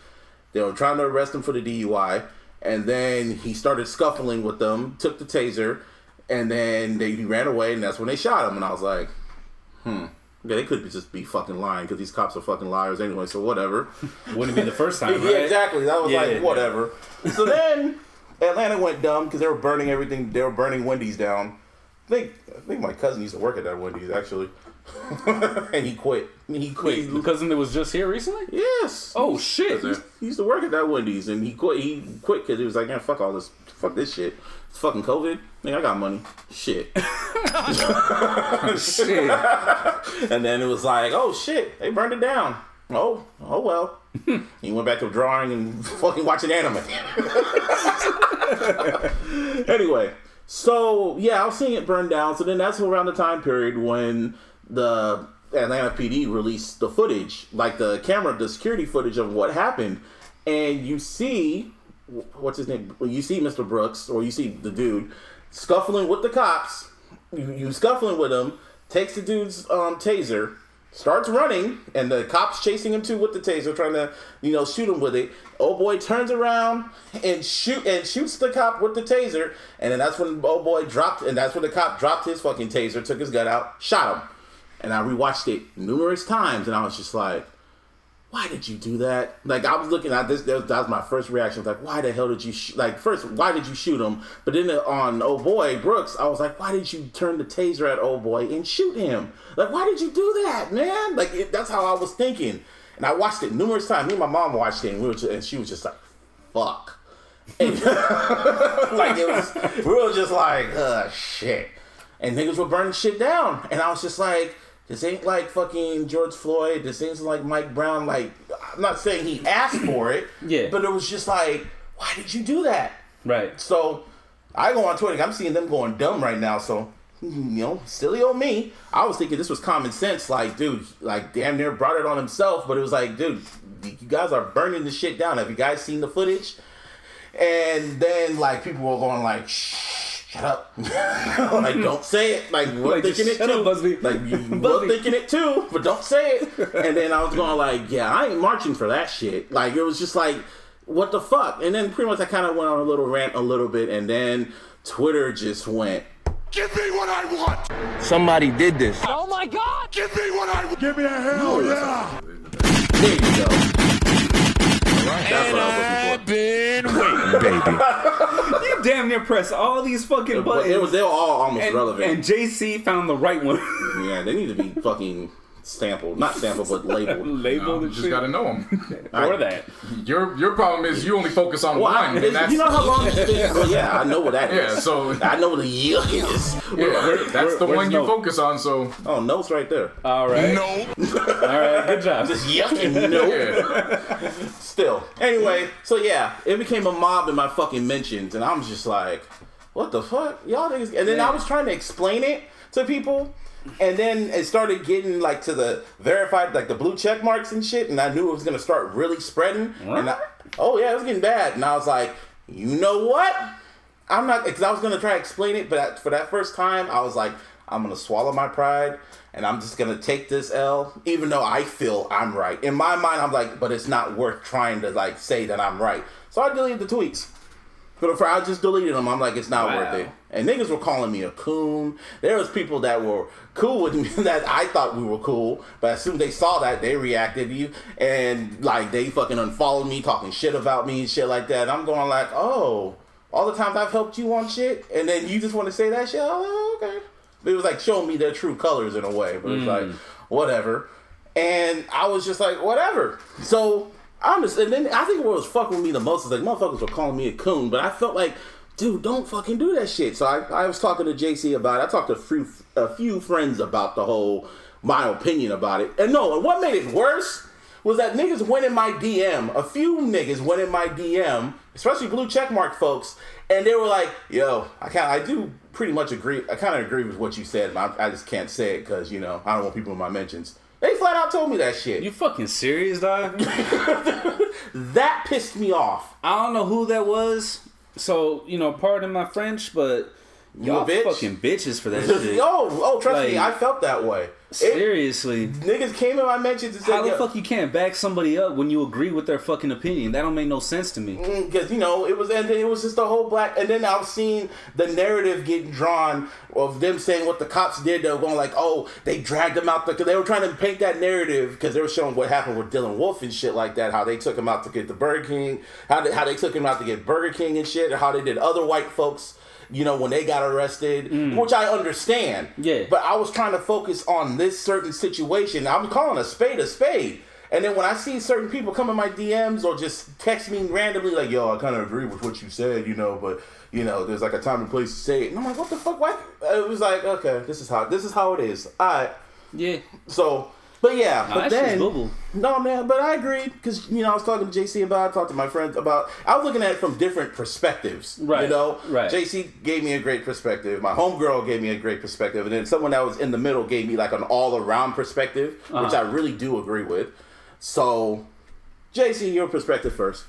They were trying to arrest him for the DUI, and then he started scuffling with them, took the taser, and then he ran away, and that's when they shot him. And I was like, yeah, they could just be fucking lying, because these cops are fucking liars anyway, so whatever. Wouldn't be the first time, right? Yeah, exactly. That was like, whatever. So then Atlanta went dumb, because they were burning everything. They were burning Wendy's down. I think my cousin used to work at that Wendy's, actually. And he quit. Your cousin that was just here recently? Yes. Oh shit. He used to work at that Wendy's, and he quit. He quit because he was like, "Man, fuck all this. Fuck this shit. It's fucking COVID. I got money. Shit." Shit. And then it was like, "Oh shit, they burned it down. Oh well." He went back to drawing and fucking watching anime. Anyway, so yeah, I was seeing it burn down. So then that's around the time period when the Atlanta PD released the footage, like the security footage of what happened, and you see, what's his name? You see Mr. Brooks, or you see the dude scuffling with the cops. You scuffling with him, takes the dude's taser, starts running, and the cops chasing him too with the taser, trying to shoot him with it. Old boy turns around and shoots the cop with the taser, and then that's when old boy dropped, and that's when the cop dropped his fucking taser, took his gun out, shot him. And I rewatched it numerous times, and I was just like, why did you do that? Like, I was looking at this, that was my first reaction. Like, why the hell did you first, why did you shoot him? But then on old boy Brooks, I was like, why did you turn the taser at old boy and shoot him? Like, why did you do that, man? Like, that's how I was thinking. And I watched it numerous times. Me and my mom watched it, and she was just like, fuck. And like, we were just like, shit. And niggas were burning shit down. And I was just like, this ain't like fucking George Floyd. This ain't like Mike Brown. Like, I'm not saying he asked for it. Yeah. But it was just like, why did you do that? Right. So I go on Twitter. I'm seeing them going dumb right now. So silly old me. I was thinking this was common sense. Like, dude, like damn near brought it on himself. But it was like, dude, you guys are burning this shit down. Have you guys seen the footage? And then like people were going like, shut up. Like, don't say it. Like, we're Like, thinking it shut too. up, Busby. Like, we're thinking it too, but don't say it. And then I was going like, yeah, I ain't marching for that shit. Like, it was just like, what the fuck? And then pretty much I kind of went on a little rant a little bit, and then Twitter just went, Give me what I want. Somebody did this. Oh my God! Give me what I want. Give me a hell yeah. there you go. That's what I was looking for. Been waiting, baby. You damn near press all these fucking But buttons. they were all almost relevant. And JC found the right one. Yeah, they need to be fucking sampled. Not sampled, but labeled. Labeled You and just shit. gotta know them. Or that. Your problem is you only focus on one, and that's you know how long it's been? Well, yeah, I know what that is. yeah. So I know what the yuck is. yeah, that's the where's one you Note? focus on. So Oh, notes right there. All right. No. All right. Good job. Just yucking note. yeah, Still. Anyway, so yeah, it became a mob in my fucking mentions, and I'm just like, what the fuck? Y'all niggas. And then I was trying to explain it to people, and then it started getting like to the verified, like the blue check marks and shit, and I knew it was gonna start really spreading. And oh yeah, it was getting bad. And I was like, you know what? I'm not, because I was gonna try to explain it, but for that first time, I was like, I'm gonna swallow my pride, and I'm just gonna take this L, even though I feel I'm right. In my mind, I'm like, but it's not worth trying to like say that I'm right. So I deleted the tweets. But I just deleted them. I'm like, it's not worth it. And niggas were calling me a coon. There was people that were cool with me that I thought we were cool, but as soon as they saw that, they reacted to you, and like they fucking unfollowed me, talking shit about me and shit like that. And I'm going like, oh, all the times I've helped you on shit, and then you just want to say that shit? Oh, okay. It was like showing me their true colors in a way, but it's like, whatever. And I was just like, whatever. So I'm just, and then I think what was fucking with me the most is like motherfuckers were calling me a coon, but I felt like, dude, don't fucking do that shit. So I was talking to JC about it. I talked to a few friends about the whole, my opinion about it. And no, and what made it worse was that niggas went in my DM. A few niggas went in my DM, especially blue checkmark folks, and they were like, yo, I do pretty much agree. I kind of agree with what you said, but I just can't say it because, you know, I don't want people in my mentions. They flat out told me that shit. You fucking serious, dog? That pissed me off. I don't know who that was. So, you know, pardon my French, but y'all bitch? fucking bitches for that shit. Oh, trust Like, me, I felt that way. Seriously. Niggas came in my mentions and said, How the fuck you can't back somebody up when you agree with their fucking opinion? That don't make no sense to me. because you know it was just the whole black, and then I was seeing the narrative getting drawn of them saying what the cops did. They were going like, oh, they dragged him out because they were trying to paint that narrative because they were showing what happened with Dylan Wolf and shit like that. How they took him out to get the Burger King, how they took him out to get Burger King and shit, or how they did other white folks, you know, when they got arrested, which I understand. Yeah. But I was trying to focus on this certain situation. I'm calling a spade a spade. And then when I see certain people come in my DMs or just text me randomly like, yo, I kind of agree with what you said, you know, but, you know, there's like a time and place to say it. And I'm like, what the fuck? Why? It was like, okay, this is how it is. All right. Yeah. So, but yeah, Nah, but that then, shit's boo-boo. no man, but I agreed because you know I was talking to JC about it, talked to my friends about. I was looking at it from different perspectives, Right, You know, right. JC gave me a great perspective. My homegirl gave me a great perspective, and then someone that was in the middle gave me like an all-around perspective, which I really do agree with. So, JC, your perspective first.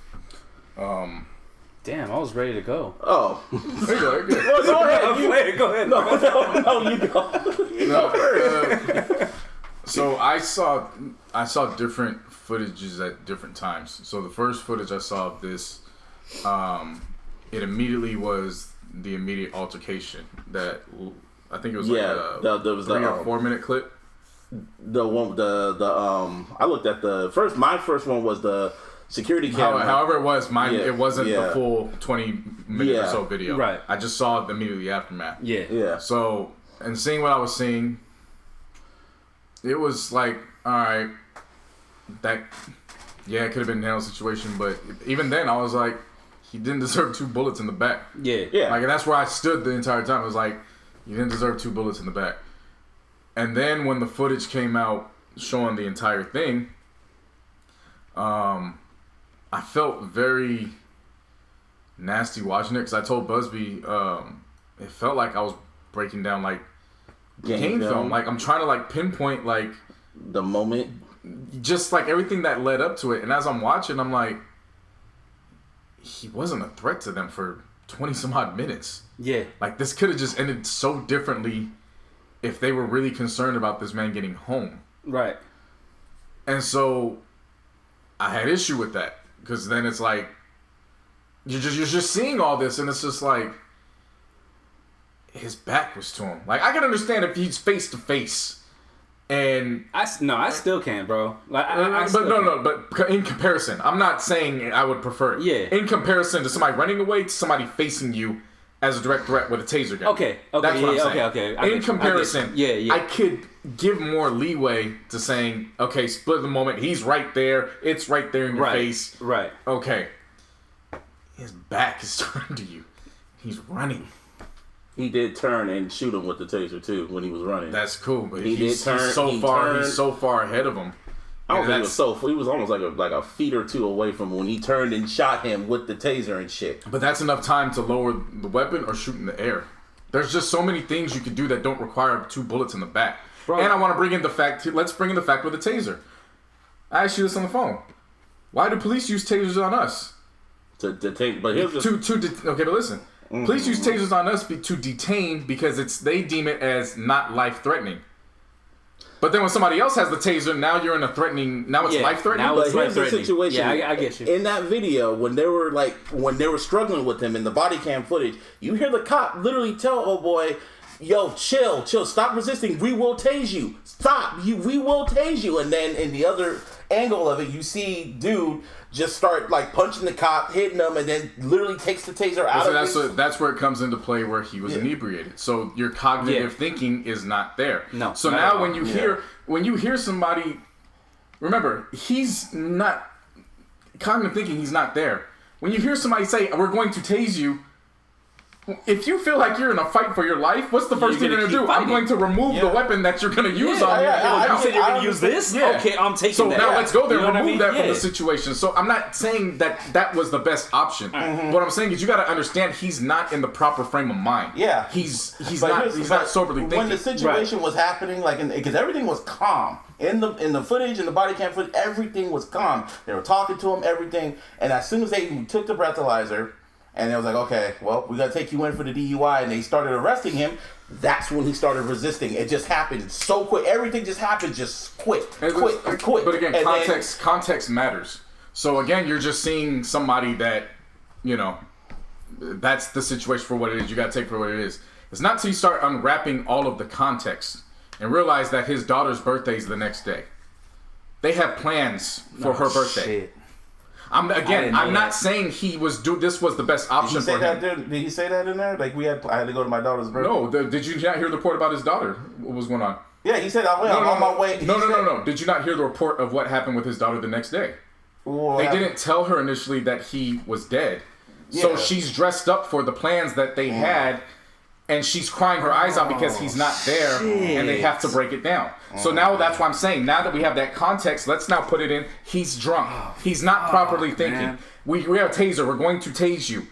Damn, I was ready to go. Oh, there you go. Good. well, go ahead. Go ahead. No, you go. You go first. So I saw different footages at different times. So the first footage I saw of this, it immediately was the immediate altercation that I think it was like there was 3 or 4 minute clip. I looked at the first. My first one was the security camera. However it was, mine Yeah, it wasn't yeah. the full 20-minute or Yeah. so video. Right. I just saw the immediately aftermath. Yeah. Yeah. So, and seeing what I was seeing, it was like, all right, it could have been a nail situation, but even then, I was like, he didn't deserve 2 bullets in the back. Yeah. Yeah. Like, and that's where I stood the entire time. I was like, you didn't deserve 2 bullets in the back. And then when the footage came out showing the entire thing, I felt very nasty watching it because I told Busby, it felt like I was breaking down like game film. Like, I'm trying to like pinpoint like the moment, just like everything that led up to it. And as I'm watching, I'm like, he wasn't a threat to them for 20 some odd minutes. Yeah. Like, this could have just ended so differently if they were really concerned about this man getting home. Right. And so I had issue with that, because then it's like you're just seeing all this, and it's just like his back was to him. Like, I can understand if he's face to face, and I still can't, bro. Like, but in comparison, I'm not saying I would prefer it. Yeah. In comparison to somebody running away to somebody facing you as a direct threat with a taser gun. Okay. That's what I'm saying. Okay. In comparison, I could give more leeway to saying, okay, split the moment. He's right there. It's right there in your face. Right. Okay. His back is turned to you. He's running. he did turn and shoot him with the taser too when he was running. That's cool, but He he's did turn- so he far. turned- He's so far ahead of him. I don't And think he was almost like a feet or two away from when he turned and shot him with the taser and shit. But that's enough time to lower the weapon or shoot in the air. There's just so many things you can do that don't require 2 bullets in the back. Bro. And I want to bring in the fact. Let's bring in the fact with the taser. I asked you this on the phone. Why do police use tasers on us? To detain, but here's just Okay, but listen. Police use tasers on us to detain because they deem it as not life threatening. But then when somebody else has the taser, now you're in a threatening. Now it's life threatening. now But it's here's the life-threatening. situation. Yeah, I get you. In that video, when they were struggling with him in the body cam footage, you hear the cop literally tell "Oh boy, yo, chill, stop resisting. We will tase you. Stop. We will tase you." And then in the other angle of it, you see dude just start like punching the cop, hitting him, and then literally takes the taser out of That's where it comes into play, where he was inebriated. So your cognitive thinking is not there. No. So not now at all. when you hear somebody, remember, he's not cognitive thinking. He's not there. When you hear somebody say, "We're going to tase you," if you feel like you're in a fight for your life, what's the first thing you're going to do? keep fighting. I'm going to remove the weapon that you're going to use on me. You said you're going to use this? Yeah. Okay, I'm taking So that. now let's go there You know and what I remove mean? that from the situation. So I'm not saying that was the best option. What I'm saying is you got to understand he's not in the proper frame of mind. Yeah. He's But not soberly thinking. When the situation was happening, because everything was calm in the footage, in the body cam footage, everything was calm. They were talking to him, everything, and as soon as they took the breathalyzer, and they was like, okay, well, we gotta take you in for the DUI, and they started arresting him. That's when he started resisting. It just happened so quick. Everything just happened just quick. But again, And context matters. So again, you're just seeing somebody that, that's the situation for what it is. You got to take for what it is. It's not till you start unwrapping all of the context and realize that his daughter's birthday is the next day. They have plans for her birthday. Shit. I'm not that. saying this was the best option for him. Did he say that in there? Like I had to go to my daughter's birthday. No, did you not hear the report about his daughter? What was going on? Yeah, he said I'm on my way. No. Did you not hear the report of what happened with his daughter the next day? They didn't tell her initially that he was dead. So she's dressed up for the plans that they had, and she's crying her eyes out because he's not there, and they have to break it down. So now that's why I'm saying, now that we have that context, let's now put it in, he's drunk. He's not properly thinking. Man. We have a taser. We're going to tase you.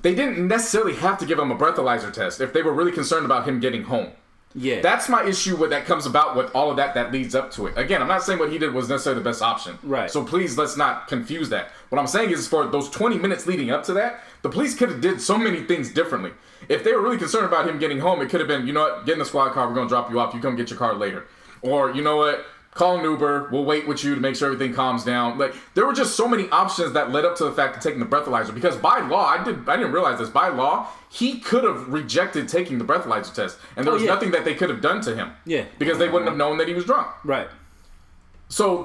They didn't necessarily have to give him a breathalyzer test if they were really concerned about him getting home. Yeah. That's my issue with that comes about with all of that leads up to it. Again, I'm not saying what he did was necessarily the best option. Right. So please, let's not confuse that. What I'm saying is for those 20 minutes leading up to that, the police could have did so many things differently. If they were really concerned about him getting home, it could have been, you know what, get in the squad car, we're going to drop you off, you come get your car later. Or, you know what, call an Uber, we'll wait with you to make sure everything calms down. Like, there were just so many options that led up to the fact of taking the breathalyzer. Because by law, I didn't realize this, by law, he could have rejected taking the breathalyzer test. And there was nothing that they could have done to him. Yeah. Because they wouldn't have known that he was drunk. Right. So,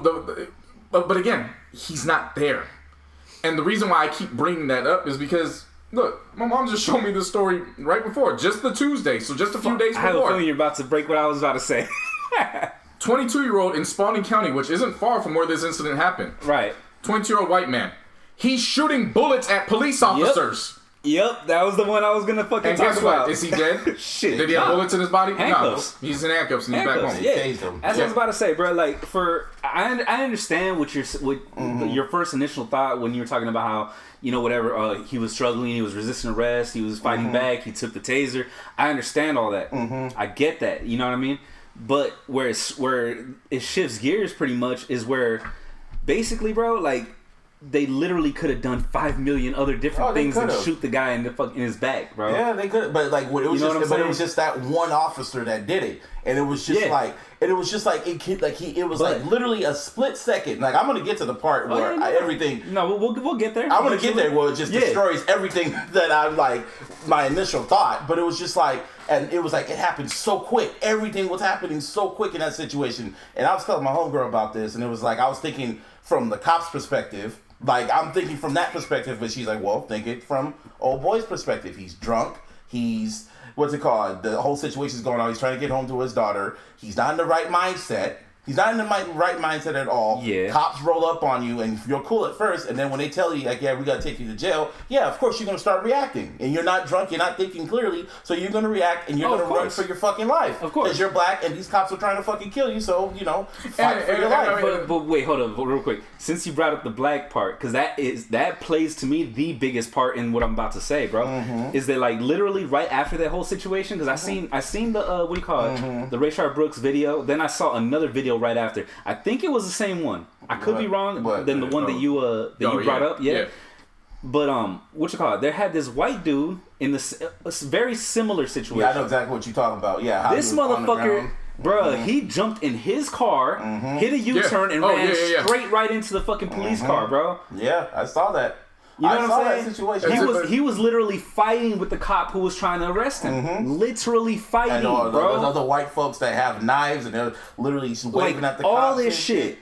but again, he's not there. And the reason why I keep bringing that up is because, look, my mom just showed me this story right before, just the Tuesday, so just a few days I have a before. feeling you're about to break what I was about to say. 22-year-old in Spalding County, which isn't far from where this incident happened. Right. 22-year-old white man. He's shooting bullets at police officers. Yep, that was the one I was gonna fucking And talk guess about. what? Is he dead? Shit. Did he have bullets in his body? Handcuffs. No. He's in handcuffs and he's back home. Yeah, tased him. that's what I was about to say, bro. Like, I understand what your first initial thought when you were talking about how, you know, whatever, he was struggling, he was resisting arrest, he was fighting back, he took the taser. I understand all that. I get that. You know what I mean? But where it shifts gears pretty much is where, basically, bro, like, they literally could have done 5 million other different things and shoot the guy in his back, bro. Yeah, they could, but like it was it was just that one officer that did it, and it was just literally a split second. Like, I'm gonna get to the part where everything. No, we'll get there. I'm gonna get there where it just destroys everything that I like my initial thought, but it was just like, and it was like it happened so quick. Everything was happening so quick in that situation, and I was telling my homegirl about this, and it was like I was thinking from the cop's perspective. Like, I'm thinking from that perspective, but she's like, well, think it from old boy's perspective. He's drunk. He's, what's it called? The whole situation's going on. He's trying to get home to his daughter. He's not in the right mindset. He's not in the right mindset at all. Yeah. Cops roll up on you, and you're cool at first, and then when they tell you, like, yeah, we got to take you to jail, yeah, of course you're going to start reacting. And you're not drunk, you're not thinking clearly, so you're going to react, and you're going to run for your fucking life. Of course. Because you're black, and these cops are trying to fucking kill you, so, you know, fight for your life. But wait, hold on, real quick. Since you brought up the black part, because that plays to me the biggest part in what I'm about to say, bro. Is that, like, literally right after that whole situation? Because I seen the what do you call it? The Rayshard Brooks video. Then I saw another video right after. I think it was the same one. I could be wrong than the one that you brought up. Yeah. But what you call it? There had this white dude in this very similar situation. Yeah, I know exactly what you're talking about. Yeah, how this motherfucker. Bruh, he jumped in his car, hit a U-turn, and ran straight right into the fucking police car, bro. Yeah, I saw that. You know what I'm saying? That situation. He was literally fighting with the cop who was trying to arrest him. Literally fighting, and bro. Those other white folks that have knives and they're literally waving at the cops. All this shit.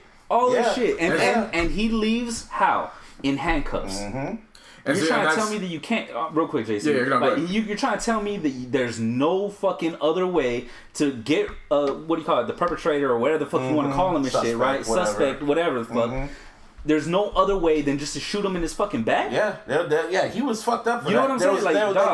And he leaves how? In handcuffs. You're trying to tell me that you can't... real quick, Jason. You're trying to tell me that there's no fucking other way to get, what do you call it, the perpetrator or whatever the fuck you want to call him and shit, right? Suspect, whatever the fuck. There's no other way than just to shoot him in his fucking back? Yeah, he was fucked up for you that. Know what I'm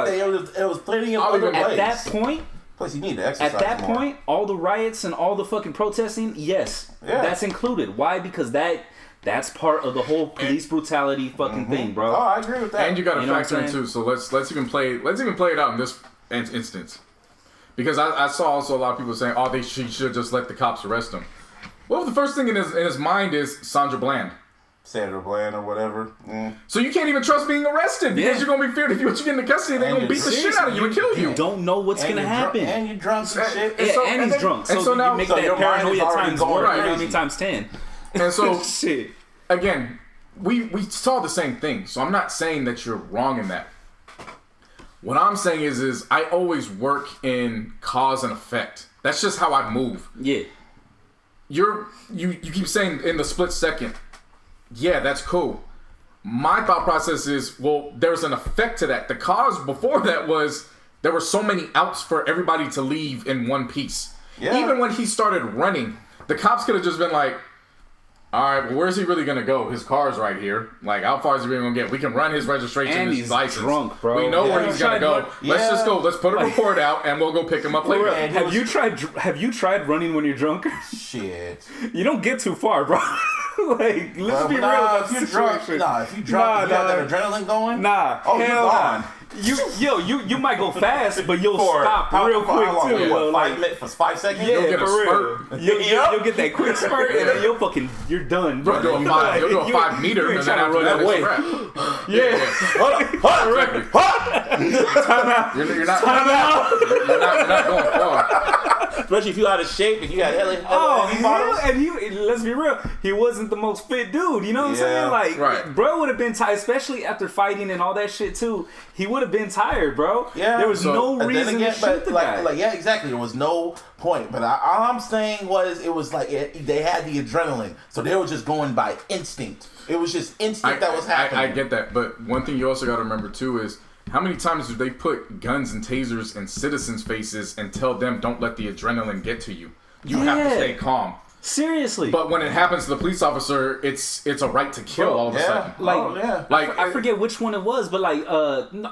saying? There was plenty of other ways. At that point... Plus, you need to exercise At that more. point, all the riots and all the fucking protesting, yes, that's included. Why? Because that's part of the whole police brutality fucking thing, bro. Oh, I agree with that. And you got to factor in too. So let's even play it out in this instance, because I saw also a lot of people saying, "Oh, she should just let the cops arrest him." Well, the first thing in his mind is Sandra Bland. Sandra Bland or whatever. So you can't even trust being arrested because you're gonna be feared if you get into custody, they're gonna beat the shit out of you and kill you. You don't know what's gonna happen. And you're drunk and shit. And he's drunk. So now you make that paranoia times more. You know what I mean? Times 10. And so shit. Again, we saw the same thing, so I'm not saying that you're wrong in that. What I'm saying is I always work in cause and effect. That's just how I move. Yeah. You keep saying in the split second, yeah, that's cool. My thought process is, well, there's an effect to that. The cause before that was there were so many outs for everybody to leave in one piece. Yeah. Even when he started running, the cops could have just been like, all right, well, where's he really going to go? His car's right here. Like, how far is he really going to get? We can run his registration and his license. Drunk, bro. We know where he's going to go. Let's just go. Let's put a report out, and we'll go pick him up later. Have you tried running when you're drunk? Shit. You don't get too far, bro. Like, let's be real about the situation. If you drunk, you got that adrenaline going? Oh, you're gone. You might go fast, but you'll stop real quick too. What, 5 seconds? Yeah, you'll get a spurt. You'll get that quick spurt, and then you're done. Bro, you'll do a 5 meter, and then after that, it's a wrap. Yeah. Time out. You're not going far. Especially if you out of shape, if you got heavy bottles. And let's be real, he wasn't the most fit dude. You know what I'm saying? Like, bro would have been tired, especially after fighting and all that shit too. He would have been tired, bro. Yeah. There was no reason to shoot the guy. Yeah, exactly. There was no point. But all I'm saying was, it was like they had the adrenaline, so they were just going by instinct. It was just instinct that was happening. I get that, but one thing you also got to remember too is, how many times do they put guns and tasers in citizens' faces and tell them don't let the adrenaline get to you? You have to stay calm. Seriously. But when it happens to the police officer, it's a right to kill all of a sudden. Like, I forget which one it was, but like,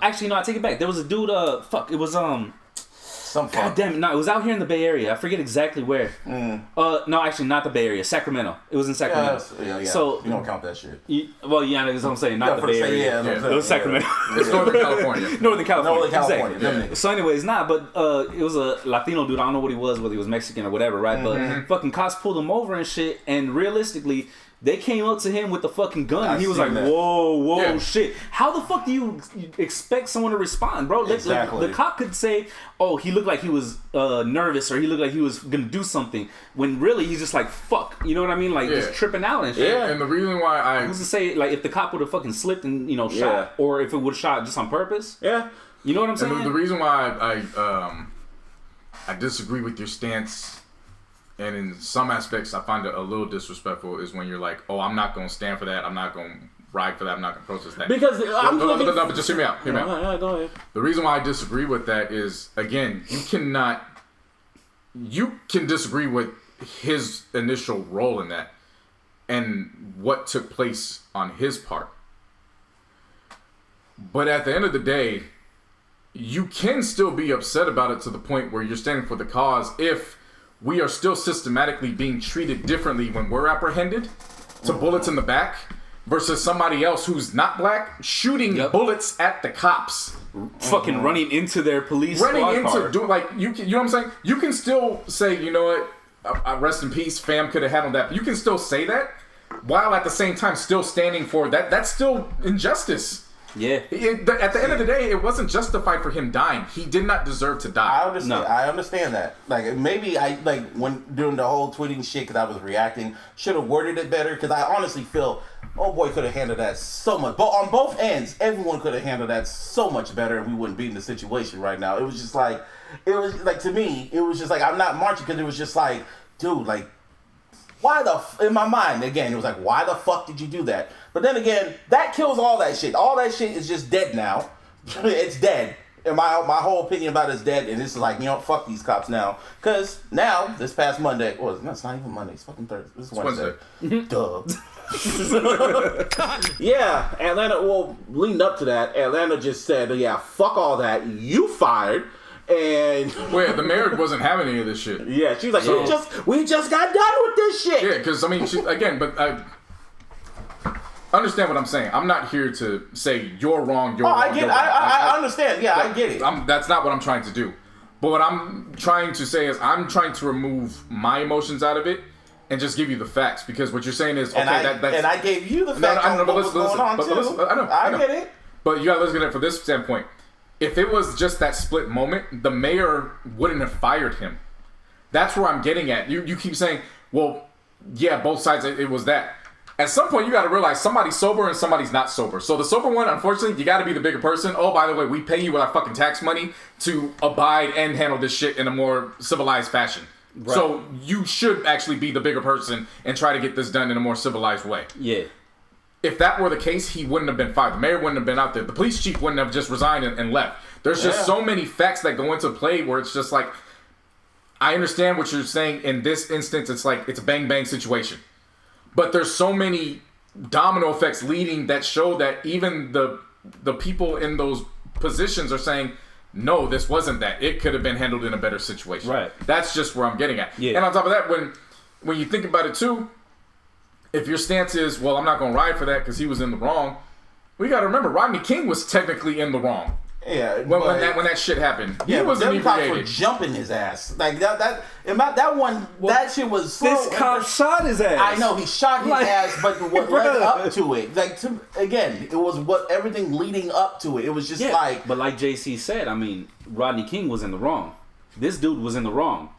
actually, no, I take it back. There was a dude, it was, God damn it, no, it was out here in the Bay Area. I forget exactly where. No, actually, not the Bay Area, Sacramento. It was in Sacramento. Yeah. So, you don't count that shit. Well, yeah, that's what I'm saying, not the Bay Area. It was Sacramento. It's Northern California. Northern California, California. exactly. So anyways, but it was a Latino dude. I don't know what he was, whether he was Mexican or whatever, right? But fucking cops pulled him over and shit, and realistically, they came up to him with the fucking gun, and he was like, whoa, shit. How the fuck do you expect someone to respond, bro? Exactly. The cop could say, oh, he looked like he was nervous, or he looked like he was going to do something, when really he's just like, fuck. You know what I mean? Like, just tripping out and shit. Yeah, and the reason why Who's to say, like, if the cop would have fucking slipped and, shot, or if it would have shot just on purpose? Yeah. You know what I'm saying? And the reason why I disagree with your stance, and in some aspects I find it a little disrespectful, is when you're like, oh, I'm not going to stand for that, I'm not going to ride for that, I'm not going to protest that. Because but just hear me out. Go ahead. The reason why I disagree with that is, again, you can disagree with his initial role in that and what took place on his part. But at the end of the day, you can still be upset about it to the point where you're standing for the cause if we are still systematically being treated differently when we're apprehended to bullets in the back versus somebody else who's not black shooting bullets at the cops. Fucking running into their police running squad into car. you know what I'm saying? You can still say, you know what, rest in peace, fam could have handled that. But you can still say that while at the same time still standing for that. That's still injustice. Yeah. At the end of the day, it wasn't justified for him dying. He did not deserve to die. I understand that. Like, maybe when doing the whole tweeting shit, because I was reacting, should have worded it better, because I honestly feel, oh boy, could have handled that so much. But on both ends, everyone could have handled that so much better, and we wouldn't be in the situation right now. It was just like, to me, it was just like, I'm not marching, because it was just like, dude, like, why in my mind, again, it was like, why the fuck did you do that? But then again, that kills all that shit. All that shit is just dead now. It's dead. And my whole opinion about it is dead. And it's like, fuck these cops now. Because now, this past Monday, it's not even Monday, it's fucking Thursday. This is Wednesday. Duh. Yeah, Atlanta, leading up to that, Atlanta just said, yeah, fuck all that. You fired. And the mayor wasn't having any of this shit. Yeah, she's like, we just got done with this shit. Yeah, because I understand what I'm saying. I'm not here to say you're wrong. I get it. I understand. Yeah, I get it. That's not what I'm trying to do. But what I'm trying to say is I'm trying to remove my emotions out of it and just give you the facts, because what you're saying is and I gave you the facts. I get it. But you gotta listen at it from this standpoint. If it was just that split moment, the mayor wouldn't have fired him. That's where I'm getting at. You keep saying, well, yeah, both sides, it was that. At some point, you got to realize somebody's sober and somebody's not sober. So the sober one, unfortunately, you got to be the bigger person. Oh, by the way, we pay you with our fucking tax money to abide and handle this shit in a more civilized fashion. Right. So you should actually be the bigger person and try to get this done in a more civilized way. Yeah. If that were the case, he wouldn't have been fired. The mayor wouldn't have been out there. The police chief wouldn't have just resigned and left. There's just so many facts that go into play where it's just like, I understand what you're saying. In this instance, it's like, it's a bang-bang situation. But there's so many domino effects leading that show that even the people in those positions are saying, no, this wasn't that. It could have been handled in a better situation. Right. That's just where I'm getting at. Yeah. And on top of that, when you think about it too, if your stance is, well, I'm not going to ride for that because he was in the wrong, we got to remember, Rodney King was technically in the wrong. Yeah, when that shit happened, he was them cops were inebriated. jumping his ass like that shit was slow. This cop shot his ass. I know he shot his ass, but what led up to it, it was what everything leading up to it. It was just but like JC said, I mean, Rodney King was in the wrong. This dude was in the wrong.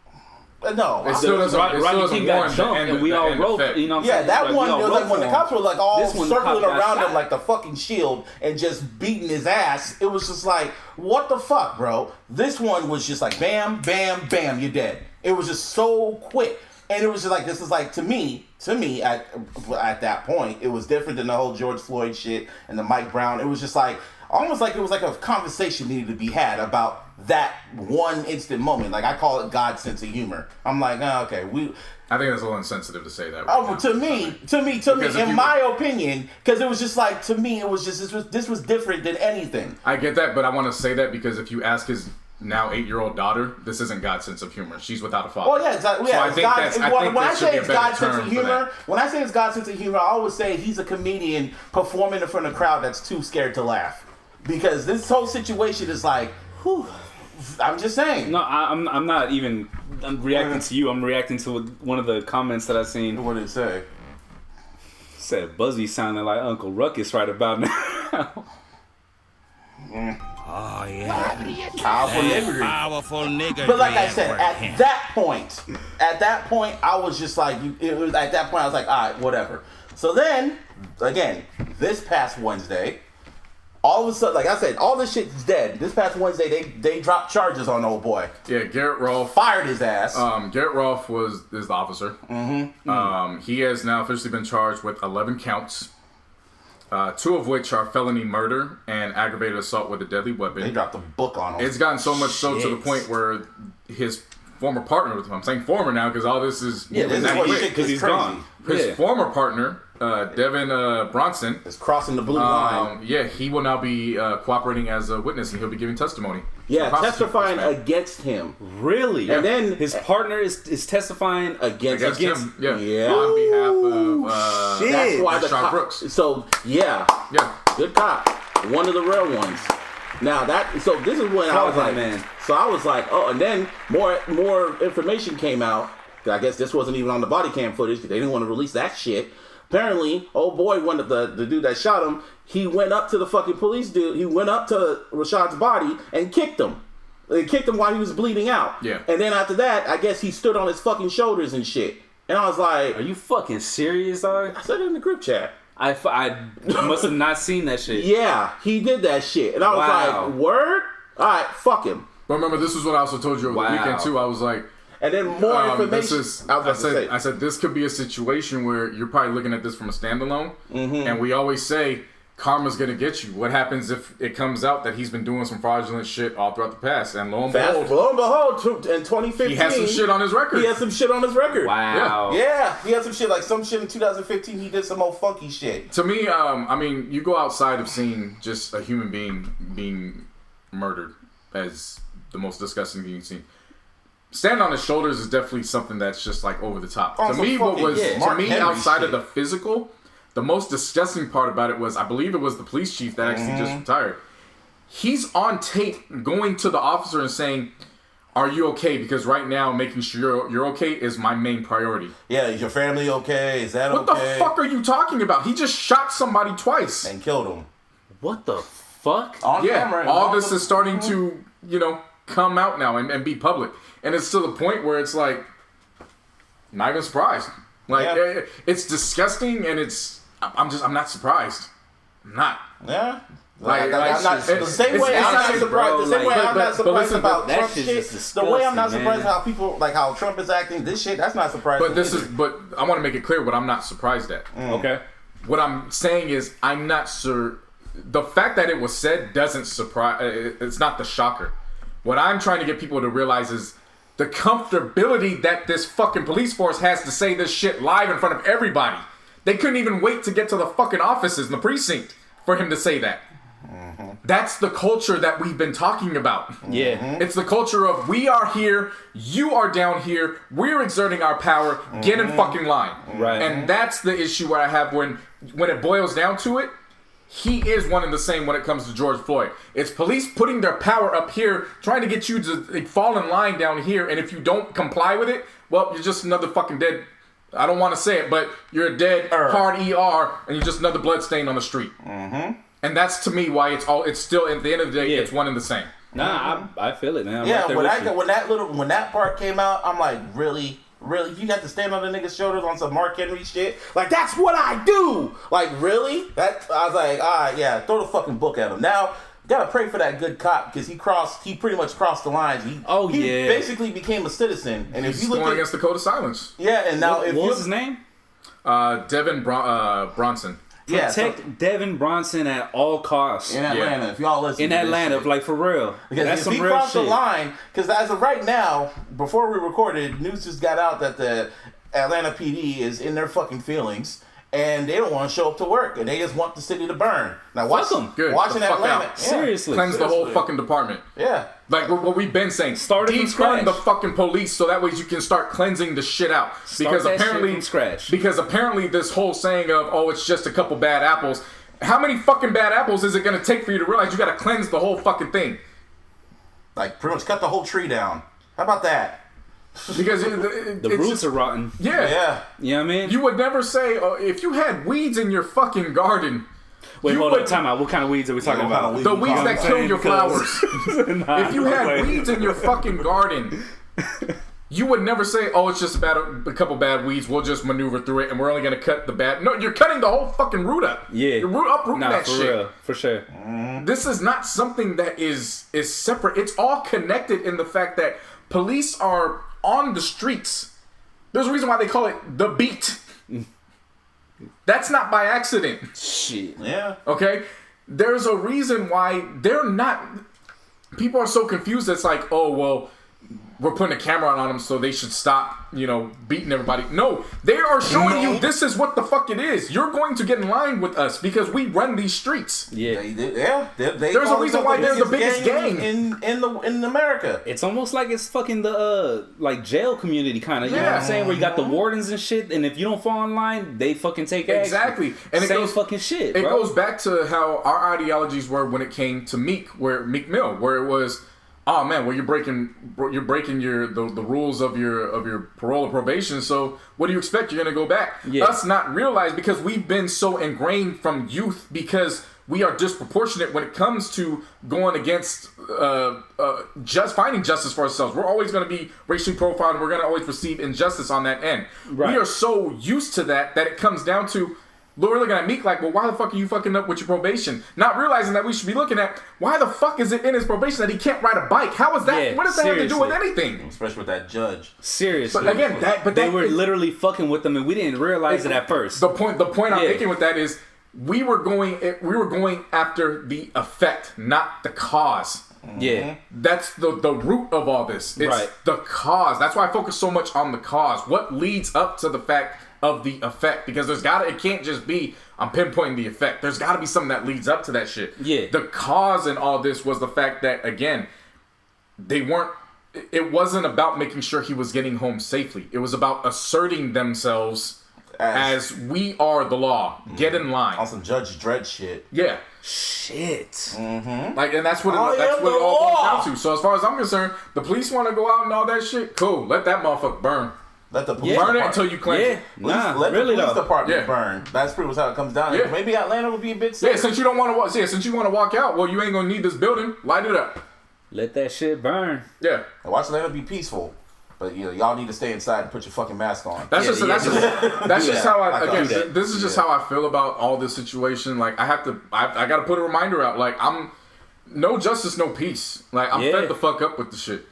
No, it still doesn't. Rodney King got jumped, and we all wrote. You know what I'm saying? That one, it was like when the cops were like all circling around him shot. like the fucking shield and just beating his ass. It was just like, what the fuck, bro? This one was just like, bam, bam, bam, you're dead. It was just so quick, and it was just like, this is like to me at that point, it was different than the whole George Floyd shit and the Mike Brown. It was just like almost like it was like a conversation needed to be had about that one instant moment. Like, I call it God's sense of humor. I'm like, okay, I think that's a little insensitive to say that. Oh, to me, in my opinion, because it was just like, to me, it was just this was different than anything. I get that, but I want to say that because if you ask his now 8-year-old daughter, this isn't God's sense of humor. She's without a father. Oh yeah, exactly. Yeah, when I say it's God's sense of humor, I always say he's a comedian performing in front of a crowd that's too scared to laugh, because this whole situation is like, whew. I'm just saying. No, I'm not even. I'm reacting to you. I'm reacting to one of the comments that I seen. What did it say? Said Buzzy sounding like Uncle Ruckus right about now. Oh, yeah. Powerful nigga. But like I said, at that point, I was just like, at that point, I was like, all right, whatever. So then, again, this past Wednesday, all of a sudden, like I said, all this shit's dead. This past Wednesday, they dropped charges on old boy. Yeah, Garrett Rolfe fired his ass. Garrett Rolfe is the officer. He has now officially been charged with 11 counts, 2 of which are felony murder and aggravated assault with a deadly weapon. They dropped a book on him. It's gotten so much so to the point where his former partner with him, I'm saying former now because all this is because he's gone. His former partner, Devin Bronson, is crossing the blue line. Yeah, he will now be cooperating as a witness, and he'll be giving testimony. Yeah, testifying against him. Really? And then his partner is testifying against him. Yeah. On behalf of that's why Rayshard Brooks. So yeah, good cop, one of the real ones. Now this is when I was like, man. So I was like, oh, and then more information came out. I guess this wasn't even on the body cam footage because they didn't want to release that shit. Apparently, old boy, one of the dude that shot him, he went up to the fucking police dude. He went up to Rayshard's body and kicked him. They kicked him while he was bleeding out. Yeah. And then after that, I guess he stood on his fucking shoulders and shit. And I was like, "Are you fucking serious, dog?" I said it in the group chat. I must have not seen that shit. Yeah, he did that shit. And I was like, word? All right, fuck him. But remember, this is what I also told you over the weekend, too. I was like... And then more information. I said this could be a situation where you're probably looking at this from a standalone, and we always say karma's gonna get you. What happens if it comes out that he's been doing some fraudulent shit all throughout the past, and lo and behold, in 2015, he has some shit on his record. Wow. Yeah, he had some shit in 2015. He did some old funky shit. To me, I mean, you go outside of seeing just a human being being murdered as the most disgusting thing you've seen. Stand on his shoulders is definitely something that's just like over the top. To me, outside of the physical, the most disgusting part about it was, I believe it was the police chief that actually just retired. He's on tape going to the officer and saying, "Are you okay? Because right now, making sure you're okay is my main priority." Yeah, is your family okay? Is that what okay? What the fuck are you talking about? He just shot somebody twice and killed him. What the fuck? On camera. All this is starting to, come out now and be public. And it's to the point where it's like, not even surprised. Like, it's disgusting, and I'm not surprised. I'm not. Yeah. I'm not surprised about Trump shit. The way I'm not surprised how people, like how Trump is acting, this shit, that's not surprising. But I want to make it clear what I'm not surprised at. Okay. What I'm saying is, I'm not sure. The fact that it was said doesn't surprise. It's not the shocker. What I'm trying to get people to realize is the comfortability that this fucking police force has to say this shit live in front of everybody. They couldn't even wait to get to the fucking offices in the precinct for him to say that. That's the culture that we've been talking about. Yeah. It's the culture of, we are here, you are down here, we're exerting our power, get in fucking line. Right. And that's the issue where I have when it boils down to it. He is one and the same when it comes to George Floyd. It's police putting their power up here, trying to get you to fall in line down here, and if you don't comply with it, well, you're just another fucking dead. I don't want to say it, but you're a dead hard ER, and you're just another blood stain on the street. And that's to me why it's still at the end of the day, it's one and the same. Nah, I feel it, man. When that part came out, I'm like, really? Really? You got to stand on the nigga's shoulders on some Mark Henry shit? Like, that's what I do! Like, really? I was like, all right, yeah, throw the fucking book at him. Now, gotta pray for that good cop, because he pretty much crossed the lines. He basically became a citizen. And he's if you look going against the code of silence. Yeah, and now what was his name? Devin Bronson. Protect Devin Bronson at all costs. In Atlanta, if y'all listen in Atlanta, like for real. Because that's if some he real crossed shit. the line, because as of right now, before we recorded, news just got out that the Atlanta PD is in their fucking feelings. And they don't want to show up to work, and they just want the city to burn. Now, watching Atlanta, out. Seriously, cleanse the whole fucking department. Yeah, like what we've been saying. Start from defund scratch. the fucking police, so that way you can start cleansing the shit out. Because apparently, from scratch. Because apparently, this whole saying of it's just a couple bad apples. How many fucking bad apples is it gonna take for you to realize you gotta cleanse the whole fucking thing? Like pretty much cut the whole tree down. How about that? Because the roots are rotten. Yeah. You know what I mean? You would never say, if you had weeds in your fucking garden. Wait, hold on, time out. What kind of weeds are we talking about? The weeds that kill your flowers. Nah, if you had weeds in your fucking garden, you would never say, it's just a couple bad weeds. We'll just maneuver through it, and we're only going to cut the bad. No, you're cutting the whole fucking root up. Yeah. You're uprooting that for shit. Real, for sure. This is not something that is separate. It's all connected in the fact that police are on the streets. There's a reason why they call it the beat. That's not by accident. Shit. Yeah. Okay? There's a reason why they're not... People are so confused. It's like, we're putting a camera on them so they should stop, beating everybody. No, they are showing you this is what the fuck it is. You're going to get in line with us because we run these streets. Yeah. There's a reason why they're the biggest gang in America. It's almost like it's fucking the jail community kind of. You know what I'm saying? Where you got the wardens and shit, and if you don't fall in line, they fucking take action. Exactly. And same fucking shit. It bro. goes back to how our ideologies were when it came to Meek Mill, where it was, oh man, well you're breaking the rules of your parole or probation. So what do you expect? You're gonna go back. Yeah. Us not realize because we've been so ingrained from youth because we are disproportionate when it comes to going against just finding justice for ourselves. We're always gonna be racially profiled. And we're gonna always receive injustice on that end. Right. We are so used to that it comes down to. We're looking at Meek like, well, why the fuck are you fucking up with your probation? Not realizing that we should be looking at, why the fuck is it in his probation that he can't ride a bike? How is that? Yeah, what does that have to do with anything? Especially with that judge. Seriously. But again, they were literally fucking with them, and we didn't realize it at first. The point I'm making with that is, we were going after the effect, not the cause. Yeah. That's the root of all this. It's the cause. That's why I focus so much on the cause. What leads up to the fact of the effect, because it can't just be I'm pinpointing the effect. There's got to be something that leads up to that shit. Yeah. The cause in all this was the fact that, again, it wasn't about making sure he was getting home safely. It was about asserting themselves as we are the law. Get in line. On some Judge Dredd shit. Yeah. Shit. Mm-hmm. And that's what it all comes down to. So as far as I'm concerned, the police want to go out and all that shit. Cool. Let that motherfucker burn. Let the police burn it until you cleanse it. Let the police department burn. That's pretty much how it comes down. Yeah. Maybe Atlanta would be a bit safer. Yeah, since you want to walk out, well, you ain't gonna need this building. Light it up. Let that shit burn. Yeah. And watch Atlanta be peaceful. But y'all need to stay inside and put your fucking mask on. That's just how I this is just how I feel about all this situation. Like I gotta put a reminder out. Like I'm no justice, no peace. Like I'm fed the fuck up with the shit.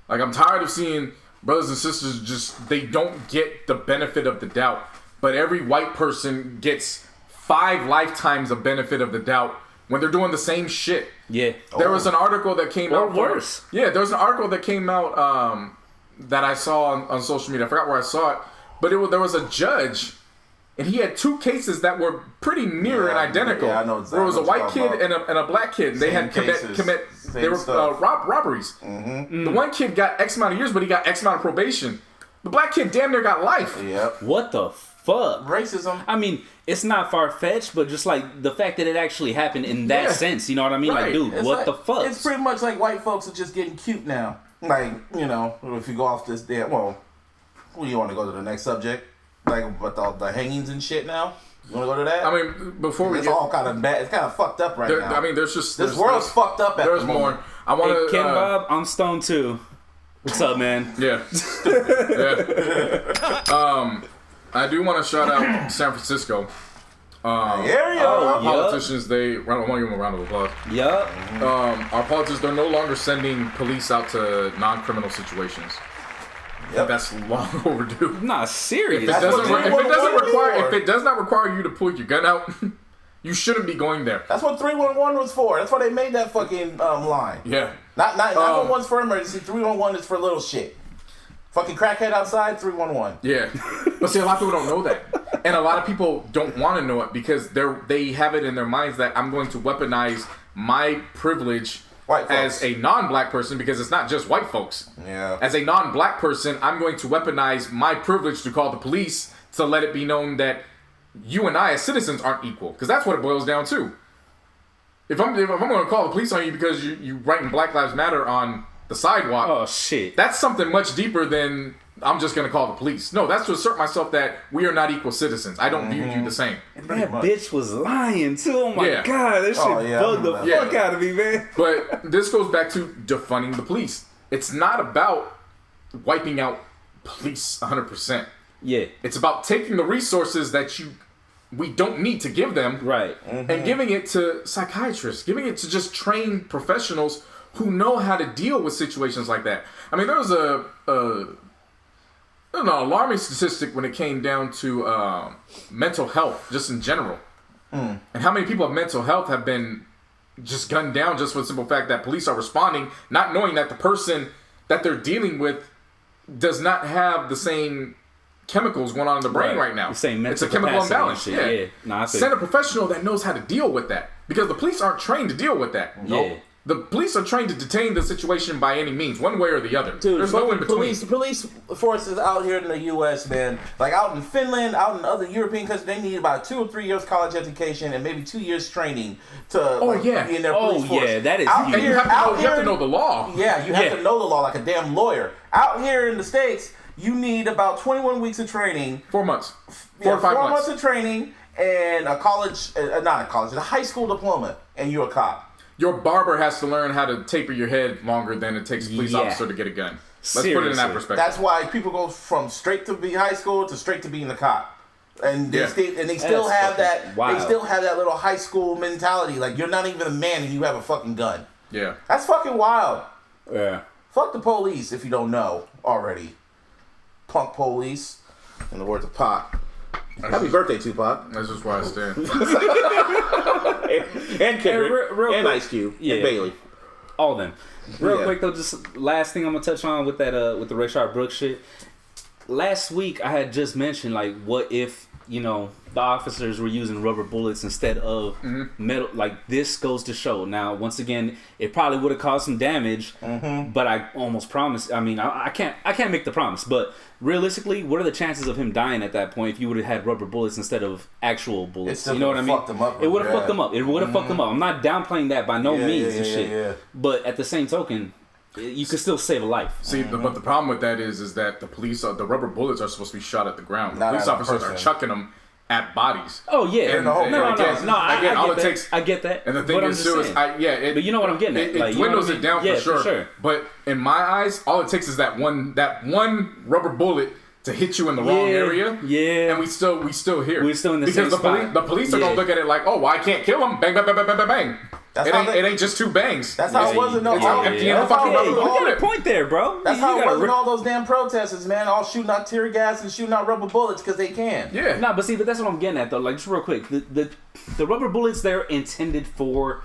Like I'm tired of seeing brothers and sisters they don't get the benefit of the doubt. But every white person gets 5 lifetimes of benefit of the doubt when they're doing the same shit. Yeah. There was an article that came out. Or worse. Yeah, there was an article that came out that I saw on social media. I forgot where I saw it. But there was a judge, and he had 2 cases that were pretty near and identical. Yeah, I know exactly. There was a white kid and a black kid. And they had they were robberies. Mm-hmm. The one kid got X amount of years, but he got X amount of probation. The black kid damn near got life. Yep. What the fuck? Racism. I mean, it's not far-fetched, but just like the fact that it actually happened in that sense, you know what I mean? Right. Like, dude, the fuck? It's pretty much like white folks are just getting cute now. Like, if you go off this damn, well, do you want to go to the next subject? Like, but the hangings and shit now? You want to go to that? I mean, before we it's all kind of bad. It's kind of fucked up right now. I mean, this world's fucked up at the moment. More. I want to. Ken Bob, I'm stoned too. What's up, man? Yeah. I do want to shout out San Francisco. Our politicians, I want to give them a round of applause. Yup. Our politicians, they're no longer sending police out to non-criminal situations. Yep. That's long overdue. Nah, serious. If it does not require you to pull your gun out, you shouldn't be going there. That's what 311 was for. That's why they made that fucking line. Yeah. Not 911's for emergency. 311 is for little shit. Fucking crackhead outside, 311. Yeah, but see, a lot of people don't know that, and a lot of people don't want to know it because they have it in their minds that I'm going to weaponize my privilege as a non-black person, because it's not just white folks. Yeah. As a non-black person, I'm going to weaponize my privilege to call the police to let it be known that you and I as citizens aren't equal, because that's what it boils down to. If I'm going to call the police on you because you writing Black Lives Matter on the sidewalk, Oh shit. that's something much deeper than I'm just going to call the police. No, that's to assert myself that we are not equal citizens. I don't view you the same. That bitch was lying too. Oh my Yeah. god, that shit bugged the Yeah. fuck out of me, man. But this goes back to defunding the police. It's not about wiping out police 100%. Yeah. It's about taking the resources that we don't need to give them, Right. and giving it to psychiatrists, giving it to just trained professionals who know how to deal with situations like that. I mean, there was an alarming statistic when it came down to mental health, just in general, and how many people with mental health have been just gunned down just for the simple fact that police are responding, not knowing that the person that they're dealing with does not have the same chemicals going on in the brain right now. The same mental it's a chemical capacity and imbalance. shit. Yeah. Nah, I feel Send a you. professional that knows how to deal with that, because the police aren't trained to deal with that. Yeah. The police are trained to detain the situation by any means, one way or the other. Dude, There's no in between. the police forces out here in the U.S., man, like out in Finland, out in other European countries, they need about 2 or 3 years college education and maybe 2 years training to be in their police force. yeah, that is out huge. And you have to know the law. Yeah, you have to know the law like a damn lawyer. Out here in the States, you need about 21 weeks of training. 4 months. 4 or 5 4 months. months of training and a college, a high school diploma, and you're a cop. Your barber has to learn how to taper your head longer than it takes a police Yeah. officer to get a gun. Let's put it in that Seriously. perspective. That's why people go from straight to be high school to straight to being a cop. And they still That's have that. fucking wild. They still have that little high school mentality. Like, you're not even a man and you have a fucking gun. Yeah. That's fucking wild. Yeah. Fuck the police if you don't know already. Punk police. In the words of Pac. Happy birthday, Tupac. That's just why I stand. And Kendrick. real and quick. Ice Cube. Yeah. And Bailey. All of them. Real Yeah. quick though, just last thing I'm gonna touch on with that with the Rayshard Brooks shit. Last week I had just mentioned, like, what if, you know, the officers were using rubber bullets instead of metal. Like, this goes to show. Now, once again, it probably would have caused some damage, but I almost promise. I mean, I can't make the promise, but realistically, what are the chances of him dying at that point if you would have had rubber bullets instead of actual bullets? still You know what I mean? fucked him up It would have real fucked them up. It would have fucked them up. I'm not downplaying that by no means and shit. yeah. But at the same token, you could still save a life. See, but the problem with that is that the police, the rubber bullets are supposed to be shot at the ground. The Not police at a officers are person. chucking them at bodies. Oh yeah, And- no, and I again, all get it that. takes- I get that. And the thing But I'm is, just too, is saying. But you know what I'm getting at. It Like, you know dwindles what I mean? it down Yeah, for sure. But in my eyes, all it takes is that one rubber bullet to hit you in the wrong area. Yeah. And we still here. We're still in the because same spot. the police are Yeah. gonna look at it like, oh, well, I can't kill him. Bang, bang, bang, bang, bang, bang, bang. That's It how ain't, they- it ain't just 2 bangs. That's how it was in the It's empty in the That's how fucking it rubber was in You got a bullet. point there, bro. That's how it gotta was in all those damn protesters, man. All shooting out tear gas and shooting out rubber bullets because they can. Yeah. No, but see, but that's what I'm getting at though. Like, just real quick, the rubber bullets, they're intended for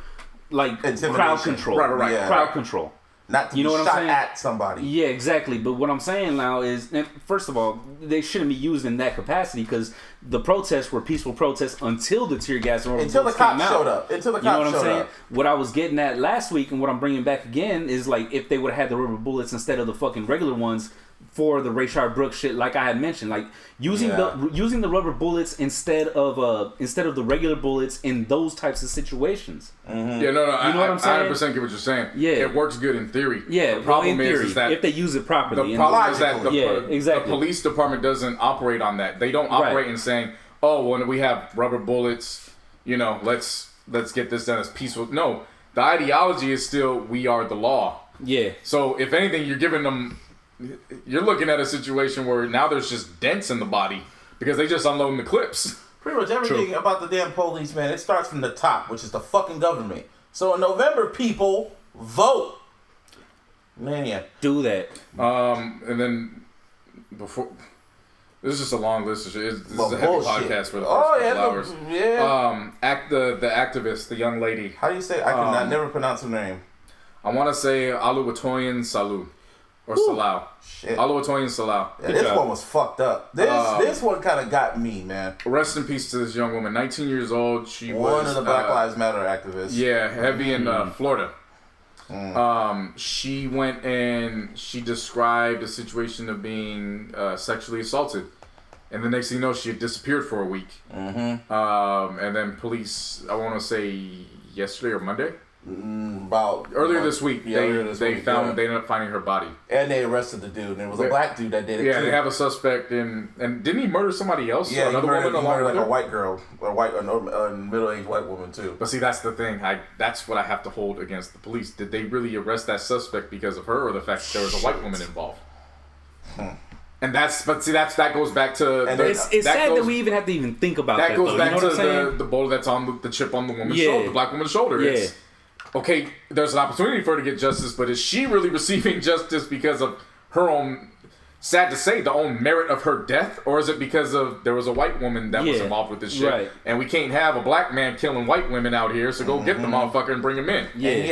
like Intimidation. crowd control. Right. Yeah. Crowd control. Not to You know be what I'm shot saying? at somebody. Yeah, exactly. But what I'm saying now is, and first of all, they shouldn't be used in that capacity because the protests were peaceful protests until the tear gas and rubber Until the bullets came cops out. showed up. Until the You know cops what I'm showed saying? up. What I was getting at last week and what I'm bringing back again is, like, if they would have had the rubber bullets instead of the fucking regular ones for the Rayshard Brooks shit, like I had mentioned, like using the rubber bullets instead of the regular bullets in those types of situations. Yeah, no, You know what I'm saying? I 100% get what you're saying. Yeah. It works good in theory. Yeah, The problem in theory, is that if they use it properly. the problem is that Logically. the police department doesn't operate on that. They don't operate in saying, "Oh, when we have rubber bullets, you know, let's get this done as peaceful." No, the ideology is still we are the law. Yeah. So if anything, you're looking at a situation where now there's just dents in the body because they just unloading the clips. Pretty much everything about the damn police, man, it starts from the top, which is the fucking government. So in November, people, vote. Man, yeah. Do that. And then before. This is just a long list. This is a heavy bullshit. podcast for the first couple hours. Yeah. The activist, the young lady. How do you say? I never pronounce her name. I want to say Oluwatoyin Salu. Or Salau. Shit. Oluwatoyin Salau. Yeah, this one was fucked up. This one kind of got me, man. Rest in peace to this young woman, 19 years old. She One was of the Black Lives Matter activists. Yeah, heavy in Florida. She went and she described a situation of being sexually assaulted. And the next thing you know, she had disappeared for a week. And then police, I want to say yesterday or Monday? Earlier this week, they ended up finding her body. And they arrested the dude, and it was a black dude that did it. Yeah, too. they have a suspect, and didn't he murder somebody else? Yeah, another he woman murdered like with a her? white girl, a middle-aged white woman too. But see, that's the thing. That's what I have to hold against the police. Did they really arrest that suspect because of her, or the fact that there was a white woman involved? And that goes back to. It's sad that we even have to even think about that. That goes back you know to the bowl that's on the chip on the woman's shoulder, the black woman's shoulder. Yeah. It's, okay, there's an opportunity for her to get justice, but is she really receiving justice because of her own, sad to say, the own merit of her death? Or is it because of there was a white woman that was involved with this shit? Right. And we can't have a black man killing white women out here, so go get the motherfucker and bring him in. Yeah, and he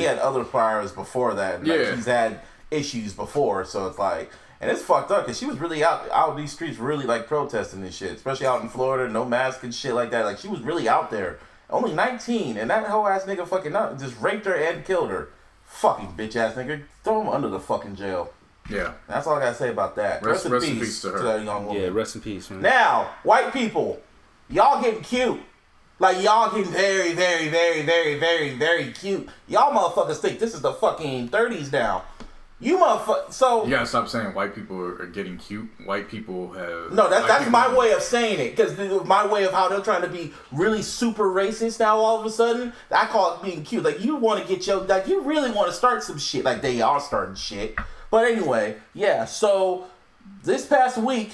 had other priors before that. Like, he's had issues before, so it's like, and it's fucked up because she was really out these streets, really like protesting and shit, especially out in Florida, no mask and shit like that. Like, she was really out there. Only 19, and that whole ass nigga fucking just raped her and killed her. Fucking bitch ass nigga. Throw him under the fucking jail. Yeah. That's all I gotta say about that. Rest in peace to her. that young woman. Yeah, rest in peace, man. Now, white people, y'all getting cute. Like, y'all getting very, very, very, very, very, very cute. Y'all motherfuckers think this is the fucking 30s now. You motherfucker. So you gotta stop saying white people are getting cute. White people have. No, that's my way of saying it, because my way of how they're trying to be really super racist now. All of a sudden, I call it being cute. Like, you want to get you really want to start some shit. Like, they are starting shit. But anyway, yeah. So this past week,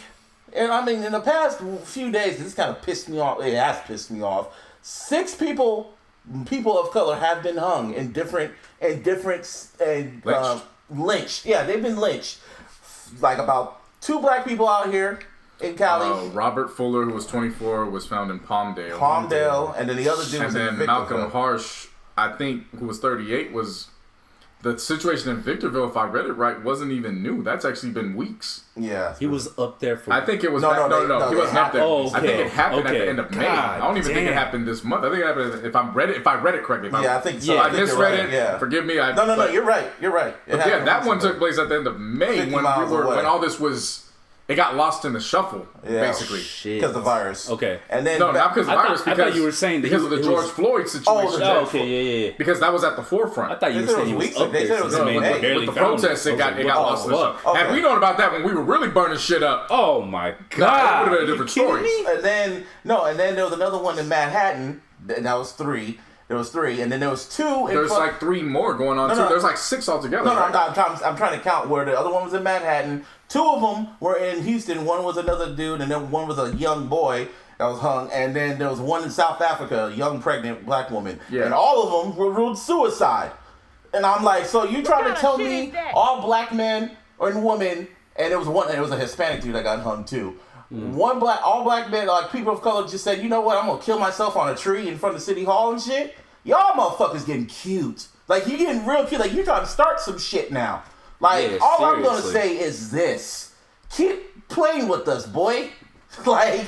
and I mean in the past few days, this kind of pissed me off. It has pissed me off. 6 people of color have been hung in different lynched. Yeah, they've been lynched. Like about 2 black people out here in Cali. Robert Fuller, who was 24, was found in Palmdale. And then the other dude was in Victorville. And then Malcolm Harsh, I think, who was 38, was... The situation in Victorville, if I read it right, wasn't even new. That's actually been weeks. Yeah. He was up there for... I think it was... No, he wasn't up there. Oh, okay. I think it happened at the end of May. I don't even think it happened this month. I think it happened... If I read it correctly. I think so. I misread it. Yeah. Forgive me. No, you're right. That one took place at the end of May when all this was... It got lost in the shuffle, basically. Because of the virus. Okay. And then not because of the virus. I thought you were saying that because of the George Floyd situation. Okay, yeah. Because that was at the forefront. I thought you were saying he was up there. With the protests, it got lost in the shuffle. Had we known about that when we were really burning shit up, oh my God, it would have been a different story. And then there was another one in Manhattan. That was 3. There was 3, and then there was 2. There's like 3 more going on too. There's like 6 altogether. No, I'm trying to count where the other one was in Manhattan. 2 of them were in Houston. One was another dude, and then one was a young boy that was hung. And then there was one in South Africa, a young pregnant black woman. Yeah. And all of them were ruled suicide. And I'm like, so you trying to tell me all black men and women, and it was a Hispanic dude that got hung too. All black men, like people of color, just said, you know what, I'm gonna kill myself on a tree in front of City Hall and shit. Y'all motherfuckers getting cute. Like, you getting real cute. Like, you're trying to start some shit now. Like, all seriously. I'm gonna say is this: keep playing with us, boy. Like,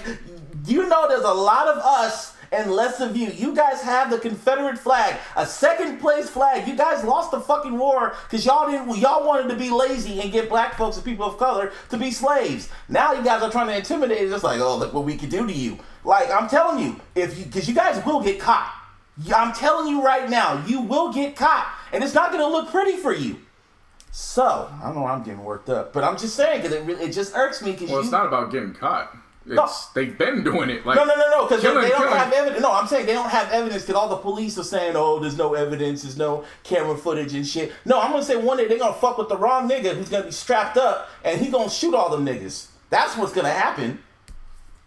you know, there's a lot of us and less of you. You guys have the Confederate flag, a second place flag. You guys lost the fucking war because y'all wanted to be lazy and get black folks and people of color to be slaves. Now you guys are trying to intimidate us, like, oh, look what we can do to you. Like, I'm telling you, because you guys will get caught. I'm telling you right now, you will get caught, and it's not going to look pretty for you. So, I don't know why I'm getting worked up, but I'm just saying, because it just irks me. It's not about getting caught. They've been doing it. Like, no, because they don't have evidence. No, I'm saying they don't have evidence because all the police are saying, oh, there's no evidence, there's no camera footage and shit. No, I'm going to say one day they're going to fuck with the wrong nigga who's going to be strapped up, and he's going to shoot all them niggas. That's what's going to happen.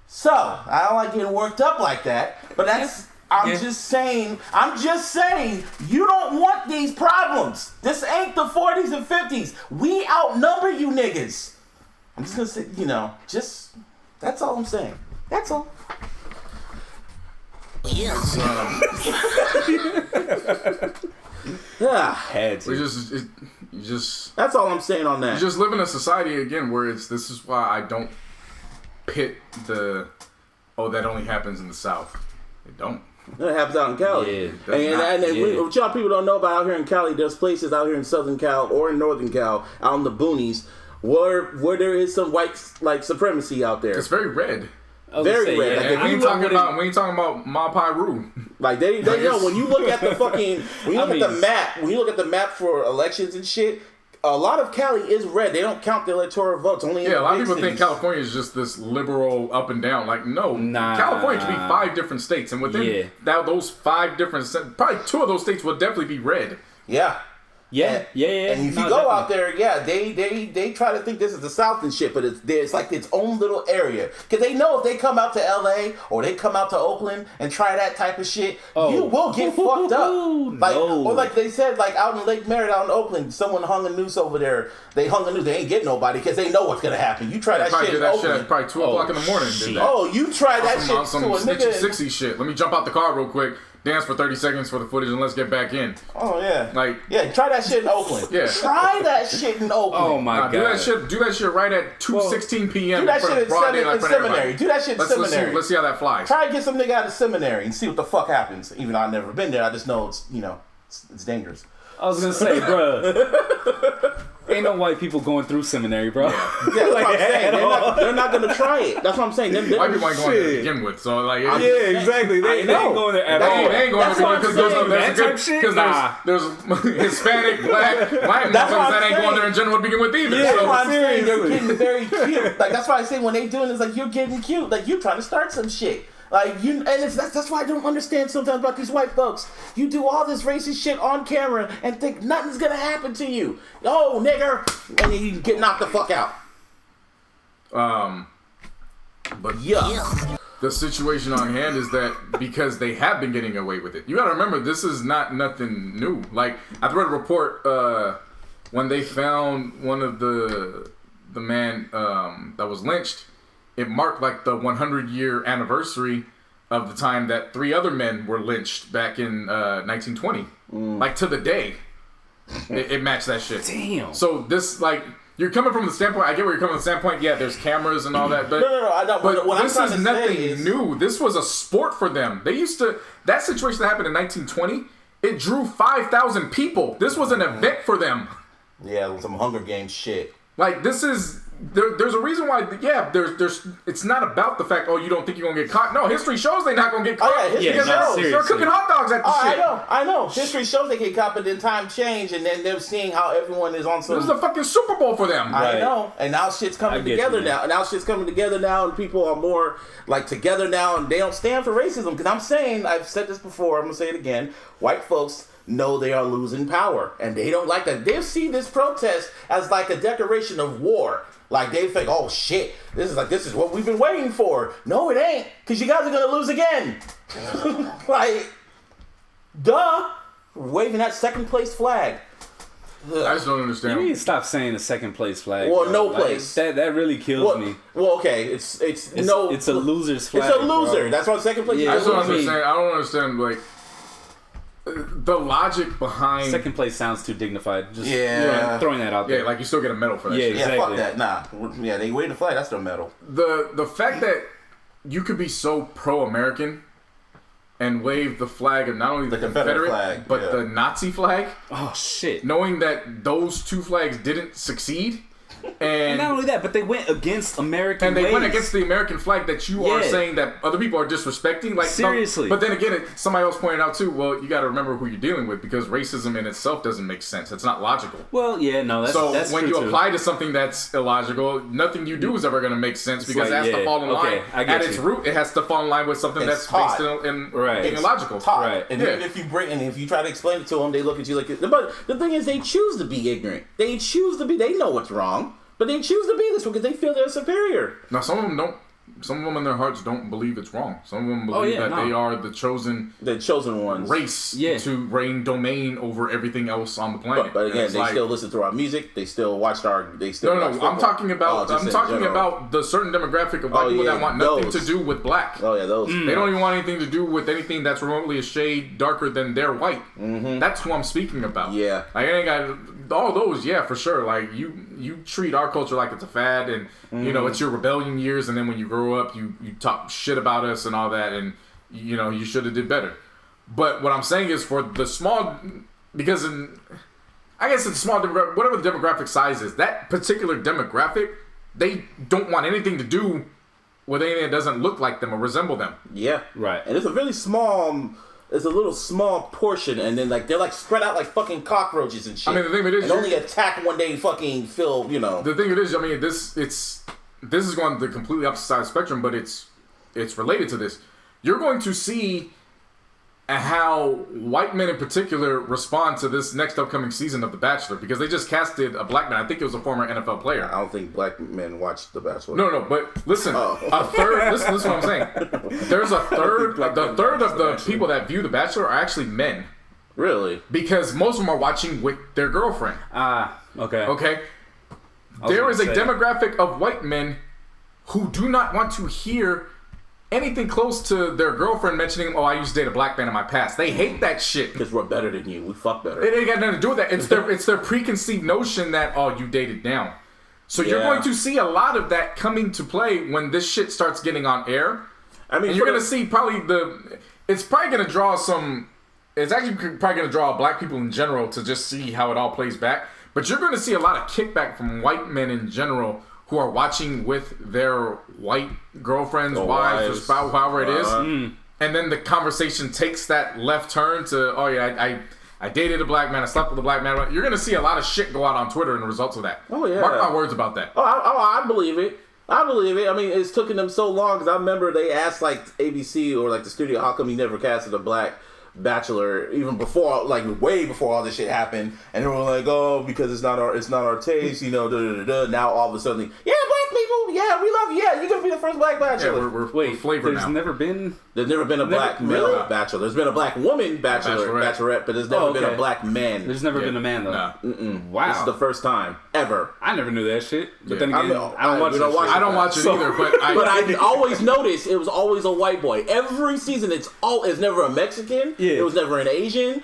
So, I don't like getting worked up like that, but I'm just saying, you don't want these problems. This ain't the 40s and 50s. We outnumber you niggas. I'm just going to say, that's all I'm saying. That's all. Yeah. Had to. You just. That's all I'm saying on that. You just live in a society again where this is why I don't pit that only happens in the South. It don't. That happens out in Cali. Yeah, and what y'all people don't know about out here in Cali, there's places out here in Southern Cal or in Northern Cal, out in the boonies, where there is some white supremacy out there. It's very red. Very red. Yeah. Like, We ain't talking about Mapai Rue. Like they know when you look at the fucking when you look at the map for elections and shit, a lot of Cali is red. They don't count the electoral votes. Only in Yeah, a lot of big people think cities. California is just this liberal up and down. Like, no, Nah. California can be 5 different states, and within those 5 different probably 2 of those states will definitely be red. Yeah. Yeah. And if you go out there, they try to think this is the South and shit, but it's like its own little area. Because they know if they come out to LA or they come out to Oakland and try that type of shit, you will get fucked up. Like, or like they said, like out in Lake Merritt, out in Oakland, someone hung a noose over there. They hung a noose. They ain't getting nobody because they know what's gonna happen. You try that shit in Oakland. Shit at probably 2 o'clock in the morning. Did that. Oh, you try that shit some to a snitchy nigga. 60 shit. Let me jump out the car real quick, dance for 30 seconds for the footage, and let's get back in. Oh yeah. Like, yeah, try that shit in Oakland. Yeah. Try that shit in Oakland. Oh my god. Do that shit right at 2:16 p.m. Do that shit broad in daylight for seminary. everybody. Do that shit in seminary. Let's see how that flies. Try to get some nigga out of seminary and see what the fuck happens. Even though I've never been there, I just know it's dangerous. I was gonna say, bruh. Ain't no white people going through seminary, bro. Yeah, that's what I'm saying. They're not gonna try it. That's what I'm saying. White people ain't going there to begin with, so like, Yeah, exactly. They ain't going there at all. They ain't going there because there's Hispanic, black motherfuckers that ain't going there in general to begin with either. That's So why I'm saying they're getting very cute. Like that's why I say when they doing this, like you're getting cute. Like you're trying to start some shit. Like that's why I don't understand sometimes about these white folks. You do all this racist shit on camera and think nothing's gonna happen to you. Oh, nigger, and then you get knocked the fuck out. But yeah. The situation on hand is that because they have been getting away with it. You gotta remember, this is not nothing new. Like, I've read a report when they found one of the man that was lynched. It marked like the 100-year anniversary of the time that 3 other men were lynched back in 1920. Like, to the day. It matched that shit. Damn. So this, like, you're coming from the standpoint, I get where you're coming from the standpoint, yeah, there's cameras and all that, but No, I know. But what this I'm is trying to nothing say is, new. This was a sport for them. They used to, that situation that happened in 1920, it drew 5,000 people. This was an event for them. yeah, some Hunger Games shit. Like, this is, there's a reason why, there's it's not about the fact, you don't think you're gonna get caught. No, history shows they're not gonna get caught. Oh, yeah, history shows. They're cooking hot dogs at the shit. I know. History shows they get caught, but then time changed, and then they're seeing how everyone is on some. This is the fucking Super Bowl for them. I know, and now shit's coming together now. Now shit's coming together now, and people are more like together now, and they don't stand for racism. Because I'm saying, I've said this before, I'm gonna say it again. White folks know they are losing power, and they don't like that. They see this protest as like a declaration of war. Like they think, oh shit, this is what we've been waiting for. No, it ain't, because you guys are gonna lose again. Like, duh, waving that second place flag. I just don't understand. You need to stop saying the second place flag. Well, bro. no Like, place. That really kills me. Well, okay, it's no. It's a loser's flag. It's a loser. Bro. That's why second place. Yeah, I just don't I mean- understand. I don't understand, like, the logic behind. Second place sounds too dignified. Just throwing that out there. Yeah, like you still get a medal for that Yeah, shit. Yeah, exactly. fuck that. Nah. Yeah, they waved the flag. That's their medal. The fact that you could be so pro-American and wave the flag of not only the Confederate flag, but the Nazi flag, Oh shit. knowing that those 2 flags didn't succeed, And not only that, but they went against American and they ways. went against the American flag that you are saying that other people are disrespecting. Like, seriously. But then again, somebody else pointed out too, well, you got to remember who you're dealing with, because racism in itself doesn't make sense. It's not logical. Well, yeah, no, that's when true you too. apply to something that's illogical, nothing you do is ever going to make sense, because like, it has to fall in line. I get At its you. root, it has to fall in line with something It's that's taught. based in Right. being illogical. Taught. Right. And Yeah. even if you try to explain it to them, they look at you like. But the thing is, they choose to be ignorant. They choose to be. They know what's wrong, but they choose to be this way because they feel they're superior. Now, some of them don't some of them in their hearts don't believe it's wrong. Some of them believe they are the chosen ones race to reign domain over everything else on the planet. But again, they still listen to our music. They still watch our. They still. No. I'm talking about the certain demographic of white people that want nothing to do with black. Oh yeah, those. They don't even want anything to do with anything that's remotely a shade darker than their white. Mm-hmm. That's who I'm speaking about. Yeah, like I ain't got all those. Yeah, for sure. Like you treat our culture like it's a fad, and you know it's your rebellion years, and then when you grow up, you talk shit about us and all that, and you know you should have did better. But what I'm saying is for the small, because I guess it's small, whatever the demographic size is, that particular demographic, they don't want anything to do with anything that doesn't look like them or resemble them. Yeah, right. And it's a really small. It's a little small portion, and then like they're like spread out like fucking cockroaches and shit. I mean, the thing of it is, and only attack when they fucking feel, you know. The thing of it is, I mean, this is going the completely opposite side of the spectrum, but it's related to this. You're going to see how white men in particular respond to this next upcoming season of The Bachelor, because they just casted a black man. I think it was a former NFL player. I don't think black men watch The Bachelor. No, but listen, a third. Listen to what I'm saying. There's a third. The third of the people that view The Bachelor are actually men. Really? Because most of them are watching with their girlfriend. Okay. Okay. There is a demographic of white men who do not want to hear anything close to their girlfriend mentioning, "Oh, I used to date a black man in my past." They hate that shit because we're better than you. We fuck better. It ain't got nothing to do with that. It's their preconceived notion that you dated down. So you're going to see a lot of that coming to play when this shit starts getting on air. I mean, and you're going to see it's probably going to draw some. It's actually probably going to draw black people in general to just see how it all plays back. But you're going to see a lot of kickback from white men in general who are watching with their white girlfriends, wives, or spouse, however it is. And then the conversation takes that left turn to, I dated a black man, I slept with a black man. You're going to see a lot of shit go out on Twitter in the results of that. Oh, yeah. Mark my words about that. I believe it. I mean, it's taken them so long, because I remember they asked, like, ABC or, like, the studio, how come you never casted a black Bachelor, even before, like way before all this shit happened, and they were like, "Oh, because it's not our taste," you know. Now all of a sudden, yeah, black people, yeah, we love you. Yeah, you're gonna be the first black Bachelor. Yeah, we're flavored now. There's never been a black male Bachelor. There's been a black woman Bachelorette, but there's never been a black man. There's never been a man though. No. Wow, this is the first time ever. I never knew that shit. But then again, I don't watch it either. But I always noticed it was always a white boy. Every season, it's never a Mexican. Yeah. It was never an Asian,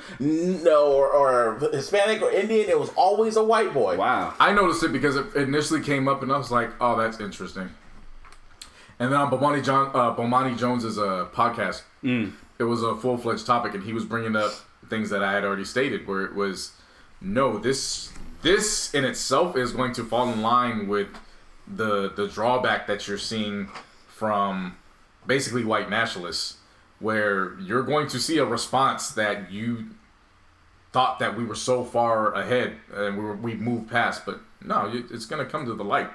or Hispanic or Indian. It was always a white boy. Wow. I noticed it because it initially came up, and I was like, "Oh, that's interesting." And then on Bomani Jones's podcast, it was a full-fledged topic, and he was bringing up things that I had already stated, where it was, no, this in itself is going to fall in line with the drawback that you're seeing from basically white nationalists, where you're going to see a response that you thought that we were so far ahead and we moved past, but no, it's going to come to the light.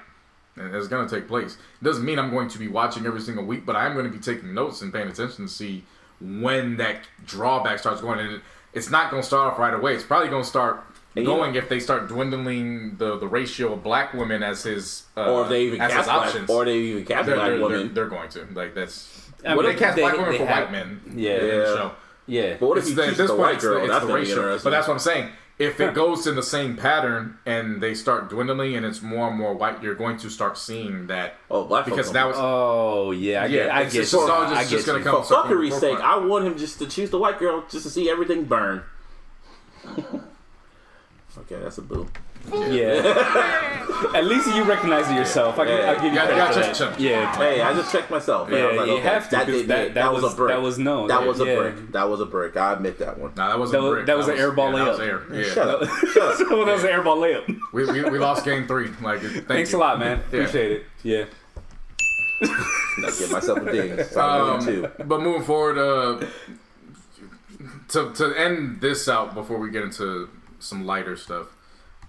And it's going to take place. It doesn't mean I'm going to be watching every single week, but I'm going to be taking notes and paying attention to see when that drawback starts going. And it's not going to start off right away. It's probably going to start going if they start dwindling the ratio of black women as his or if they even cast options. Or they even cast black women. They're going to. Like, that's... What they cast black women for white men in the show. Yeah. But what if at this point, it's the ratio. But that's what I'm saying. If it goes in the same pattern and they start dwindling and it's more and more white, you're going to start seeing that. Oh, black folks. Because that was. Oh, yeah. I get it's just going to come. For fuckery's sake, I want him just to choose the white girl just to see everything burn. Okay, that's a boo. Yeah. At least you recognize it yourself. I'll give you credit for that. Yeah. Hey, I just checked myself. Yeah, I was like, you have to. That was a brick. That was known. That was a brick. That was a brick. I admit that one. Nah, that wasn't a brick. That was an airball layup. That was air. Yeah. Shut up. That was an airball layup. We lost game 3. Like, thanks a lot, man. Appreciate it. Yeah. I give myself a ding. But moving forward, to end this out before we get into some lighter stuff,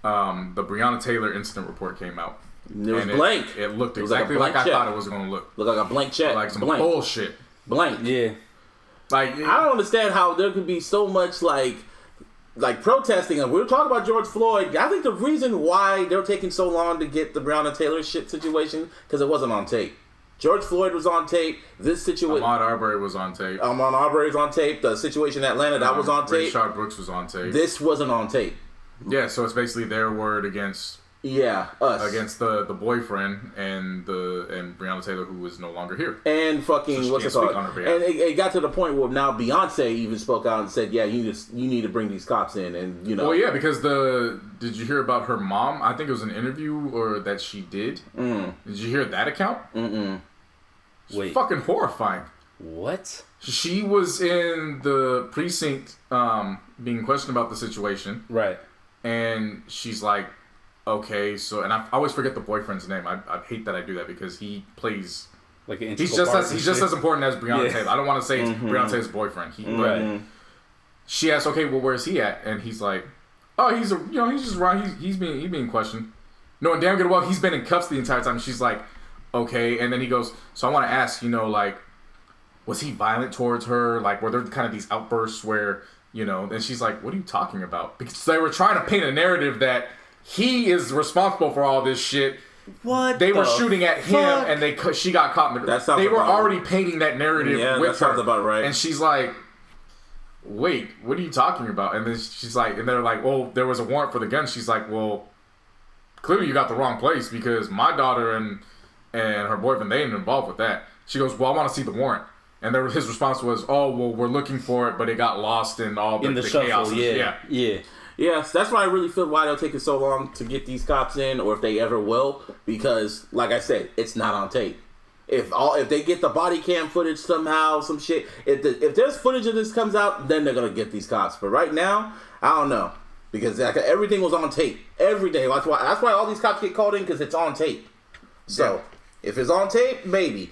the Breonna Taylor incident report came out. It was blank. It looked exactly like I thought it was going to look. Looked like a blank check. Like some bullshit. Blank. Yeah. Like, I don't understand how there could be so much like protesting. We were talking about George Floyd. I think the reason why they were taking so long to get the Breonna Taylor shit situation because it wasn't on tape. George Floyd was on tape. This situation. Ahmaud Arbery was on tape. Ahmaud Arbery was on tape. The situation in Atlanta, that was on tape. Rayshard Brooks was on tape. This wasn't on tape. Yeah, so it's basically their word against us. Against the boyfriend and Breonna Taylor, who was no longer here. And fucking, what's it called? And it got to the point where now Beyonce even spoke out and said, yeah, you need to bring these cops in. And, you know. Well, yeah, because did you hear about her mom? I think it was an interview that she did. Did you hear that account? Wait. Fucking horrifying. What? She was in the precinct being questioned about the situation. Right. And she's like, okay, so, and I always forget the boyfriend's name. I hate that I do that because he plays like an he's just as important as Breonna Taylor. I don't want to say it's Breonna Taylor's boyfriend. She asked, okay, well, where's he at? And he's like, oh, he's just around. He's being questioned. No, and damn good well, he's been in cuffs the entire time. She's like, okay, and then he goes, so I want to ask, like, was he violent towards her? Like, were there kind of these outbursts where, and she's like, what are you talking about? Because they were trying to paint a narrative that he is responsible for all this shit. What? They were shooting at him, and she got caught. They were already painting that narrative with her. Sounds about right. And she's like, wait, what are you talking about? And then she's like, and they're like, well, there was a warrant for the gun. She's like, well, clearly you got the wrong place because my daughter and her boyfriend, they ain't involved with that. She goes, well, I want to see the warrant. And his response was, oh, well, we're looking for it, but it got lost in all the chaos. Yeah, so that's why I really feel why they'll take it so long to get these cops in, or if they ever will, because, like I said, it's not on tape. If they get the body cam footage somehow, some shit, if there's footage of this comes out, then they're gonna get these cops. But right now, I don't know, because everything was on tape every day. That's why all these cops get called in, because it's on tape. So if it's on tape, maybe.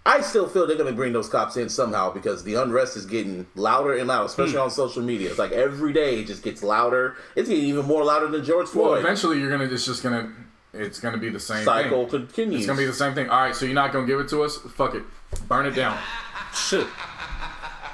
I still feel they're going to bring those cops in somehow because the unrest is getting louder and louder, especially on social media. It's like every day it just gets louder. It's getting even more louder than George Floyd. Well, eventually it's going to be the same cycle thing. Continues. It's going to be the same thing. All right, so you're not going to give it to us? Fuck it. Burn it down. Shit.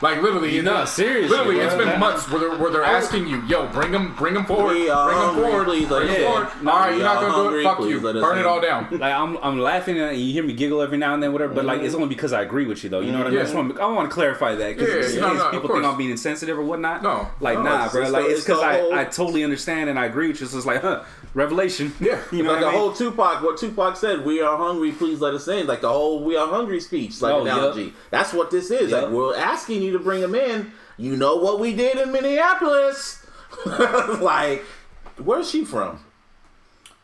Like literally, seriously. Literally, it's been months where they're asking you, yo, bring them forward, bring them forward, please, bring them forward. All right, you're not gonna do it. Fuck you, burn it all down. Like I'm laughing and you hear me giggle every now and then, whatever. But like it's only because I agree with you, though. You know what I mean? I want to clarify that because people think I'm being insensitive or whatnot. No, nah, bro. Like it's because I totally understand and I agree with you. So it's like, revelation. Yeah, you know, like the whole Tupac. What Tupac said, "We are hungry, please let us in." Like the whole "We are hungry" speech, like analogy. Yep. That's what this is. Yep. Like we're asking you to bring them in. You know what we did in Minneapolis? Like, where's she from?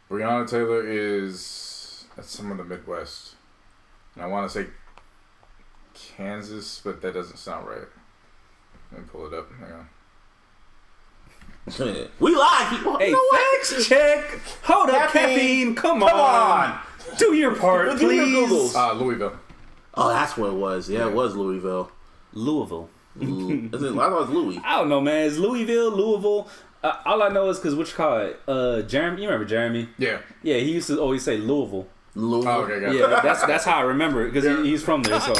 Breonna Taylor is some of the Midwest. And I want to say Kansas, but that doesn't sound right. Let me pull it up. Hang on. We live. Hey, facts check. Hold up, caffeine. Come on. Do your part, please. Louisville. Oh, that's what it was. Yeah, it was Louisville. Louisville. I thought it was Louis. I don't know, man. It's Louisville. All I know is because what you call it, Jeremy. You remember Jeremy? Yeah. Yeah, he used to always say Louisville. Oh, okay, got it. Yeah, that's how I remember it because he's from there. So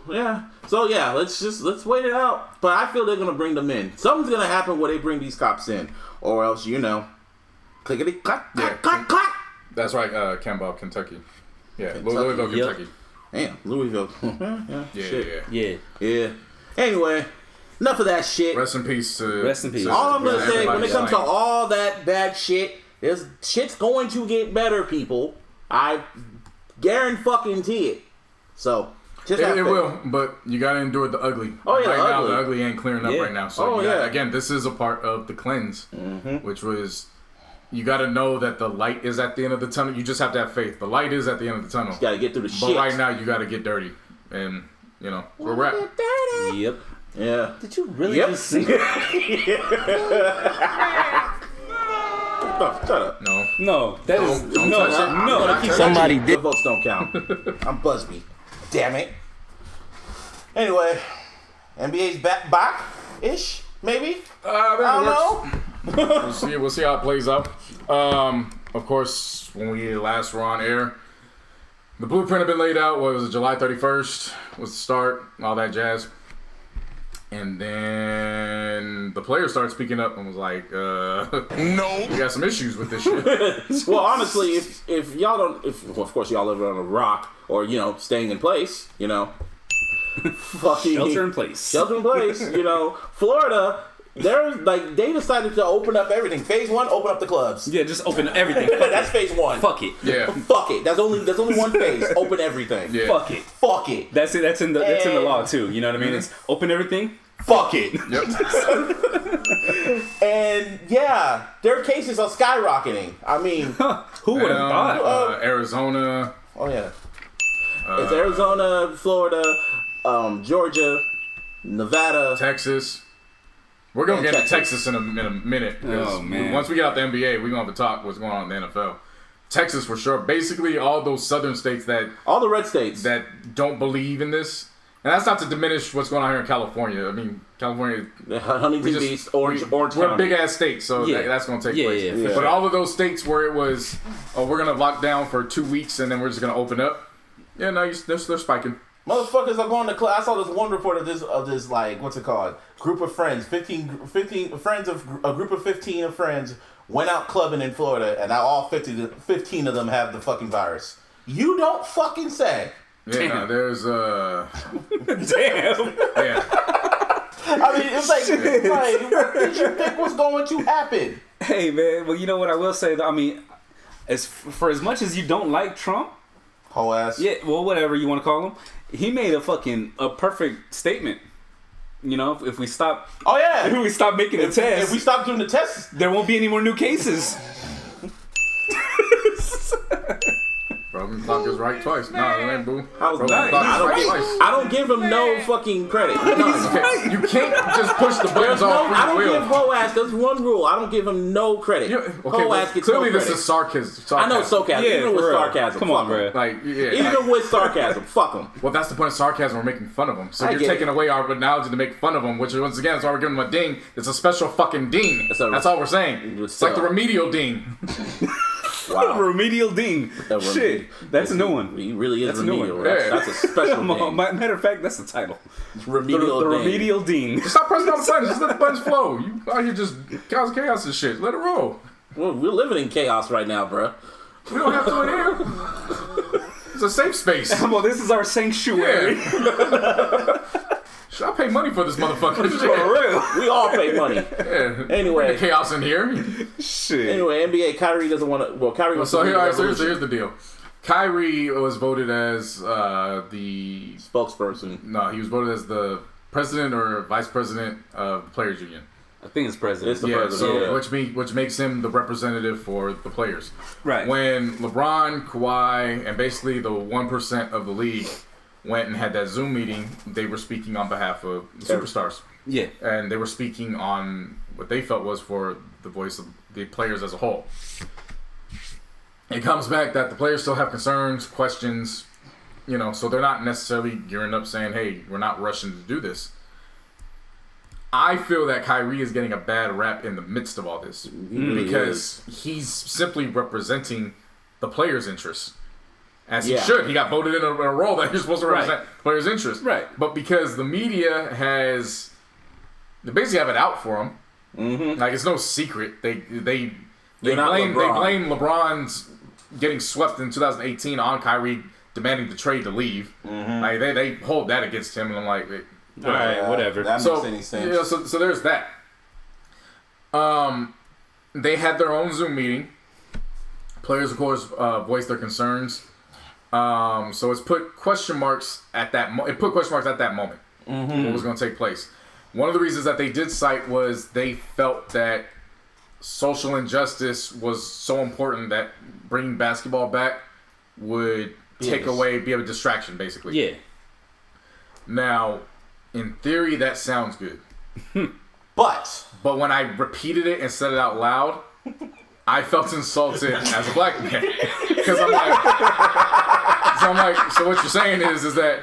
yeah. So yeah, let's wait it out. But I feel they're gonna bring them in. Something's gonna happen where they bring these cops in, or else clickety clack clack clack clack. That's right, Campbell, Kentucky. Yeah, Louisville, Kentucky. Damn, Louisville. Yeah. Anyway, enough of that shit. Rest in peace. All I'm gonna say when it comes to all that bad shit, shit's going to get better, people. I guarantee it. So just it will, but you gotta endure the ugly. Oh yeah, right now the ugly ain't clearing up right now. So again, this is a part of the cleanse, which was. You got to know that the light is at the end of the tunnel. You just have to have faith. The light is at the end of the tunnel. You got to get through the shit. But right now, you got to get dirty. And, where we're at. Yep. Yeah. Did you really just sing? Shut up. No. That is... Don't touch it. No. Somebody did. The votes don't count. I'm Busby. Damn it. Anyway, NBA's back-ish, maybe? I don't know. We'll see how it plays out. Of course, when we last were on air, the blueprint had been laid out. What was it, July 31st was the start, all that jazz. And then the players started speaking up and was like, No. we got some issues with this shit. Well, honestly, if y'all don't, of course y'all live on a rock or staying in place, fucking Shelter in place. Shelter in place, Florida. They decided to open up everything. Phase 1, open up the clubs. Yeah, just open everything. That's phase 1. Fuck it. Yeah. Fuck it. There's only one phase. Open everything. Yeah. Fuck it. Fuck it. That's it. That's in the law too. You know what I mean? It's open everything. Fuck it. Yep. And yeah, their cases are skyrocketing. I mean, Who would have thought? Arizona. oh yeah, it's Arizona, Florida, Georgia, Nevada. Texas. We're going to And get into Texas. Texas in a minute. 'Cause Oh, man. Once we get out the NBA, we're going to have to talk what's going on in the NFL. Texas for sure. Basically, all those southern states All the red states. that don't believe in this. And that's not to diminish what's going on here in California. I mean, California... Huntington Beach, Orange we're a County. big-ass state, so Yeah. that's going to take Yeah, place. yeah, for But sure. all of those states where it was, we're going to lock down for 2 weeks and then we're just going to open up. Yeah, no, they're spiking. Motherfuckers are going to class. I saw this one report of this like, what's it called? Group of friends, 15 friends of a group of 15 of friends went out clubbing in Florida, and now all 15 of them have the fucking virus. You don't fucking say. Yeah, no, there's Damn. yeah. I mean, it's like, what did you think was going to happen? Hey man, well you know what I will say though. I mean, for as much as you don't like Trump, Whole ass. yeah, well whatever you want to call him, he made a perfect statement. If we stop, Oh yeah. if we stop making the If tests, we stop doing the tests, there won't be any more new cases. Broken clock is right twice. No, it ain't boo. How's Broken that? clock I is don't right give, twice. I don't give him no fucking credit. None. Okay, you can't just push the buttons There's off no, I don't free will. give Ho ass. There's one rule. I don't give him no credit. Okay, Ho well, ass gets clearly no this credit. is sarcasm. I know sarcasm. Yeah, Even with for real. sarcasm. Come fuck on, him. bro. Like, yeah. Even with sarcasm, fuck him. Well, that's the point of sarcasm. We're making fun of them. So I you're get taking it. away our analogy to make fun of them, which once again, that's why we're giving them a ding. It's a special fucking ding. That's all we're saying. It's like the remedial ding. Wow. Remedial ding. Shit, that's a new one. He really is That's a new remedial. one. That's a special Come on, thing. matter of fact, that's the title. Remedial The thing. remedial ding. Stop pressing on the buttons. Just let the buttons flow. You out here just cause chaos and shit. Let it roll. We're living in chaos right now, bruh. We don't have to in here. It's a safe space. Well, this is our sanctuary. Yeah. Should I pay money for this motherfucker? For real. We all pay money. Yeah. Anyway. Bring the chaos in here. Shit. Anyway, NBA, Kyrie doesn't want to. Well, Kyrie wants So to. here, all right, so here's the deal. Kyrie was voted as the spokesperson. no, he was voted as the president or vice president of the Players Union. I think it's president. It's the Yeah, president. so which makes him the representative for the players. Right. When LeBron, Kawhi, and basically the 1% of the league went and had that Zoom meeting, they were speaking on behalf of the superstars. Yeah. And they were speaking on what they felt was for the voice of the players as a whole. It comes back that the players still have concerns, questions, so they're not necessarily gearing up saying, hey, we're not rushing to do this. I feel that Kyrie is getting a bad rap in the midst of all this really because he's simply representing the players' interests. As he Yeah. should. He got voted in a role that you're supposed to represent players' interests. Right. But because the media they basically have it out for him. Mm-hmm. Like, it's no secret. They not blame LeBron. LeBron's getting swept in 2018 on Kyrie demanding the trade to leave. Mm-hmm. Like, they hold that against him, and I'm like, All right, whatever. That makes any sense. so there's that. They had their own Zoom meeting. Players, of course, voiced their concerns. So it's put question marks at that. It put question marks at that moment. What was going to take place? One of the reasons that they did cite was they felt that social injustice was so important that bringing basketball back would be a distraction, basically. Yeah. Now, in theory, that sounds good. But But when I repeated it and said it out loud, I felt insulted as a black man. Because I'm like, so what you're saying is that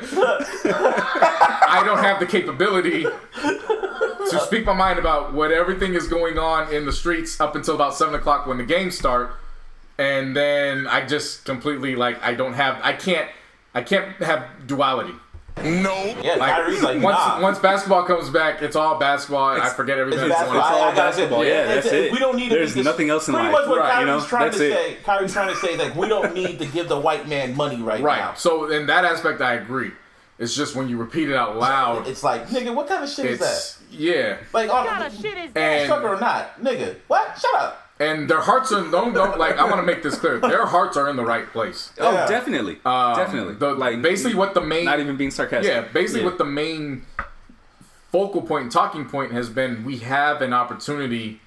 I don't have the capability to speak my mind about what everything is going on in the streets up until about 7 o'clock when the games start. And then I just completely, I can't have duality. No. Yeah, Kyrie's like, once basketball comes back, it's all basketball, and I forget everything. It's all basketball. Yeah, that's it. We don't need. There's nothing else in life. Pretty much what Right, Kyrie's trying to that's say. Kyrie's trying to say like we don't need to give the white man money right now. Right. So in that aspect, I agree. It's just when you repeat it out loud, It's like, nigga, what kind of shit is that? Yeah. Like, What kind of shit is that? And sucker or not, nigga? What? Shut up. and their hearts are don't like. I want to make this clear. Their hearts are in the right place. Oh, Yeah. definitely. Definitely. Like basically what the main. Not even being sarcastic. Yeah. Basically what the main focal point and talking point has been. We have an opportunity.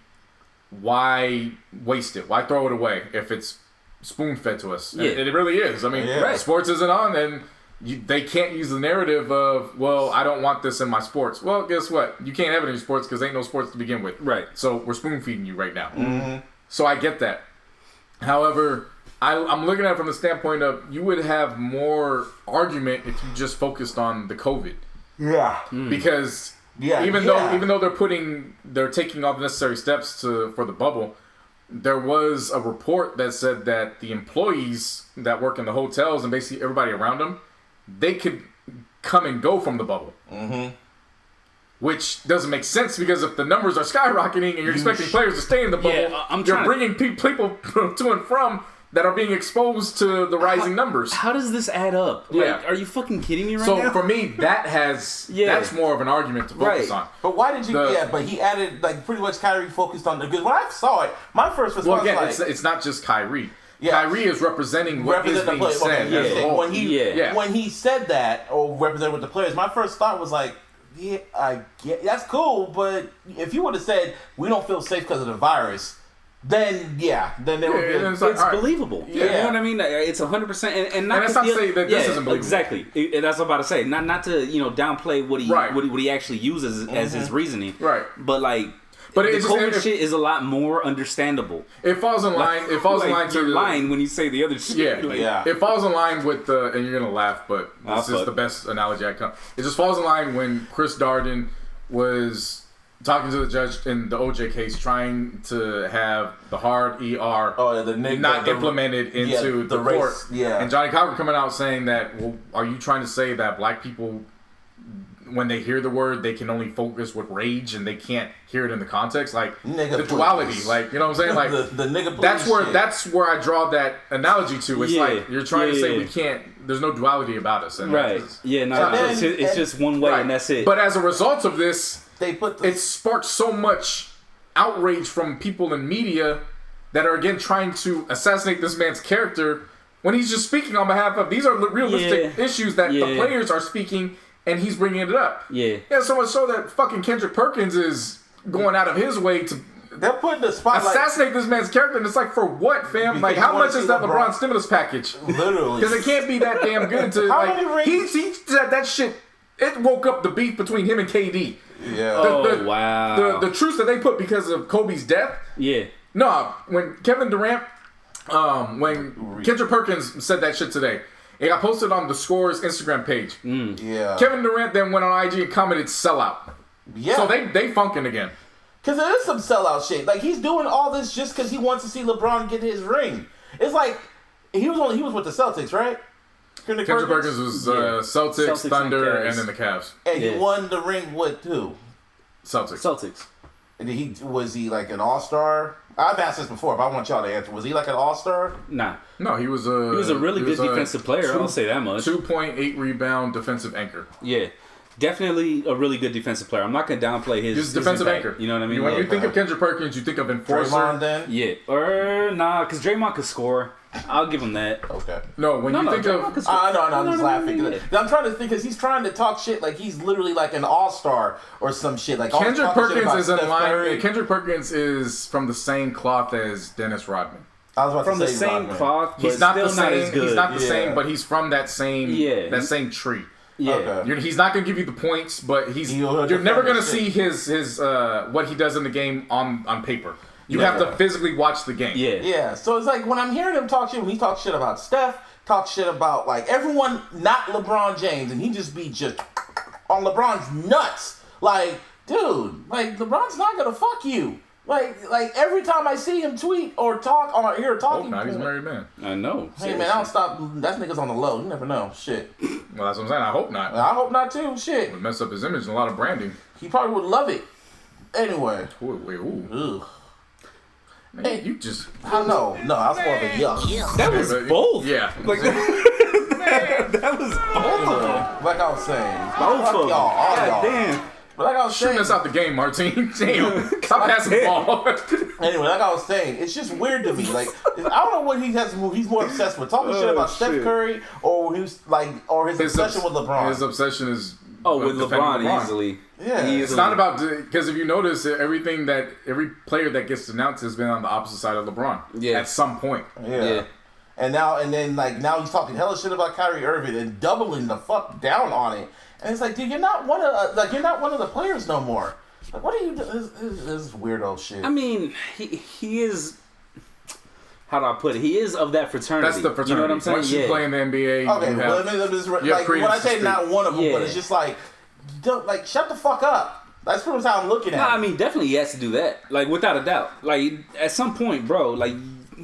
Why waste it? Why throw it away if it's spoon fed to us? Yeah. And it really is. I mean, Yeah. sports isn't on, and they can't use the narrative of, well, I don't want this in my sports. Well, guess what? You can't have it in your sports because ain't no sports to begin with. Right. So we're spoon feeding you right now. Mm-hmm. So I get that. However, I'm looking at it from the standpoint of you would have more argument if you just focused on the COVID. Yeah. Because even though they're taking all the necessary steps for the bubble, there was a report that said that the employees that work in the hotels and basically everybody around them, they could come and go from the bubble. Mm-hmm. Which doesn't make sense because if the numbers are skyrocketing and you're expecting players to stay in the bubble, you're bringing people to and from that are being exposed to the rising numbers. How does this add up? Like, are you fucking kidding me right now? So for me, that's more of an argument to focus on. But why did you? But he added like pretty much Kyrie focused on because when I saw it, my first response was like, it's not just Kyrie. Yeah. Kyrie is representing what is being said. When he said that or represented with the players, my first thought was like, yeah, I get that's cool, but if you would have said we don't feel safe because of the virus, then there would be. It's believable. Yeah. You know what I mean? It's 100%, and that's not to say that this isn't believable. Exactly. That's what I'm about to say. Not to downplay what he actually uses as his reasoning. Right. But like. But the COVID shit is a lot more understandable. It falls in line. It falls in line to you're lying when you say the other shit. Yeah, It falls in line with the, and you're gonna laugh, but this is the best analogy I can. It just falls in line when Chris Darden was talking to the judge in the OJ case, trying to have the hard ER not implemented into the court. And Johnny Cochran coming out saying that, well, are you trying to say that black people, when they hear the word, they can only focus with rage and they can't hear it in the context, like the duality, like, you know what I'm saying, like the nigga. That's where I draw that analogy to. It's like you're trying to say we can't. There's no duality about us, and it's just one way, and that's it. But as a result of this, it sparked so much outrage from people in media that are again trying to assassinate this man's character when he's just speaking on behalf of. These are realistic issues that the players are speaking. And he's bringing it up. Yeah, so much so that fucking Kendrick Perkins is going out of his way to they're putting the spotlight assassinate this man's character. And it's like, for what, fam? Like, how much is that LeBron stimulus package? Literally, because it can't be that damn good to like. He said that shit. It woke up the beef between him and KD. Yeah. Wow. The truce that they put because of Kobe's death. Yeah. No, when Kevin Durant, when Kendrick Perkins said that shit today. It got posted on the Score's Instagram page. Yeah. Kevin Durant then went on IG and commented sellout. Yeah. So they funking again. Because there is some sellout shit. Like, he's doing all this just because he wants to see LeBron get his ring. It's like, he was with the Celtics, right? Kendrick Perkins was Celtics, Thunder, and then the Cavs. And he won the ring with who? Celtics. And was he like an all-star? I've asked this before, but I want y'all to answer. Was he like an all-star? Nah. No, he was a really good defensive player. I'll say that much. 2.8 rebound defensive anchor. Yeah. Definitely a really good defensive player. I'm not going to downplay his defensive impact, anchor. You know what I mean? When you think of Kendrick Perkins, you think of enforcer. Draymond then? Yeah. Nah, because Draymond could score. I'll give him that. Okay. No, when you think of... I'm just laughing. I'm trying to think, because he's trying to talk shit like he's literally like an all-star or some shit. Like Kendrick Perkins is in line. Kendrick Perkins is from the same cloth as Dennis Rodman. I was about from to the say same Rodman. cloth, but he's not still the same. Not as good. He's not the same, but he's from that same tree. Yeah, okay. He's not gonna give you the points, but you're never gonna see his what he does in the game on paper. You have to physically watch the game. Yeah. So it's like when I'm hearing him talk shit, when he talks shit about Steph, talk shit about like everyone, not LeBron James, and he just be just on LeBron's nuts. Like, dude, like LeBron's not gonna fuck you. Like every time I see him tweet or talk or hear a talking He's a point. married man. I know. Hey man, I don't stop. That nigga's on the low. You never know. Shit. Well, that's what I'm saying. I hope not. I hope not too. Shit. It would mess up his image and a lot of branding. He probably would love it. Anyway. Wait, ooh. Ugh. Man, Hey. you just... I know. No, I was more of a yuck. That was both. Yeah. Like that was both of them. Like I was saying. Both Fuck of them. y'all. All God y'all. damn. But like I was Shooting saying. us out the game, Martine. Damn. Stop passing the ball. Anyway, like I was saying, it's just weird to me. Like I don't know what he's more obsessed with. Talking shit about Steph Curry or his obsession with LeBron. His obsession is... with defending LeBron easily. Yeah. Easily. It's not about... Because if you notice, every player that gets denounced has been on the opposite side of LeBron. Yeah. At some point. Yeah. And now he's talking hella shit about Kyrie Irving and doubling the fuck down on it. And it's like, dude, you're not one of the players no more. Like, what are you doing? This is weirdo shit. I mean, he is. How do I put it? He is of that fraternity. That's the fraternity. You know what I'm saying? Once you play in the NBA, Okay, you well, have, like when I say not one of them, but Yeah. it's just like, don't like shut the fuck up. That's pretty much how I'm looking at No, it. I mean, definitely he has to do that. Like, without a doubt. Like, at some point, bro, like,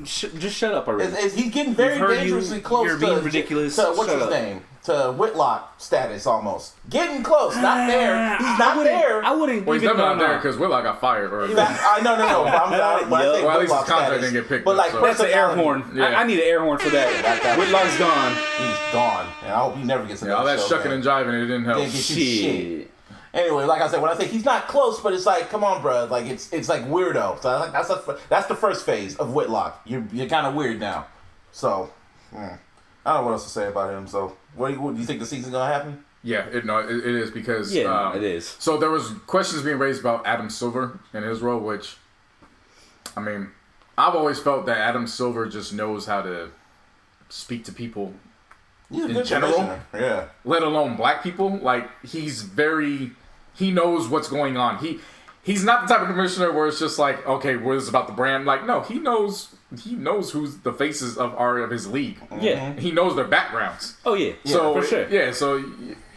just shut up already. He's getting very We've heard dangerously you. close You're to being ridiculous. To what's Shut his up. name? To Whitlock status almost. Getting close, not there. He's not there. I wouldn't Well, he's even never not there know. because Whitlock got fired. Or, No. When I say Well, at least his Whitlock contract status, didn't get picked but up, like so. That's an air personality, horn. Yeah. I need an air horn for that. That- Whitlock's gone. He's gone, and I hope he never gets another all that show shucking back. and jiving, it didn't help. Didn't get you shit. Shit. Anyway, like I said, when I say he's not close, but it's like, come on, bro, like it's like weirdo. So like that's the first phase of Whitlock. You're kind of weird now. So I don't know what else to say about him. So what do you think the season's gonna happen? Yeah, it is because It is. So there was questions being raised about Adam Silver and his role, which I mean, I've always felt that Adam Silver just knows how to speak to people He's a in good general, commissioner. Yeah. let alone black people. Like he knows what's going on. He's not the type of commissioner where it's just like, okay, what is about the brand? Like, no, he knows who's the faces of his league. Yeah. He knows their backgrounds. Oh, yeah. So for sure. Yeah, so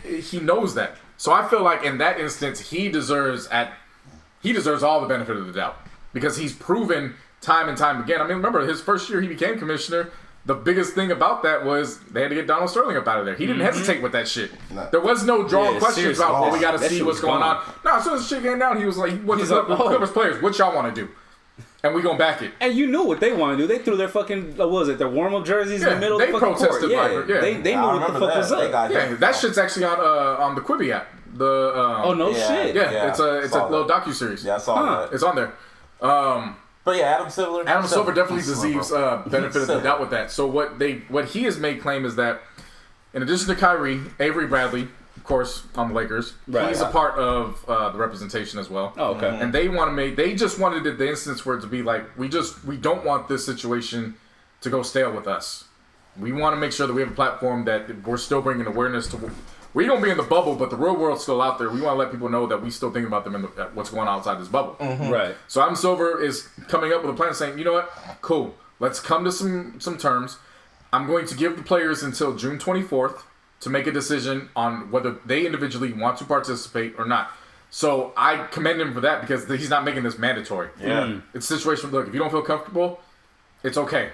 he knows that. So I feel like in that instance, he deserves all the benefit of the doubt because he's proven time and time again. I mean, remember his first year he became commissioner. The biggest thing about that was they had to get Donald Sterling up out of there. He didn't hesitate with that shit. No. There was no drawing Yeah, questions seriously. about, we got to That see shit what's was going gone. on. No, as soon as the shit came down, he was like, he went to He's like, the Clippers players, what y'all want to do? And we gonna back it. And you knew what they wanted to do. They threw their fucking, what was it, their warm-up jerseys in Yeah, the middle they of the fucking court. protested Yeah, like- yeah. They I knew what the remember fuck that. was They up. got Yeah, him. that shit's actually on the Quibi app. Oh, no Yeah. shit. Yeah, it's a saw little that. docuseries. Yeah, I saw Huh. that. It's on there. But yeah, Adam Silver Definitely he's deserves Silver, bro. benefit of the Silver. doubt with that. So what he has made claim is that in addition to Kyrie, Avery Bradley, of course, on the Lakers, Right. he's a part of the representation as well. Oh, okay. And they just wanted the instance for it to be like, we don't want this situation to go stale with us. We want to make sure that we have a platform that we're still bringing awareness to. We don't be in the bubble, but the real world's still out there. We want to let people know that we still thinking about them and what's going on outside this bubble. Right. So Adam Silver is coming up with a plan saying, you know what? Cool. Let's come to some terms. I'm going to give the players until June 24th to make a decision on whether they individually want to participate or not. So I commend him for that because he's not making this mandatory. Yeah. It's a situation where, look, if you don't feel comfortable, it's okay.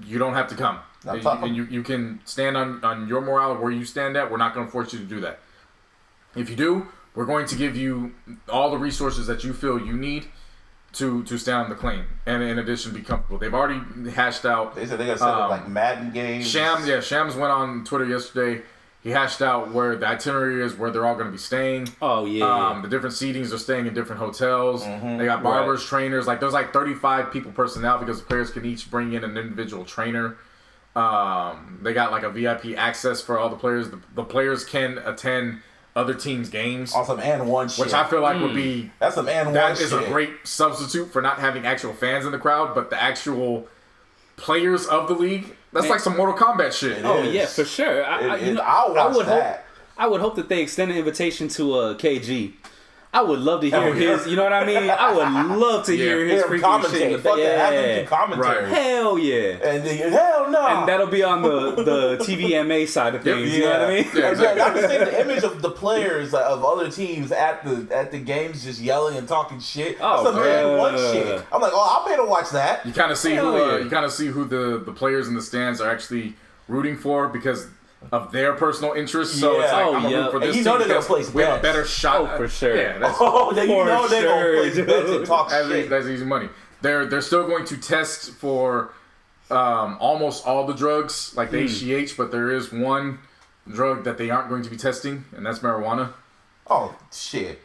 You don't have to come. And you can stand on your morale where you stand at. We're not going to force you to do that. If you do, we're going to give you all the resources that you feel you need to stand on the claim. And in addition, be comfortable. They've already hashed out. They said they gotta set up like Madden games. Shams went on Twitter yesterday. He hashed out where the itinerary is, where they're all going to be staying. Oh, yeah. The different seatings are staying in different hotels. They got barbers, trainers. Like, there's like 35 people personnel because the players can each bring in an individual trainer. They got like a VIP access for all the players. The players can attend other teams' games. Awesome and one shit. Which I feel like would be... That's some and one That shit. is a great substitute for not having actual fans in the crowd, but the actual players of the league. That's like some Mortal Kombat shit. Oh, is. yeah, for sure. I'll watch that. I would hope that they extend an invitation to KG. I would love to hear his. You know what I mean? I would love to hear his freaking commentate. shit. Fuck it, have him do commentary. Right. Hell yeah. And then, hell no. And that'll be on the TVMA side of things. You know what I mean? Yeah, exactly. I'm just saying the image of the players of other teams at the games just yelling and talking shit. Oh, That's some man one shit. I'm like, I'll pay to watch that. You kind of see Hell who yeah. the players in the stands are actually rooting for because of their personal interests. So it's like, Oh, I'm gonna yeah. root for And this you know team they're gonna because place we have a bets. better shot. Oh, for sure. Yeah, that's, Oh, then you For know they're gonna sure, place bets and dude. talk that's, shit. that's easy money. They're still going to test for almost all the drugs, like the HGH, but there is one drug that they aren't going to be testing, and that's marijuana. Oh shit.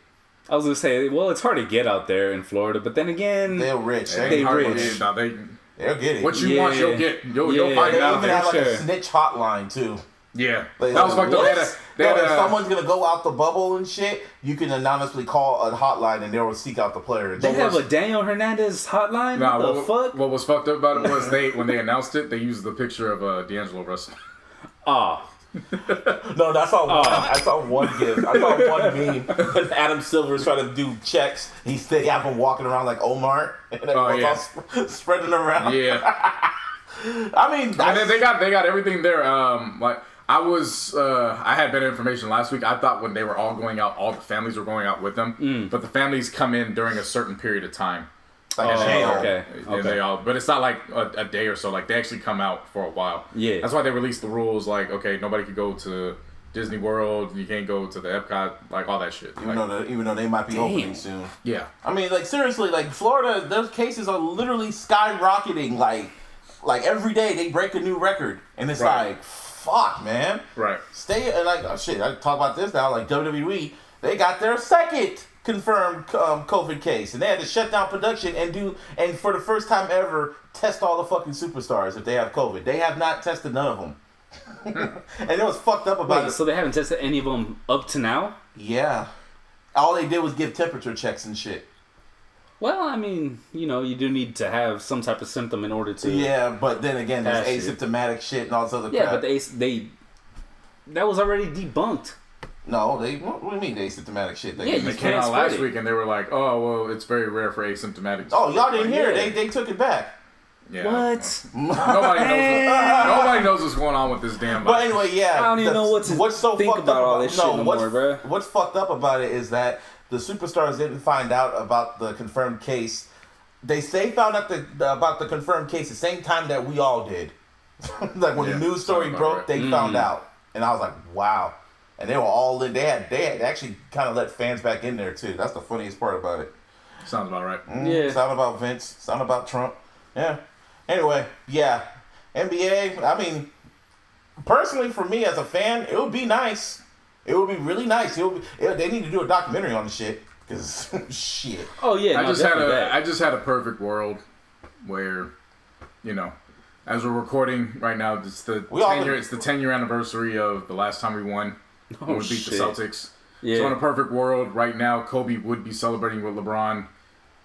I was gonna say, well, it's hard to get out there in Florida, but then again, They're rich. It They ain't hard to rich. get. Now, They'll get it. what you Yeah. want, you'll get. You'll Yeah. find They out. even there. have like sure. a snitch hotline too. Yeah, Like, that was fucked up. what? They had If a, someone's gonna go out the bubble and shit, you can anonymously call a hotline and they will seek out the player. they have a Daniel Hernandez hotline. Nah, What the fuck? What was fucked up about it was when they announced it, they used the picture of D'Angelo Russell. Ah, No, that's all one. I saw one gift. I saw one meme. Adam Silver's trying to do checks. They have him walking around like Omar, and everyone's all spreading around. Yeah, I mean, and then they got everything there. Like I had better information last week. I thought when they were all going out, all the families were going out with them, but the families come in during a certain period of time. like a jail. okay. And they all, but it's not like a day or so. Like they actually come out for a while. Yeah. That's why they released the rules. Like, okay, nobody could go to Disney World. You can't go to the Epcot. Like all that shit. Even Like, though they might be opening soon. yeah. I mean, like seriously, like Florida, those cases are literally skyrocketing. Like every day they break a new record, and it's Right. like, fuck, man. Right. Stay and like oh, shit. I talk about this now. Like WWE, they got their second confirmed COVID case, and they had to shut down production and for the first time ever test all the fucking superstars if they have COVID. They have not tested none of them. And it was fucked up about wait, it. so they haven't tested any of them up to now? Yeah, all they did was give temperature checks and shit. Well, I mean, you know, you do need to have some type of symptom in order to. Yeah, but then again, there's Pass it. asymptomatic shit and all this other Yeah, crap. but they that was already debunked. No, what do you mean asymptomatic shit? Yeah, you They can't came out spread last it. week and they were like, "Oh, well, it's very rare for asymptomatic." Oh, y'all didn't hear Yeah. it. They took it back. Yeah. What? Nobody knows what's going on with this damn. But anyway, yeah. I don't even know what to what's so think fucked about up all this shit no what's, more, bruh. What's fucked up about it is that the superstars didn't find out about the confirmed case. They found out about the confirmed case the same time that we all did. Like when the news story sounds about broke, right. they found out, and I was like, wow. And they were all in. They had actually kind of let fans back in there too. That's the funniest part about it. Sounds about right. Yeah. It's not about Vince. It's not about Trump. Yeah. Anyway, yeah. NBA, I mean, personally for me as a fan, it would be nice. It would be really nice. They need to do a documentary on the shit. Because, shit. Oh yeah, I just had had a perfect world where, you know, as we're recording right now, it's the 10-year anniversary of the last time we won. When we beat the Celtics. Yeah. So in a perfect world, right now, Kobe would be celebrating with LeBron,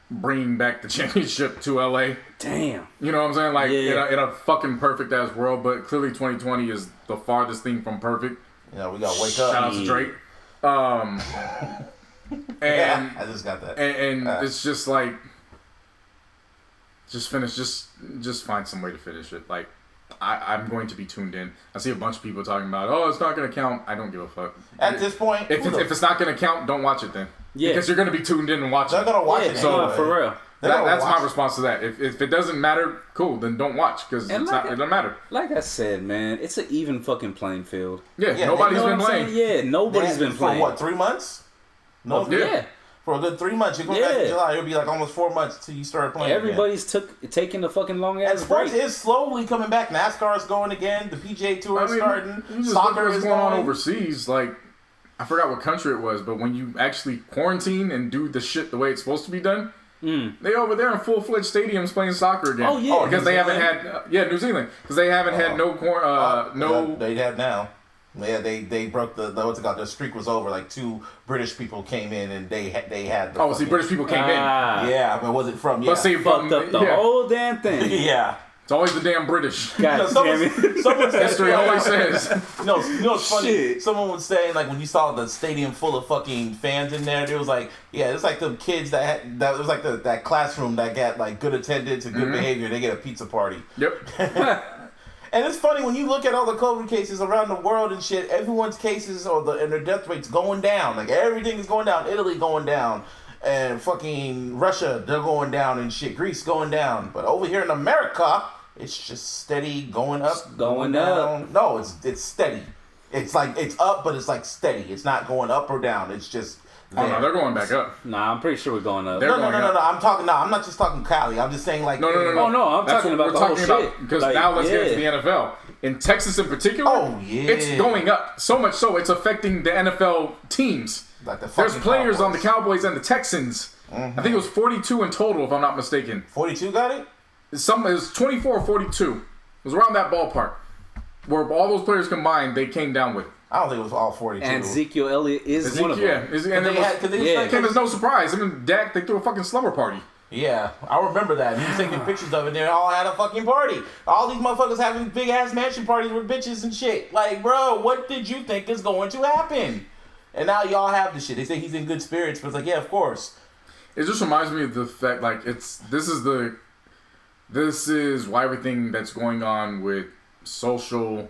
bringing back the championship to LA. Damn. You know what I'm saying? Like, Yeah. in a fucking perfect ass world, but clearly 2020 is the farthest thing from perfect. Yeah, we gotta wake up. Shout out to Drake. And Yeah, I just got that. and it's just like, just finish, just find some way to finish it. Like, I'm going to be tuned in. I see a bunch of people talking about, oh, it's not going to count. I don't give a fuck. At this point, If it's not going to count, don't watch it then. Yeah. Because you're going to be tuned in and watching. they're gonna watch Yeah, it so anyway. for real. That's my response to that. If it doesn't matter, cool, then don't watch because And it like doesn't matter. Like I said, man, it's an even fucking playing field. Yeah, Yeah, nobody's You know been what I'm playing. saying? Yeah, nobody's been playing. For what, 3 months? No, Yeah. For a good 3 months. You're going back Yeah. to July. It'll be like almost 4 months till you start playing. Everybody's taking a fucking long And ass sports break. is slowly coming back. NASCAR is going again. The PGA Tour is starting. you just look at Soccer what's is going on going. overseas. Like, I forgot what country it was, but when you actually quarantine and do the shit the way it's supposed to be done, they over there in full-fledged stadiums playing soccer again. Oh, yeah. because New they haven't Zealand? had New Zealand because they haven't had no. They have now. Yeah, they broke the what's it called? The streak was over. Like 2 British people came in and they had the. Oh, see, British people came in. Ah, Yeah, but was it from? Yeah. But see, fucked up the yeah. whole damn thing. yeah. It's always the damn British. God damn it. Someone said, History always says. you know what's funny? Shit. Someone was saying, like, when you saw the stadium full of fucking fans in there, it was like, yeah, it's like the kids that was like that classroom that got like good attendance and good behavior. They get a pizza party. Yep. And it's funny when you look at all the COVID cases around the world and shit. Everyone's cases and their death rates going down. Like everything is going down. Italy going down, and fucking Russia, they're going down and shit. Greece going down. But over here in America, it's just steady going up, going down. up. No, it's steady. It's like it's up, but it's like steady. It's not going up or down. It's just there. Oh no, they're going back up. Nah, I'm pretty sure we're going up. They're No. going up. I'm not just talking Cali. I'm just saying like No. Oh no, I'm That's talking what about we're the whole talking shit. about. Because Like, now let's get yeah. into the NFL. In Texas in particular, Oh, yeah. it's going up. So much so, it's affecting the NFL teams. Like the There's fucking players on the Cowboys. Cowboys and the Texans. I think it was 42 in total, if I'm not mistaken. 42 got it? It was 24 or 42. It was around that ballpark. Where all those players combined, they came down with. I don't think it was all 42. And Ezekiel Elliott is one of them. There's no surprise. I mean, Dak, they threw a fucking slumber party. Yeah, I remember that. He was taking pictures of it, and they all had a fucking party. All these motherfuckers having big ass mansion parties with bitches and shit. Like, bro, what did you think is going to happen? And now y'all have the shit. They say he's in good spirits, but it's like, yeah, of course. It just reminds me of the fact, like, this is why everything that's going on with social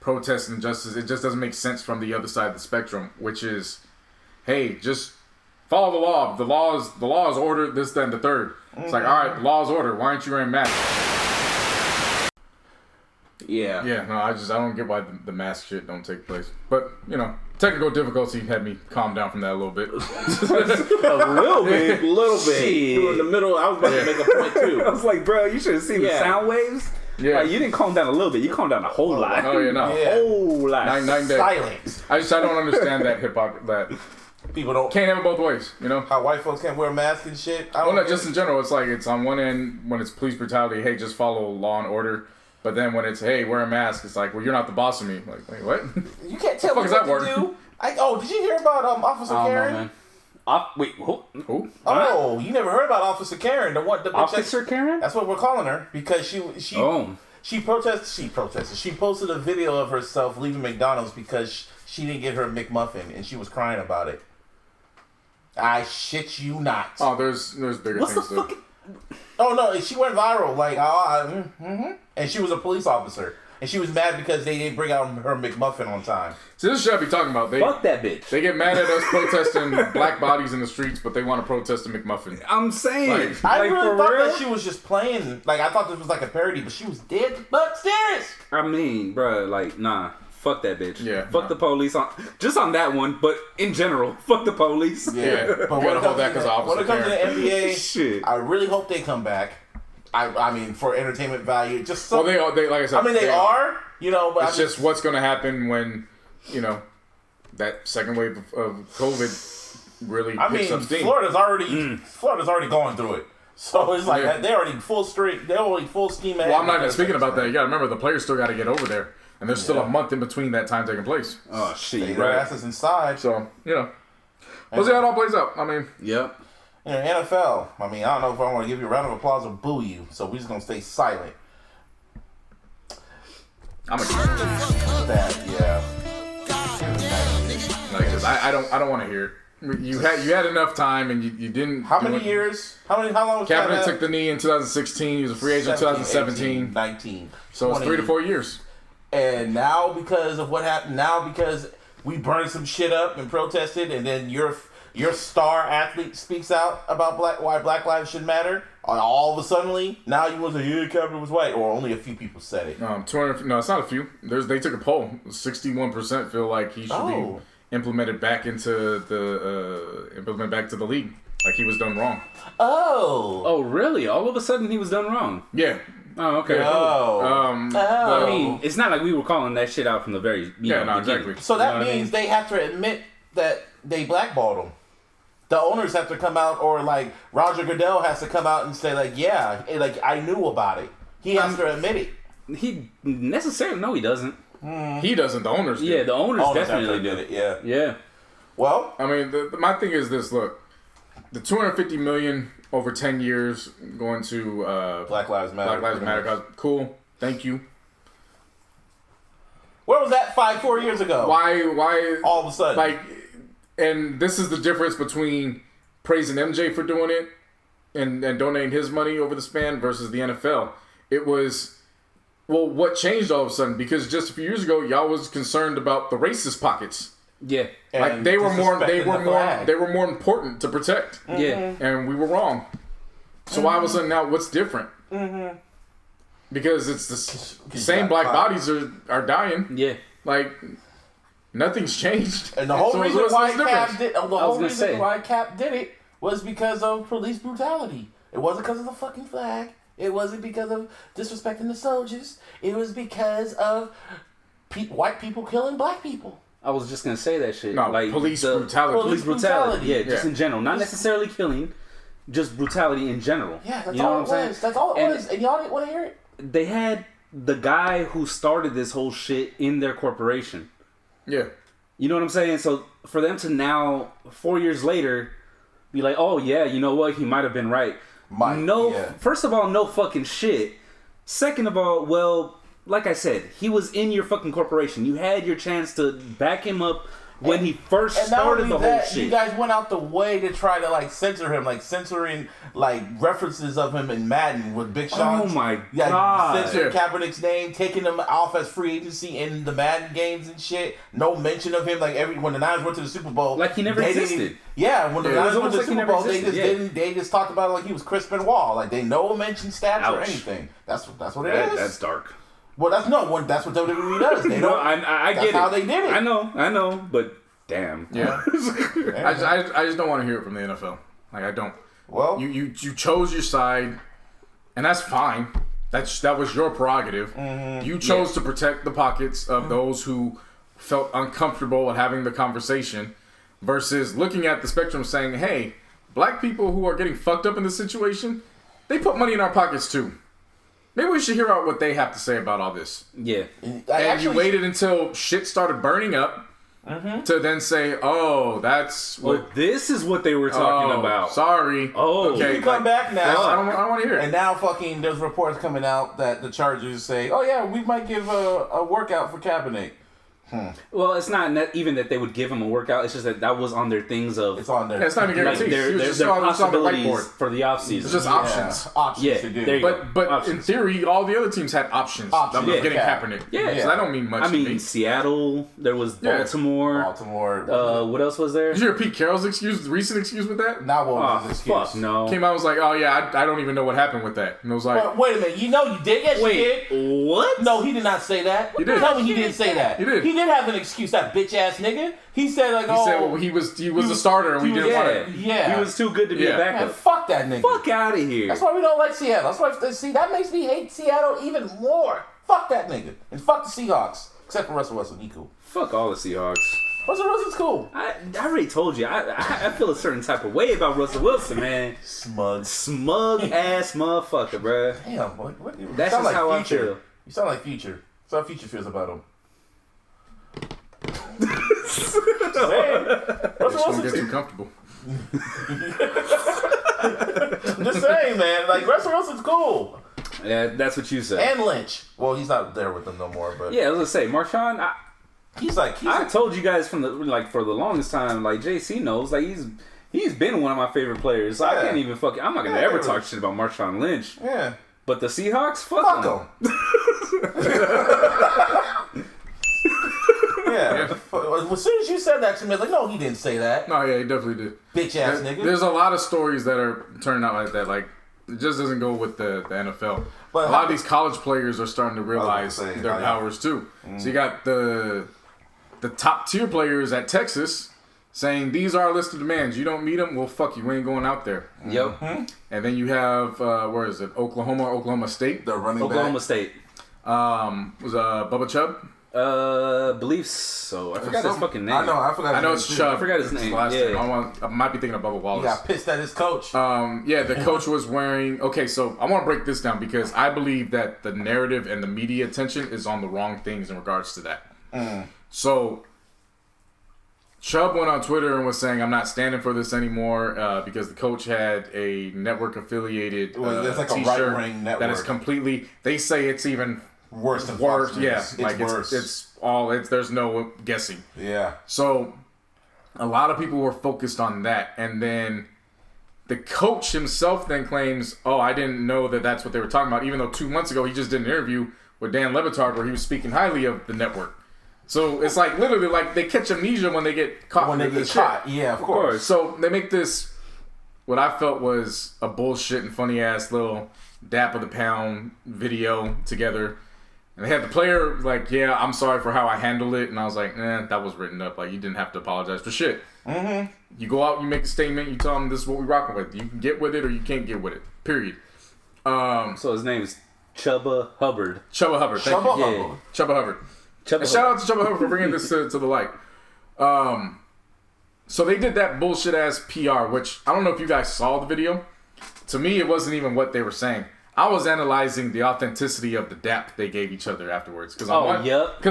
protest and justice, it just doesn't make sense from the other side of the spectrum, which is, hey, just follow the law. The law is order, this, then the third. It's like, all right, the law is order. Why aren't you wearing masks? Yeah. Yeah, no, I don't get why the mask shit don't take place. But, technical difficulty had me calm down from that a little bit. A little bit. You were in the middle. I was about to make a point too. I was like, bro, you should have seen the sound waves. Yeah. Like, you didn't calm down a little bit. You calmed down a whole lot. Oh, yeah, no. Yeah. Whole lot. 9 days. Silence. I don't understand that that People don't. can't have it both ways, How white folks can't wear masks and shit. Well, no, just in general, it's like, it's on one end when it's police brutality, hey, just follow law and order. But then when it's, hey, wear a mask, it's like, well, you're not the boss of me. Like, wait, what? You can't tell me the what fuck is that to word? do. Did you hear about Officer I don't Karen? know, man. Wait, who? Who? Oh, you never heard about Officer Karen? The bitch Officer Karen? That's what we're calling her because she protested. She posted a video of herself leaving McDonald's because she didn't get her McMuffin and she was crying about it. I shit you not. Oh, there's bigger What's the things, though. fucking... Oh no, she went viral. Like, and she was a police officer, and she was mad because they didn't bring out her McMuffin on time. So this is what I be talking about. Fuck that bitch. They get mad at us protesting black bodies in the streets, but they want to protest a McMuffin. I'm saying. Like, I like, really for thought real? that she was just playing. Like, I thought this was like a parody, but she was dead but serious. I mean, bro, like, nah. Fuck that bitch. Yeah, Fuck nah. the police just on that one, but in general, fuck the police. Yeah, but you gotta hold that because when it comes to the NBA, Shit. I really hope they come back. I mean, for entertainment value, just Well, some, they like I said. I mean, they are. But It's just what's going to happen when, that second wave of COVID really picks up steam. Florida's already going through it. So it's like Yeah. they're already full stream. They're already full steam ahead. Well, I'm not even speaking about that. You got to remember, the players still got to get over there. And there's still a month in between that time taking place. Oh, shit. Stay their asses inside. So, we'll see how it all plays out. I mean, Yep. NFL. I mean, I don't know if I want to give you a round of applause or boo you. So we're just gonna stay silent. I'm a That like, 'cause I don't want to hear it. You had enough time and you didn't. How do many it. years? How long was Kaepernick that? took the knee in 2016. He was a free agent in 2017. 18, 19. So it's 3 to 4 years. And now because of what happened, because we burned some shit up and protested, and then your star athlete speaks out about why Black lives should matter, all of a sudden now you want to say, yeah, Kaepernick was white, or only a few people said it. 200. No, it's not a few. They took a poll. 61% feel like he should be implemented back into the league. Like he was done wrong. Oh, really? All of a sudden he was done wrong? Yeah. Oh, okay. I mean, it's not like we were calling that shit out from the very beginning. Exactly. So that means they have to admit that they blackballed him. The owners have to come out, or like Roger Goodell has to come out and say, like, yeah, like I knew about it. He has to admit it. He necessarily, no, he doesn't. He doesn't. The owners do. Yeah, the owners definitely did did it. Yeah. Yeah. Well, I mean, my thing is this. Look, the $250 million over 10 years going to Black Lives Matter. Black Lives Matter. Cool. Thank you. Where was that 4 years ago? Why all of a sudden? Like, and this is the difference between praising MJ for doing it and donating his money over the span versus the NFL. It was, well, what changed all of a sudden? Because just a few years ago, y'all was concerned about the racist pockets. Yeah, like they were more important to protect. Yeah, and we were wrong. So why all of a sudden now what's different? Because it's the same black bodies are dying. Yeah, like nothing's changed. And the whole reason why Cap did it was because of police brutality. It wasn't because of the fucking flag. It wasn't because of disrespecting the soldiers. It was because of white people killing black people. I was just gonna say that shit. No, like police brutality. Police brutality. Yeah, just in general, not necessarily killing, just brutality in general. Yeah, that's all it was. That's all it was. And y'all didn't want to hear it. They had the guy who started this whole shit in their corporation. Yeah. You know what I'm saying? So for them to now, 4 years later, be like, oh yeah, you know what? He might have been right. First of all, no fucking shit. Second of all, well, like I said, he was in your fucking corporation. You had your chance to back him up when he first started the whole shit. You guys went out the way to try to like censor him, like censoring like references of him in Madden with Big Sean. Oh my god! Censoring Kaepernick's name, taking him off as free agency in the Madden games and shit. No mention of him. Like when the Niners went to the Super Bowl, like he never existed. When the Niners went to the Super Bowl, they just didn't. They just talked about it like he was Chris Benoit. Like they no mention stats or anything. That's what it is. That's dark. Well, that's what WWE does. They don't. I get it. That's how they did it. I know, but damn. Yeah. I just don't want to hear it from the NFL. Like I don't. Well, you chose your side, and that's fine. That was your prerogative. Mm-hmm. You chose to protect the pockets of those who felt uncomfortable with having the conversation, versus looking at the spectrum saying, "Hey, black people who are getting fucked up in this situation, they put money in our pockets too. Maybe we should hear out what they have to say about all this." Yeah. And you waited until shit started burning up to then say, "Oh, that's what." Well, this is what they were talking about. Sorry. Oh, okay. You come back now. I don't want to hear it. And now, fucking, there's reports coming out that the Chargers say, "Oh yeah, we might give a workout for Kaepernick." Well, it's not even that they would give him a workout. It's just that was on their things of. It's on there. Yeah, it's not even guaranteed. Their possibilities for the offseason. It's just options. Options to do. But in theory, all the other teams had options of getting Kaepernick. Yeah. So that don't mean much to me. Seattle, there was Baltimore. What else was there? Did you hear Pete Carroll's recent excuse with that? Not what was his excuse. Fuck no. Came out and was like, "Oh yeah, I don't even know what happened with that." And I was like, but wait a minute, you did? Yes, you did. What? No, he did not say that. He did. Tell me he didn't say that. He did. He did have an excuse, that bitch ass nigga. He said like, he was the starter and we didn't want it. Yeah. He was too good to be a backup. Man, fuck that nigga. Fuck out of here. That's why we don't like Seattle. That's why that makes me hate Seattle even more. Fuck that nigga. And fuck the Seahawks. Except for Russell Wilson, he cool. Fuck all the Seahawks. Russell Wilson's cool. I already told you. I feel a certain type of way about Russell Wilson, man. Smug ass motherfucker, bruh. Damn, what that's just how I feel. You sound like Future. That's how Future feels about him. Russell Wilson get too comfortable. I'm just saying, man. Like Russell Wilson's cool. Yeah, that's what you said. And Lynch. Well, he's not there with them no more. But yeah, I was gonna say Marshawn. I told you guys for the longest time. Like JC knows. Like he's been one of my favorite players. So I can't even fucking. I'm not gonna ever talk shit about Marshawn Lynch. Yeah. But the Seahawks, fuck them. Yeah. As soon as you said that to me, I was like, no, he didn't say that. No, yeah, he definitely did. Bitch ass nigga. There's a lot of stories that are turning out like that. Like, it just doesn't go with the NFL. But a lot of these college players are starting to realize their powers too. So you got the top tier players at Texas saying, these are our list of demands. You don't meet them, well, fuck you. We ain't going out there. Yep. And then you have, where is it? Oklahoma State. The running back. Oklahoma State. Was Bubba Chubb? Believe so. I forgot his fucking name. I know it's Chubb. I forgot his name. I might be thinking of Bubba Wallace. He got pissed at his coach. The coach was wearing... Okay, so I want to break this down because I believe that the narrative and the media attention is on the wrong things in regards to that. So, Chubb went on Twitter and was saying, "I'm not standing for this anymore because the coach had a network-affiliated it's like a T-shirt right-wing network that is completely." They say it's even worse than worse. Fox News. Yeah, It's like worse. it's all. There's no guessing. Yeah. So a lot of people were focused on that, and then the coach himself then claims, "Oh, I didn't know that that's what they were talking about," even though 2 months ago he just did an interview with Dan Le Batard where he was speaking highly of the network. So it's like literally like they catch amnesia when they get caught. When they get caught, yeah, of course. So they make this what I felt was a bullshit and funny ass little dap of the pound video together. And they had the player like, "Yeah, I'm sorry for how I handled it," and I was like, that was written up. Like, you didn't have to apologize for shit. Mm-hmm. You go out, you make a statement, you tell them this is what we rocking with. You can get with it or you can't get with it. Period. So his name is Chubba Hubbard. Chubba Hubbard. Thank you. Yeah. Chubba Hubbard. And shout out to Chubba Hubbard for bringing this to the light. So they did that bullshit ass PR, which I don't know if you guys saw the video. To me, it wasn't even what they were saying. I was analyzing the authenticity of the dap they gave each other afterwards. Because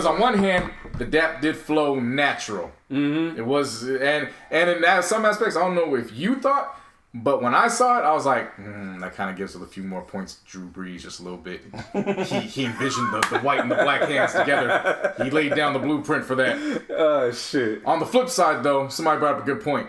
on one hand, the dap did flow natural. Mm-hmm. It was, and in some aspects, I don't know if you thought, but when I saw it, I was like, that kind of gives it a few more points to Drew Brees just a little bit. He envisioned the white and the black hands together. He laid down the blueprint for that. Oh, shit. On the flip side, though, somebody brought up a good point.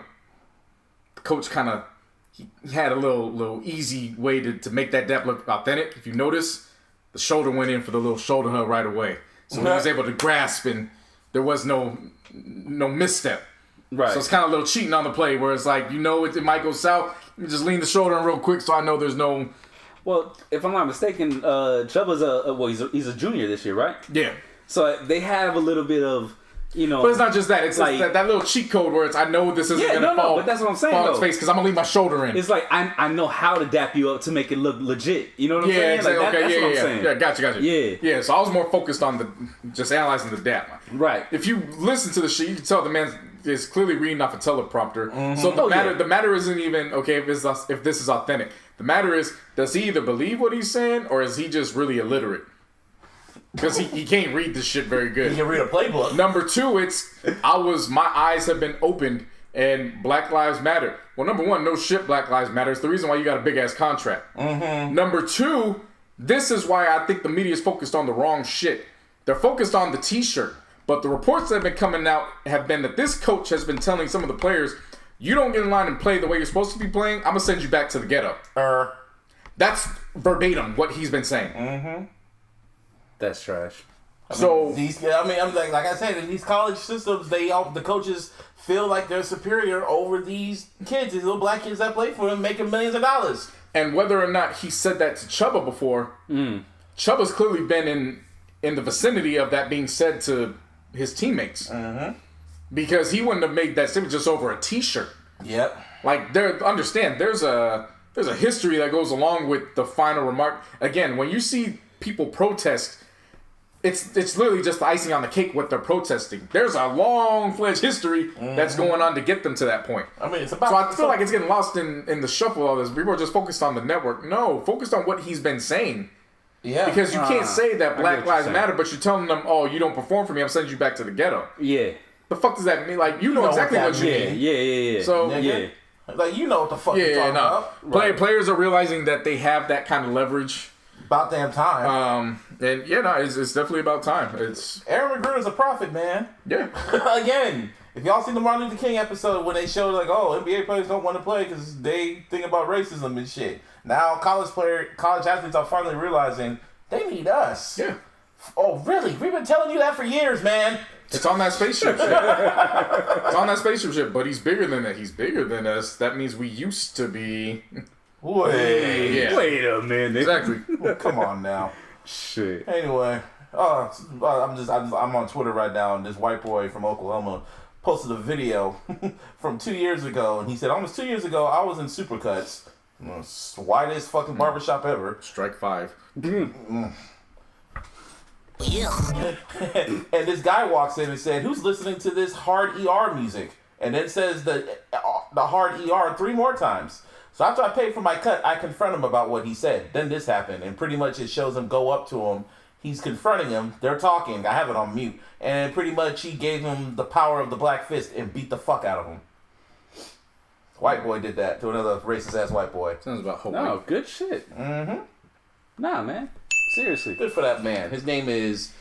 The coach kind of, he had a little easy way to make that dap look authentic. If you notice, the shoulder went in for the little shoulder hug right away. So he was able to grasp and there was no misstep. Right. So it's kind of a little cheating on the play where it's like, it might go south. You just lean the shoulder in real quick so I know there's no... Well, if I'm not mistaken, Chubba's he's a junior this year, right? Yeah. So they have a little bit of, But it's not just that. It's like that little cheat code where it's, I know this isn't going to fall. But that's what I'm saying, fall though. in its face because I'm going to leave my shoulder in. It's like, I know how to dap you up to make it look legit. You know what I'm saying? Exactly. Like, that's what I'm saying. Yeah, gotcha. Yeah, so I was more focused on just analyzing the dap. Right. If you listen to the shit, you can tell the man is clearly reading off a teleprompter. Mm-hmm. So the matter isn't even, okay, if this is authentic. The matter is, does he either believe what he's saying or is he just really illiterate? Because he can't read this shit very good. He can read a playbook. Number two, my eyes have been opened and Black Lives Matter. Well, number one, no shit, Black Lives Matter. It's the reason why you got a big ass contract. Mm-hmm. Number two, this is why I think the media is focused on the wrong shit. They're focused on the t-shirt. But the reports that have been coming out have been that this coach has been telling some of the players, you don't get in line and play the way you're supposed to be playing, I'm going to send you back to the ghetto. That's verbatim what he's been saying. Mm-hmm. That's trash. I'm like I said, in these college systems, the coaches feel like they're superior over these kids, these little black kids that play for them, making millions of dollars. And whether or not he said that to Chubba before, Chubba's clearly been in the vicinity of that being said to his teammates. Mm-hmm. Because he wouldn't have made that statement just over a t-shirt. Yep. Like, understand, there's a history that goes along with the final remark. Again, when you see people protest, it's literally just the icing on the cake what they're protesting. There's a long-fledged history that's going on to get them to that point. I mean, it's about... So I feel like it's getting lost in the shuffle of all this. People are just focused on the network. No, focused on what he's been saying. Yeah. Because you can't say that Black Lives Matter, but you're telling them, oh, you don't perform for me, I'm sending you back to the ghetto. Yeah. The fuck does that mean? Like, you know exactly what you mean. Yeah. So, yeah. Like, you know what the fuck you're talking about. Right. Players are realizing that they have that kind of leverage. About damn time. It's definitely about time. Aaron McGruder's a prophet, man. Yeah. Again, if y'all seen the Martin Luther King episode when they showed like, oh, NBA players don't want to play because they think about racism and shit. Now college athletes are finally realizing they need us. Yeah. Oh, really? We've been telling you that for years, man. It's on that spaceship ship. It's on that spaceship ship, but he's bigger than that. He's bigger than us. That means we used to be. Wait a minute. Exactly. Come on now. Shit. Anyway, I'm on Twitter right now, and this white boy from Oklahoma posted a video from 2 years ago, and he said, almost 2 years ago, I was in Supercuts, whitest fucking barbershop ever. Strike 5. And this guy walks in and said, who's listening to this hard ER music? And then says the hard ER 3 more times. So after I paid for my cut, I confront him about what he said. Then this happened, and pretty much it shows him go up to him He's confronting him. They're talking. I have it on mute. And pretty much he gave him the power of the black fist and beat the fuck out of him. White boy did that to another racist ass white boy. Sounds about Hawaii. No, good shit. Mm-hmm. Nah, man. Seriously. Good for that man. His name is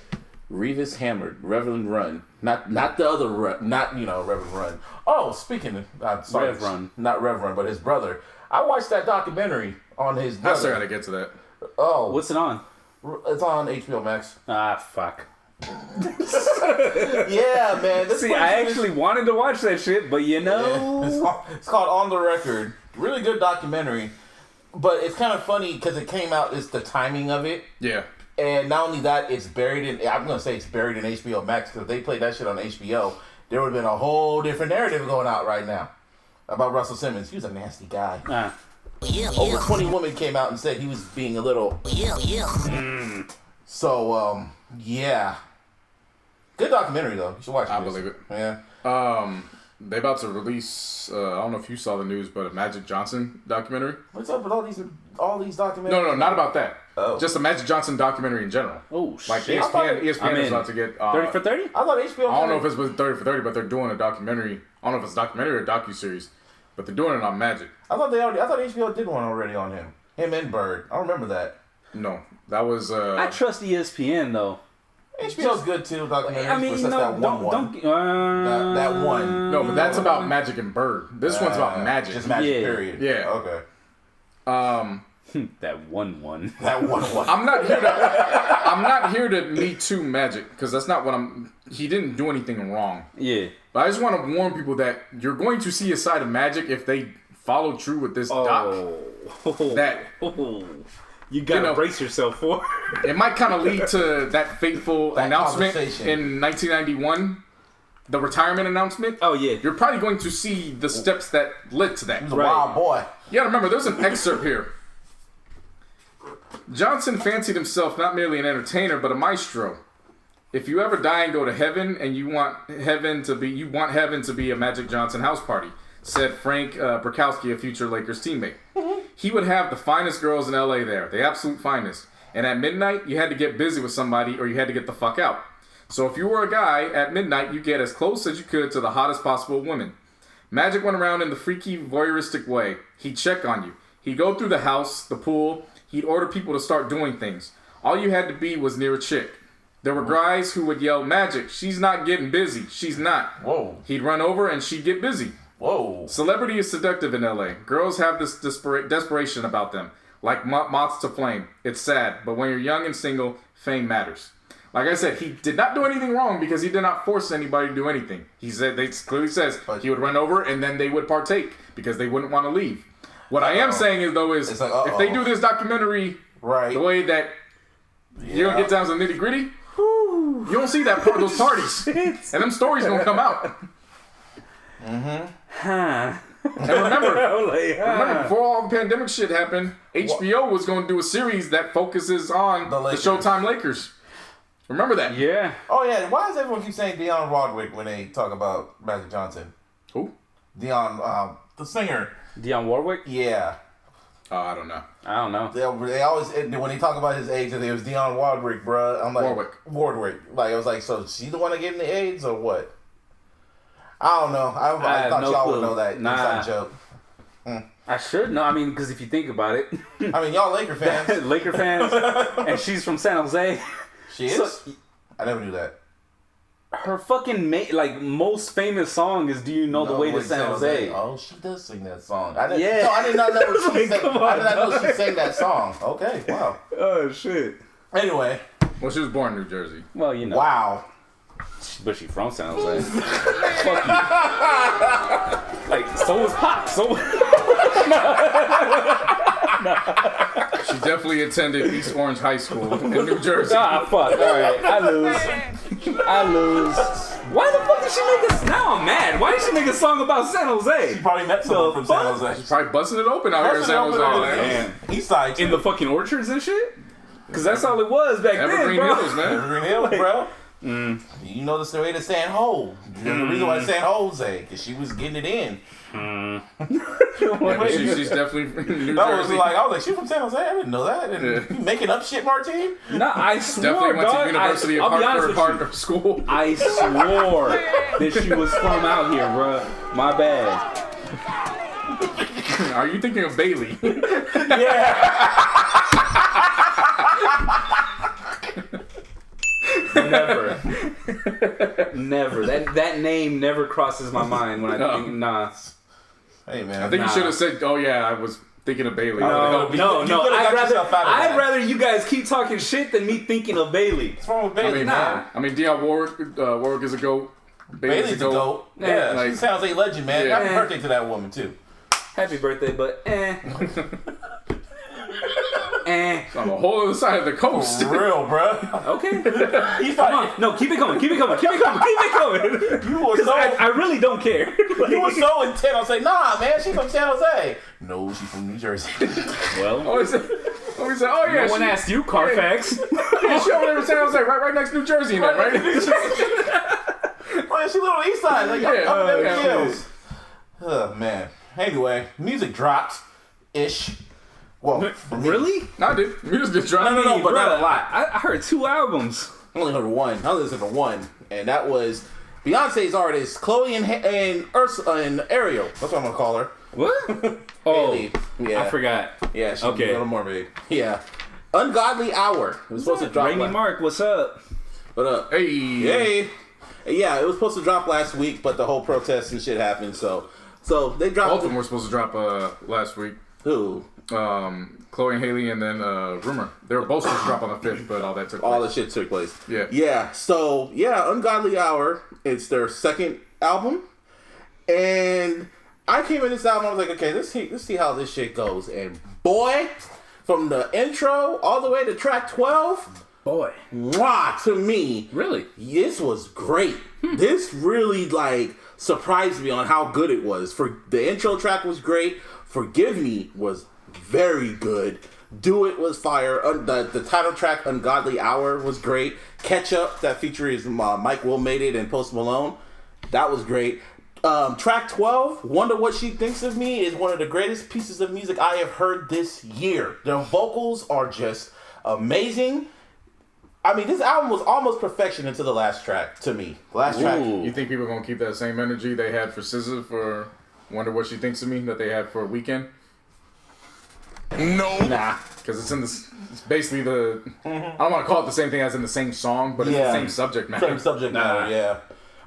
Revis Hammered, Reverend Run. Not the other Run. Not, Reverend Run. Oh, speaking of... sorry. Rev Run. Not Reverend, but his brother. I watched that documentary on his brother. I still gotta get to that. Oh. What's it on? It's on HBO Max. Ah, fuck. Yeah, man. See, I actually wanted to watch that shit, but Yeah. It's called On the Record. Really good documentary. But it's kind of funny because it came out, it's the timing of it. Yeah. And not only that, it's buried in HBO Max because if they played that shit on HBO, there would have been a whole different narrative going out right now about Russell Simmons. He was a nasty guy. Over 20 women came out and said he was being a little... So, yeah. Good documentary, though. You should watch it. I believe it. Yeah. They about to release, I don't know if you saw the news, but a Magic Johnson documentary. What's up with all these documentaries? No, not about that. Oh. Just a Magic Johnson documentary in general. Oh, Like shit. ESPN is I'm in. about to get... 30 for 30? I thought HBO... I don't know if it's with 30 for 30, but they're doing a documentary. I don't know if it's a documentary or a docuseries, but they're doing it on Magic. I thought HBO did one already on him. Him and Bird. I remember that. No, that was... I trust ESPN, though. HBO's good, too. Documentaries, I mean, but no, don't... that one. No, but that's about Magic and Bird. This one's about Magic. Just Magic, Yeah. period. Yeah. Okay. That one. That one. I'm not here to Me Too Magic, because that's not what I'm... He didn't do anything wrong. Yeah. But I just want to warn people that you're going to see a side of Magic if they follow true with this doc. That... You gotta brace yourself for it. Might kind of lead to that fateful announcement conversation. in 1991, the retirement announcement. Oh, yeah. You're probably going to see the steps that led to that. He's a wild boy. You gotta remember, there's an excerpt here. Johnson fancied himself not merely an entertainer, but a maestro. If you ever die and go to heaven, and you want heaven to be a Magic Johnson house party, said Frank Brakowski, a future Lakers teammate. He would have the finest girls in LA there, the absolute finest. And at midnight, you had to get busy with somebody or you had to get the fuck out. So if you were a guy, at midnight, you get as close as you could to the hottest possible women. Magic went around in the freaky, voyeuristic way. He'd check on you. He'd go through the house, the pool. He'd order people to start doing things. All you had to be was near a chick. There were guys who would yell, "Magic, she's not getting busy. She's not." Whoa. He'd run over and she'd get busy. Whoa. Celebrity is seductive in LA. Girls have this desperation about them, like moths to flame. It's sad, but when you're young and single, fame matters. Like I said, he did not do anything wrong because he did not force anybody to do anything. He said, they clearly says he would run over and then they would partake because they wouldn't want to leave. What I am saying is though is if they do this documentary the way that you don't get down to the nitty gritty, you don't see that part of those parties, and them stories gonna come out. And remember, before all the pandemic shit happened, HBO was going to do a series that focuses on the Showtime Lakers. Remember that? Yeah. Oh, yeah. Why does everyone keep saying Dionne Warwick when they talk about Magic Johnson? Who? Dionne, the singer. Dionne Warwick? Yeah. I don't know. They always, when they talk about his age, it was Dionne Warwick, bruh. I'm like, Warwick. Like, I was like, so is she the one that gave him the AIDS or what? I don't know. I thought y'all would know that inside joke. I should know. I mean, because if you think about it. I mean, y'all Laker fans. Laker fans. And she's from San Jose. She is? So, I never knew that. Her fucking most famous song is "Do You Know the Way to San Jose?" Oh, she does sing that song. I did not know she sang. I did not know she sang that song. Okay, wow. Oh shit. Anyway, well, she was born in New Jersey. Well, you know. Wow. But she from San Jose. Fuck you. Like, so was Pop. So. She definitely attended East Orange High School in New Jersey. Ah, fuck. Alright, I lose. Why the fuck did she make us? Now I'm mad. Why did she make a song about San Jose? She probably met someone from San Jose. She's probably busting it open out here in San Jose. Man. Eastside, too. In the fucking orchards and shit? Because that's all it was back Evergreen then, bro. Hills, man. Evergreen Hills, bro. You know the story to San Ho. The reason why San Jose, because she was getting it in. She's definitely from New I was Jersey. like, she's from San Jose. I didn't know that. You making up shit, Martine? No, I swore, Definitely went to dog. University I'll of be honest Hartford with you. School. I swore that she was from out here, bruh. My bad. Are you thinking of Bailey? Never. Never. That name never crosses my mind when I think, nah. Hey, man. I think you should have said, "Oh yeah, I was thinking of Bailey." No. got yourself out of I'd that. rather you guys keep talking shit than me thinking of Bailey. What's wrong with Bailey, Nah. I mean, Dionne Warwick is a goat. Bailey's a goat. Yeah, Like- she sounds like a legend, man. Yeah. Happy birthday to that woman, too. Happy birthday, but On the whole other side of the coast. For real, bro. Okay. He's Come like, on. No, keep it coming. Keep it coming. Keep it coming. Keep it coming. you were so, I really don't care. you were so intent on saying, nah, man, she's from San Jose. No, she's from New Jersey. Well, Oh, he said, oh yeah. no one asked you, Carfax. Yeah, she over there in San Jose, right next to New Jersey, right? Man, she live on the east side. Like, Yeah, up there in yeah. the hills. Oh, man. Anyway, music dropped. Ish. Well, for me. Really? Nah, dude. Music just dropped. No, but not a lot. I heard 2 albums. I only heard one. I only listened to one, and that was Beyonce's artist, Chloe and Ursula and Ariel. That's what I'm gonna call her. What? Oh, Haley. Yeah, I forgot. Yeah, she's Okay. a little more big. Yeah, Ungodly Hour. It was supposed to drop. Rainy Mark, what's up? What up? Hey. Hey. Yeah, it was supposed to drop last week, but the whole protest and shit happened. So they dropped. Both of them were supposed to drop last week. Who? Chloe and Halle, and then Rumor. They were both supposed to drop on the 5th, but all that took place. All the shit took place. Yeah. Yeah. So Ungodly Hour. It's their second album, and I came in this album. I was like, okay, let's see how this shit goes. And boy, from the intro all the way to track 12, Boy. mwah, to me, Really? this was great. This really surprised me on how good it was. For the intro track was great. Forgive Me was very good. Do It was fire. The title track Ungodly Hour was great. Catch Up that features Mike Will Made It and Post Malone. That was great. Track 12, Wonder What She Thinks of Me, is one of the greatest pieces of music I have heard this year. The vocals are just amazing. I mean, this album was almost perfection until the last track, to me. The last track. You think people are going to keep that same energy they had for SZA for Wonder What She Thinks of Me that they had for Weekend? No. Nah. Because it's basically the... I don't want to call it the same thing as in the same song, but it's the same subject matter. Same subject matter, yeah.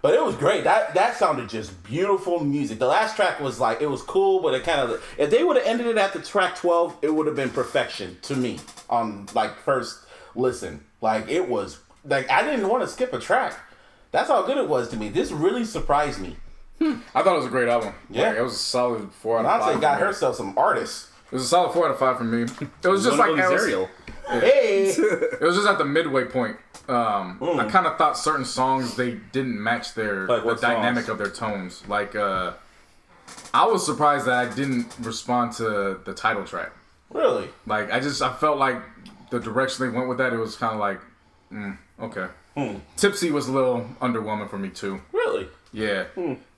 But it was great. That sounded just beautiful music. The last track was it was cool, but it kind of... If they would have ended it at the track 12, it would have been perfection to me on, first listen. It was... I didn't want to skip a track. That's how good it was to me. This really surprised me. I thought it was a great album. Yeah. It was a solid 4 out of 5. Beyonce got herself some artists. It was a solid 4 out of 5 for me. It was just Ariel. Hey! It was just at the midway point. I kind of thought certain songs they didn't match the what dynamic songs? of their tones. I was surprised that I didn't respond to the title track. Really? I felt like the direction they went with that. It was kind of okay. Tipsy was a little underwhelming for me too. Really? Yeah,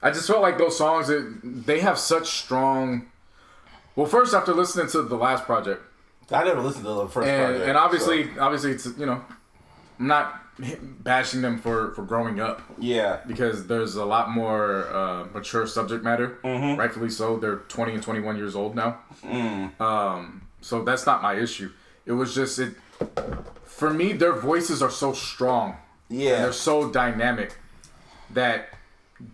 I just felt like those songs they have such strong. Well, first after listening to the last project, I never listened to the first project. and obviously it's I'm not bashing them for growing up. Yeah. Because there's a lot more mature subject matter, rightfully so. They're 20 and 21 years old now. So that's not my issue. It was just for me, their voices are so strong. Yeah. And they're so dynamic that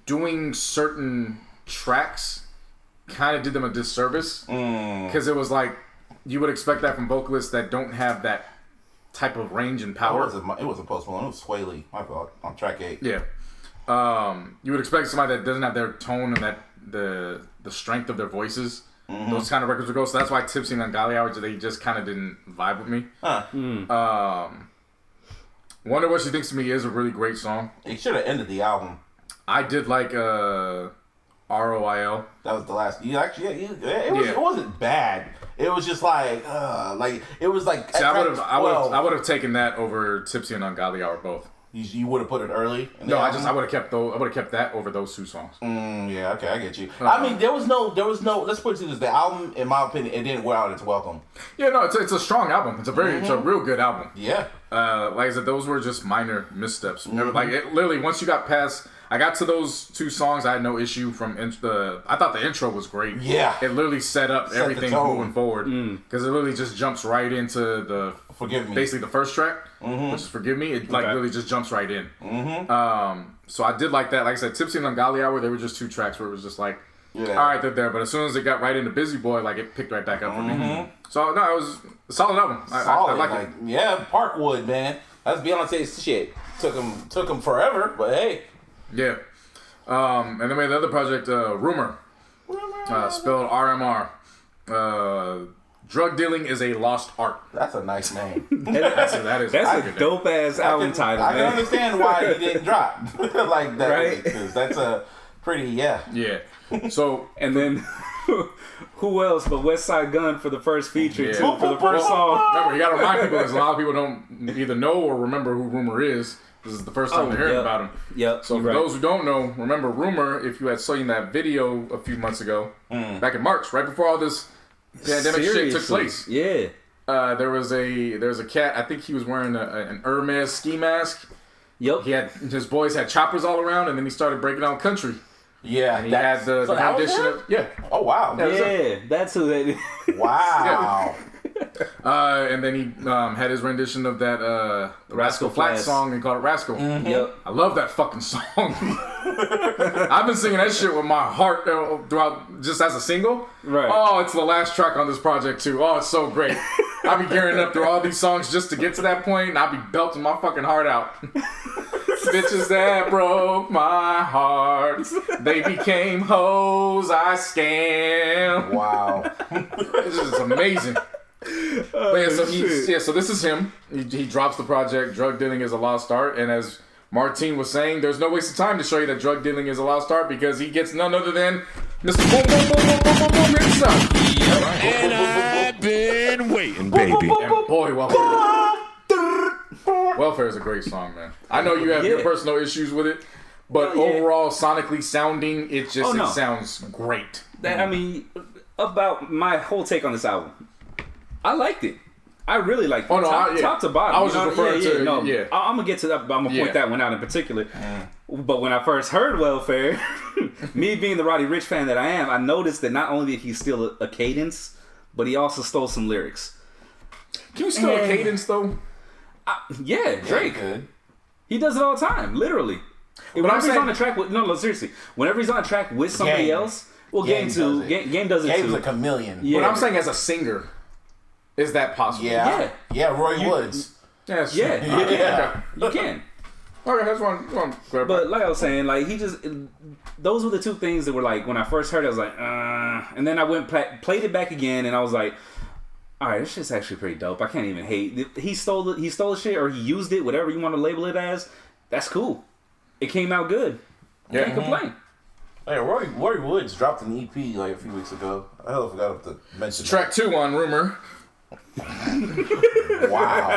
doing certain tracks kind of did them a disservice. Because it was you would expect that from vocalists that don't have that type of range and power. It wasn't Post Malone. It was Sway Lee. My fault. On track 8. Yeah. You would expect somebody that doesn't have their tone and that the strength of their voices. Those kind of records would go. So that's why Tipsy and Ungodly Hour, they just kind of didn't vibe with me. Wonder What She Thinks of Me is a really great song. It should have ended the album. I did like ROIL. That was the last. It wasn't bad. It was just it was like. See, I would have taken that over Tipsy and Ungodly Hour both. You would have put it early. No, I would have kept those. I would have kept that over those two songs. Yeah, okay, I get you. I mean, there was no. Let's put it to this: the album, in my opinion, it didn't wear out its welcome. Yeah, no, it's a strong album. It's a it's a real good album. Yeah. Like I said, those were just minor missteps. Like it, literally, once you got past, I got to those two songs, I had no issue from I thought the intro was great. Yeah. It literally set up everything moving forward because it literally just jumps right into the Forgive Me. basically the first track, which is Forgive Me. It like really just jumps right in. So I did like that. Like I said, Tipsy and Ungodly Hour, they were just two tracks where it was just like, all right, they're there. But as soon as it got right into Busy Boy, like it picked right back up for me. So no, it was a solid album. I like it. Yeah, Parkwood, man. That's Beyonce's shit. Took him forever, but hey. Yeah. And then we had the other project, Rumor. Spelled RMR. Drug dealing is a lost art. That's a nice name. That's a dope ass album title. I can understand why he didn't drop like that, right? Because that's a pretty Yeah. So and then who else but West Side Gun for the first feature too, for the first song. Remember, you gotta remind people because a lot of people don't either know or remember who Rumor is. This is the first time they're hearing about him. Yep. So for those who don't know, remember Rumor, if you had seen that video a few months ago, back in March, right before all this pandemic shit took place. Yeah. There was a cat, I think he was wearing an Hermes ski mask. Yep. His boys had choppers all around, and then he stared breaking out country. Yeah. And he had the rendition of Oh wow. Yeah, that's who that is. Wow. And then he had his rendition of that Rascal Flatts song and called it Rascal. Yep. I love that fucking song. I've been singing that shit with my heart throughout, just as a single. Right. Oh, it's the last track on this project too. Oh, it's so great. I be gearing up through all these songs just to get to that point, and I be belting my fucking heart out. Bitches that broke my heart, they became hoes I scam. Wow. This is amazing. But so this is him. He drops the project, Drug Dealing is a Lost Art, and as Martine was saying, there's no waste of time to show you that drug dealing is a lost art because he gets none other than Mr. Boom Boom Boom Boom Boom Boom Boom himself. And I've been waiting, baby. And boy, Welfare is a great song, man. I know you have your personal issues with it, but overall, sonically sounding, it sounds great. I mean, about my whole take on this album, I liked it. I really liked it. Top to bottom. I was just referring to I'm gonna get to that, but I'm gonna point that one out in particular. But when I first heard Welfare, me being the Roddy Ricch fan that I am, I noticed that not only did he steal a cadence, but he also stole some lyrics. Can you steal a cadence though? Drake. He does it all the time, literally. But whenever he's on a track with seriously, whenever he's on a track with somebody else, Game does it too. Game's a chameleon. But I'm saying as a singer, is that possible? Yeah, Roy Woods. Yes. Yeah. You can. Okay, that's one. But like I was saying, like those were the two things that were like when I first heard it, I was like, and then I went played it back again, and I was like, all right, this shit's actually pretty dope. I can't even hate. He stole the shit, or he used it, whatever you want to label it as. That's cool. It came out good. Can't complain. Hey, Roy Woods dropped an EP like a few weeks ago. I forgot to mention track 2 on Rumor. Wow.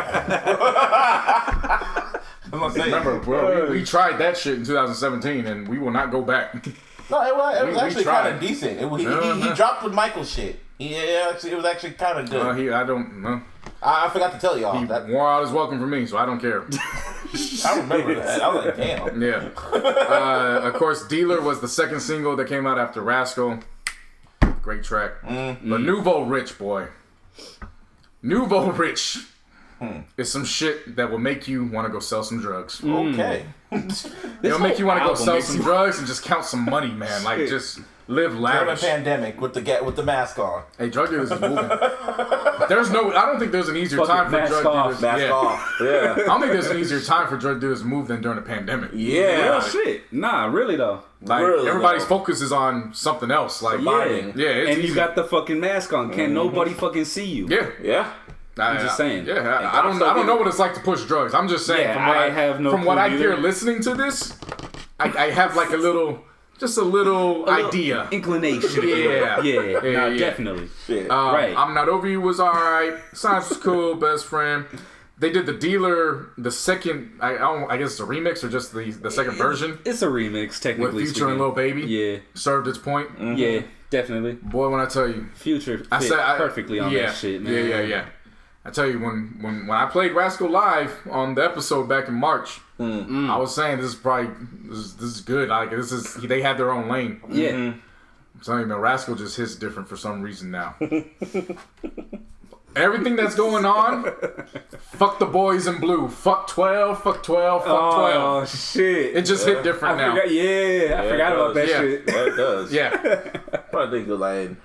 Remember, bro, we tried that shit in 2017, and we will not go back. No, it was actually kind of decent. He dropped the Michael shit. It was actually kind of good. I don't know. I forgot to tell y'all. He wore out his welcome for me, so I don't care. I remember that. I was like, damn. Yeah. Of course, Dealer was the second single that came out after Rascal. Great track. But Nouveau Rich, boy. Nouveau Rich is some shit that will make you want to go sell some drugs. Okay. It'll make you want to go sell some drugs and just count some money, man. Like, just live lavish. During a pandemic with the mask on. Hey, drug dealers is moving. I don't think there's an easier time for drug dealers. Mask off. Yeah. I don't think there's an easier time for drug dealers to move than during a pandemic. Yeah. Real shit. Nah, really though. Like everybody's focus is on something else. Like fighting. Yeah. And you got the fucking mask on. Can't nobody fucking see you. Yeah. I'm just saying. Yeah, I don't know what it's like to push drugs. I'm just saying. From what I hear listening to this, I have like a little idea. Inclination. Yeah, definitely. Right. I'm Not Over You was alright. Science was cool. Best Friend. They did the Dealer, the second. I guess it's a remix or just the second version. It's a remix, technically. With Future and Lil Baby. Yeah. Served its point. Mm-hmm. Yeah, definitely. Boy, when I tell you, Future fit perfectly on that shit, man. Yeah. I tell you, when I played Rascal live on the episode back in March, I was saying this is good. Like they have their own lane. Yeah. I'm telling you, man, Rascal just hits different for some reason now. Everything that's going on, fuck the boys in blue. Fuck 12, fuck 12, fuck 12. Oh, shit. It just hit different now. I forgot about that shit. Yeah, it does. Yeah. I think the line.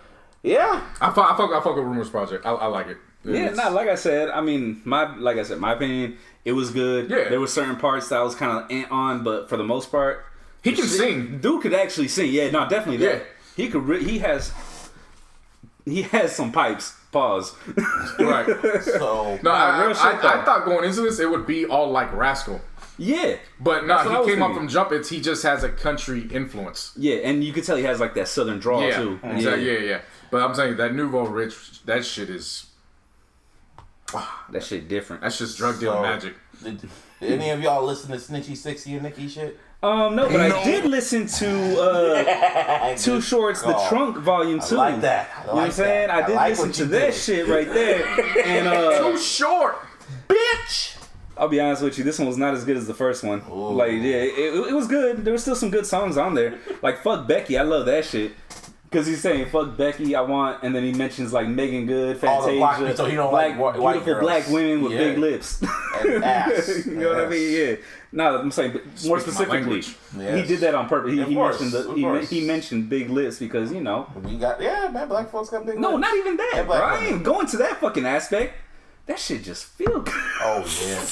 Yeah. I fuck with Rumors Project. I like it. Like I said, I mean, my opinion, it was good. Yeah. There were certain parts that I was kind of on, but for the most part, he can sing. Dude could actually sing. Yeah, no, definitely that. He could. He has some pipes. Pause. Right. So no, I thought going into this it would be all like Rascal. Yeah. But no, he came up from Jump It. He just has a country influence. Yeah, and you could tell he has like that southern drawl too. Exactly. Yeah. But I'm saying that Nouveau Rich, that shit is. That shit different. That's just drug dealer magic. Did any of y'all listen to Snitchy 60 and Nicki shit? No, but I did listen to Too Short's The Trunk Volume 2. I like that. You know what I'm saying? I did listen to that shit right there. And Too Short, bitch. I'll be honest with you, this one was not as good as the first one. Ooh. Like, yeah, it was good. There were still some good songs on there. Like, Fuck Becky, I love that shit. Because he's saying, fuck Becky, I want, and then he mentions, like, Megan Good, Fantasia, so he don't like white beautiful girls. Black women with big lips. And ass. You know what I mean? Yeah. No, I'm saying, but more specifically, he did that on purpose. He mentioned big lips because, you know. Man, black folks got big lips. No, not even that, bro. I ain't going to that fucking aspect. That shit just feel good. Oh, yeah.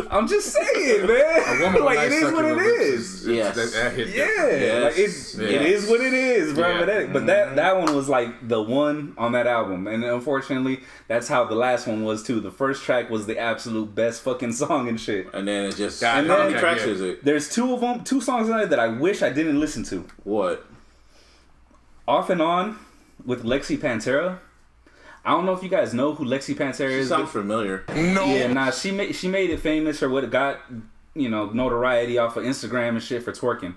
I'm just saying, man. Like, it is what it is. Yes. That hit like, it is what it is, bro. Yeah. But that one was like the one on that album. And unfortunately, that's how the last one was too. The first track was the absolute best fucking song and shit. And then it just... how many tracks is it? There's two songs on there that I wish I didn't listen to. What? Off and On with Lexi Pantera. I don't know if you guys know who Lexi Pantera is. She sounds familiar. No. Yeah, nah, she made it famous or what got, notoriety off of Instagram and shit for twerking.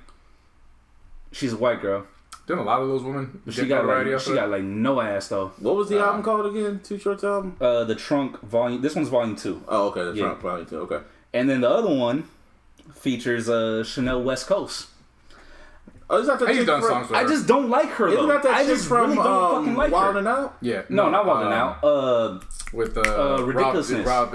She's a white girl. Didn't a lot of those women she got like no ass though. What was the album called again? Too Short's album? The Trunk Volume. This one's Volume 2. Oh, okay. The Trunk Volume 2. Okay. And then the other one features Chanel West Coast. Oh, is that the He's done songs for her. I just don't like her though. Isn't that I chick just from really don't fucking like Wild her. and Out? Yeah. No, not Wild and Out. With Ridiculousness. Rob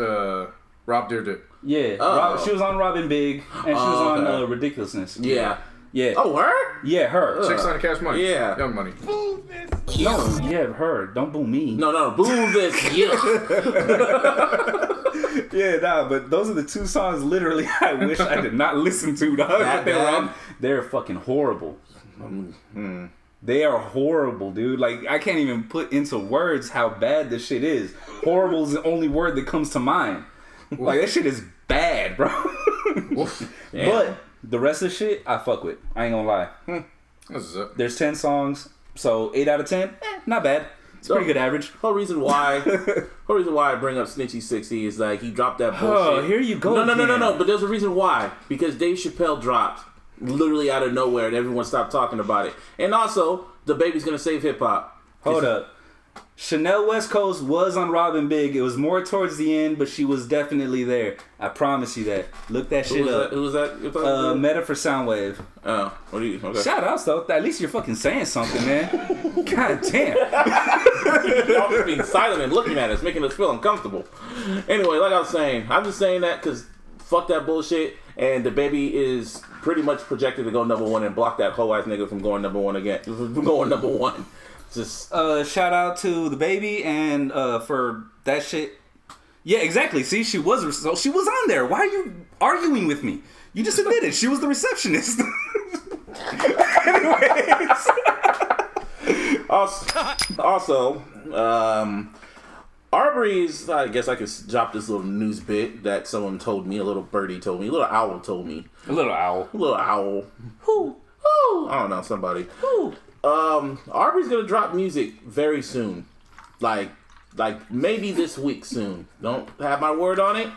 Dyrdek. Yeah. She was on Robin Big and she was on Ridiculousness. Yeah. Yeah. Oh, her? Yeah, her. Chicks on Cash Money. Yeah. Young Money. No, yeah, her. Don't boo me. No, boo this. Yeah, nah, but those are the two songs literally I wish I did not listen to, dog. They're fucking horrible. They are horrible, dude. Like, I can't even put into words how bad this shit is. Horrible is the only word that comes to mind. Like, that shit is bad, bro. But the rest of the shit, I fuck with. I ain't gonna lie. There's 10 songs, so 8 out of 10, not bad. It's pretty good average. Whole reason why I bring up Snitchy 60 is like he dropped that bullshit. Oh, here you go. No. But there's a reason why. Because Dave Chappelle dropped literally out of nowhere and everyone stopped talking about it. And also, the baby's gonna save hip hop. Hold up. Chanel West Coast was on Robin Big. It was more towards the end, but she was definitely there. I promise you that. Look that shit up. Who was that? Meta for Soundwave. Oh, what do you? Okay. Shout outs though. At least you're fucking saying something, man. God damn. Y'all just being silent and looking at us, making us feel uncomfortable. Anyway, like I was saying, I'm just saying that because fuck that bullshit. And the baby is pretty much projected to go number one and block that whole ass nigga from going number one again. From going number one. Just shout out to the baby and for that shit. Yeah, exactly. See, she was on there. Why are you arguing with me? You just admitted she was the receptionist. Anyways. Also, Arbery's, I guess I could drop this little news bit that someone told me, a little birdie told me, a little owl told me. A little owl. Who? I don't know, somebody. Who? Arbery's gonna drop music very soon. Like, like maybe this week soon. Don't have my word on it,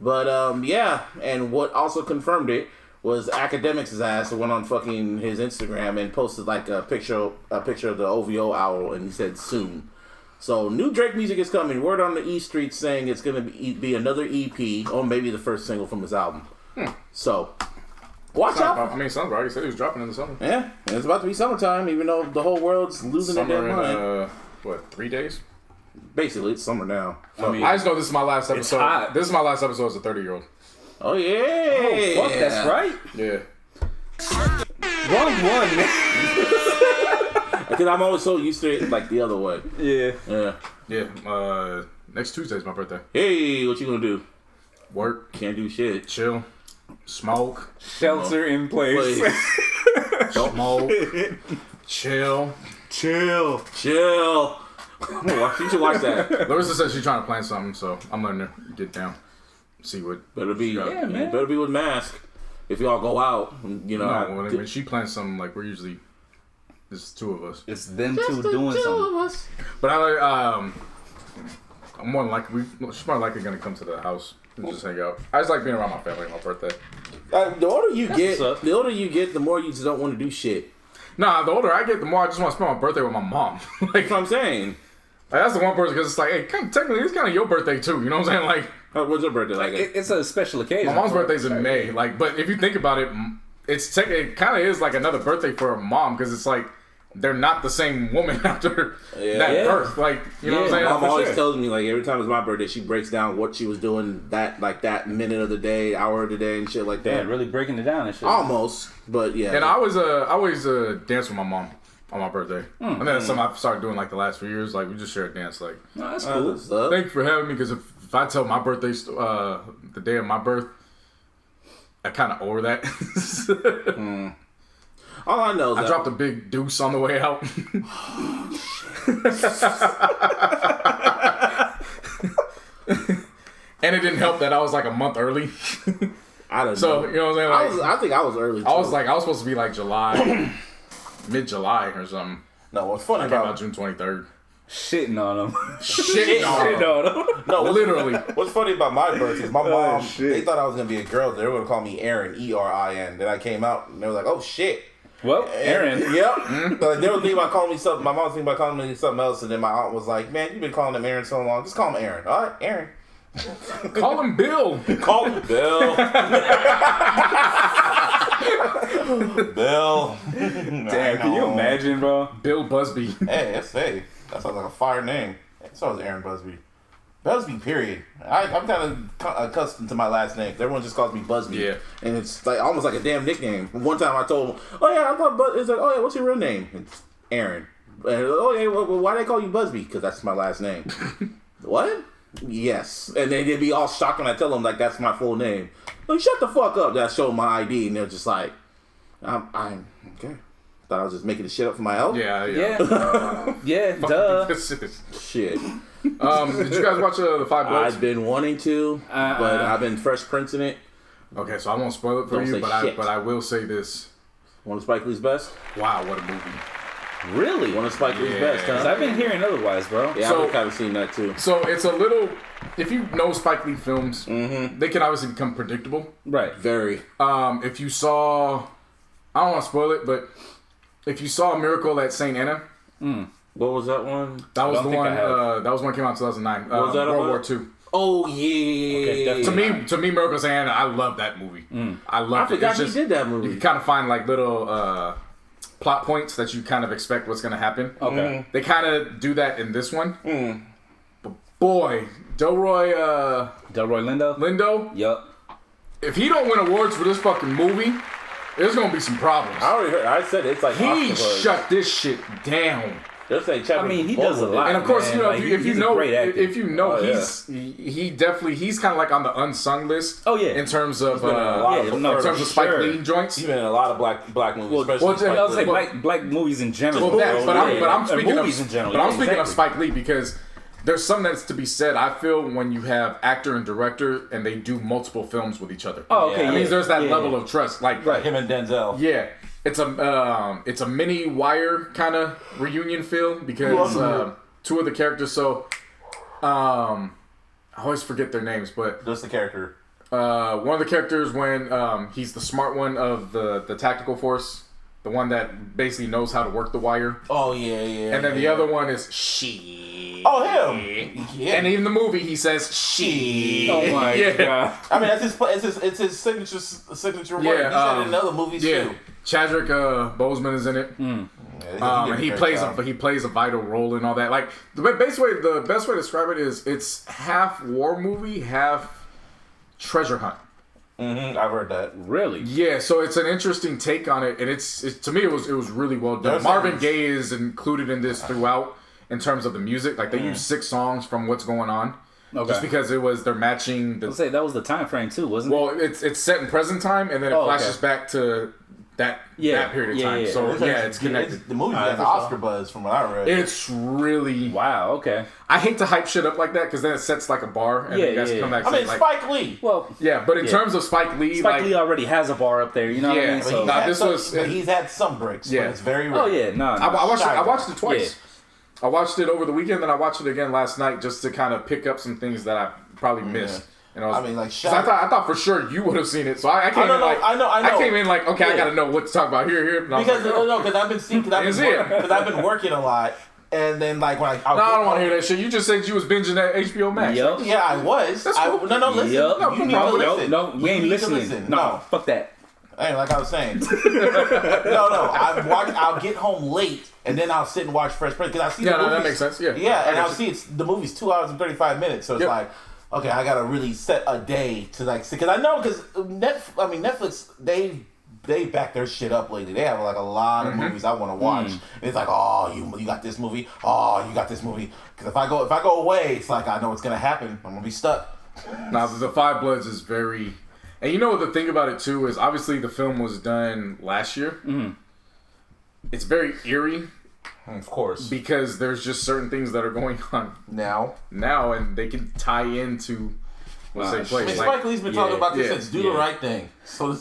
but yeah. And what also confirmed it was Academics' ass went on fucking his Instagram and posted like a picture of the OVO owl, and he said soon. So new Drake music is coming. Word on the E Street saying it's gonna be another EP or maybe the first single from his album. So watch out. I mean, sounds right. He said he was dropping in the summer. Yeah, and it's about to be summertime, even though the whole world's losing their damn mind. What, 3 days? Basically, it's summer now. So, I just know this is my last episode. hot. This is my last episode as a 30-year-old. Oh yeah. Oh, fuck, that's right. Yeah. Wrong one, man. Because I'm always so used to it like the other way. Yeah. Yeah. Next Tuesday's my birthday. Hey, what you gonna do? Work. Can't do shit. Chill. Smoke. Shelter in place. Smoke. Chill. Chill. You should watch that. Larissa said she's trying to plan something, so I'm letting her get down. See what. Better be. Yeah, man. Better be with mask. If y'all go out, you know. No, when she plans something, like we're usually. There's 2 of us. It's them two doing something. But I'm more likely she's more likely gonna come to the house and just hang out. I just like being around my family on my birthday. The older you get, what's up. the more you just don't want to do shit. Nah, the older I get, the more I just want to spend my birthday with my mom. Like That's what I'm saying. that's the one person because it's like, hey, technically it's kind of your birthday too. You know what I'm saying? Like, What's your birthday like? It's a special occasion. my mom's birthday's in May. Like, but if you think about it, it kind of is like another birthday for a mom because it's like. They're not the same woman after that birth. Like, you know what I'm saying? Mom always tells me, like, every time it's my birthday, she breaks down what she was doing that minute of the day, hour of the day, and shit like that. Yeah, really breaking it down and shit. Almost, but yeah. And I always dance with my mom on my birthday. And then that's something I've started doing like the last few years. Like, we just share a dance. Like, No, that's cool. thank you for having me because if I tell my birthday, the day of my birth, I kind of owe her that. All I know is I dropped a big deuce on the way out. And it didn't help that I was like a month early. I don't know. So, you know what I'm saying? Like, I think I was early. Too. I was supposed to be like July, mid-July or something. no. What's funny I came out about June 23rd. Shitting on them. Shit, on them. no? literally. What's funny about my birthday is my mom. shit. They thought I was gonna be a girl. They were gonna call me Aaron, Erin. Then I came out and they were like, "Oh shit." Well, Aaron. Yep. So they were thinking about calling me something. My mom was thinking about calling me something else, and then my aunt was like, "Man, you've been calling him Aaron so long. Just call him Aaron." All right, Aaron. Call him Bill. Call him Bill. Bill. Damn, can you imagine, bro? Bill Busby. Hey, that sounds like a fire name. So is Aaron Busby. Busby, period. I'm kind of accustomed to my last name. Everyone just calls me Busby. Yeah. And it's like almost like a damn nickname. One time I told him, "Oh yeah, I thought it's like, oh yeah, what's your real name?" It's Aaron. And, oh yeah, well, why they call you Busby? Because that's my last name. What? Yes. And they'd be all shocked when I tell them like that's my full name. Like, shut the fuck up. Then I show them my ID and they're just like, I'm okay. Thought I was just making the shit up for my help. Yeah. Yeah, duh. Shit. Did you guys watch the Five Bloods? I've been wanting to, but I've been Fresh Prince in it. Okay, so I won't spoil it for Don't you, say but shit. I will say this. One of Spike Lee's best? Wow, what a movie! Really? One of Spike Lee's Yeah. best, Because huh? I've been hearing otherwise, bro. Yeah, So- I've kind of seen that too. So it's a little. If you know Spike Lee films, they can obviously become predictable. Right. Very. If you saw, I don't want to spoil it, but if you saw Miracle at St. Anna, What was that one? that was don't the think one. I have. That was one that came out in 2009. What was that World about? War II. Oh, yeah. Okay, To me, Miracle at St. Anna, I love that movie. I I love it. forgot It's he just, did that you movie. can kind of find like little plot points that you kind of expect what's going to happen. Okay. They kind of do that in this one. But boy, Delroy Delroy Lindo? Lindo, Yup. if he don't win awards for this fucking movie, there's going to be some problems. I already heard. I said it's like He Oscar buzz. shut this shit down. They'll say Chadwick I mean, he Boseman does a did. lot. And of course, Man, you know, like, if he's you a know, great actor. if you know, Oh, yeah. he's kind of like on the unsung list. Oh, yeah. In terms of been in a lot of- in no, terms for of Spike sure. Lee joints. He's been in a lot of black movies, especially well, Spike I was Lee. like black movies in general. Well, that, but I'm Or speaking movies of in general. But I'm Yeah, speaking of exactly. Spike Lee because there's something that's to be said. I feel when you have actor and director and they do multiple films with each other. Oh, okay. Yeah. That means there's that Yeah, level yeah. of trust. Like Him and Denzel. yeah, it's a mini Wire kind of reunion feel because two of the characters. So I always forget their names, but Just the character. one of the characters when he's the smart one of the tactical force, the one that basically knows how to work the wire. Oh yeah. And then the other one is she. Oh him. Yeah. And in the movie he says she. Oh my god. I mean, it's his signature word. Yeah, He said it in other movies too. Chadwick Boseman is in it. And he plays a vital role in all that. Like the best way to describe it is it's half war movie, half treasure hunt. I've heard that. Really? Yeah, so it's an interesting take on it, and it's to me it was really well done. Marvin Gaye is included in this throughout in terms of the music. Like they use 6 songs from what's going on, just because they're matching. I'll say that was the time frame too, wasn't it? Well, it's set in present time, and then it flashes back to that period of time. Yeah. So it's connected. The movie has Oscar buzz from what I read. It's really Wow. Okay. I hate to hype shit up like that because then it sets like a bar, and you guys come back. I mean, like, Spike Lee. Well, but in terms of Spike Lee, Lee already has a bar up there. You know what I mean? So, But he's had some breaks. But it's very rare. oh yeah, no. I watched it twice. Yeah. I watched it over the weekend, then I watched it again last night just to kind of pick up some things that I probably missed. And I thought for sure you would have seen it, so I came in like I know. I came in like okay, I got to know what to talk about here. Because I've been working a lot, and then like when I don't want to hear that shit. You just said you was binging that HBO Max. Yep. Yeah, I was. That's cool. Listen. Yep. You need to listen. No, we ain't listening. Listen. No, fuck that. Hey, like I was saying. I'll get home late and then I'll sit and watch Fresh Prince because I see the movies. That makes sense. Yeah, and I'll see the movie's 2 hours and 35 minutes, so it's like, okay, I gotta really set a day to like see because I know because Netflix they back their shit up lately. They have like a lot of movies I want to watch. And it's like, oh, you got this movie. Oh, you got this movie. Because if I go away, it's like I know what's gonna happen. I'm gonna be stuck. Now the Five Bloods is very. And you know what the thing about it too is obviously the film was done last year. It's very eerie. Of course. Because there's just certain things that are going on now and they can tie into what's taking place. Spike Lee's been talking about this since Do the Right Thing. So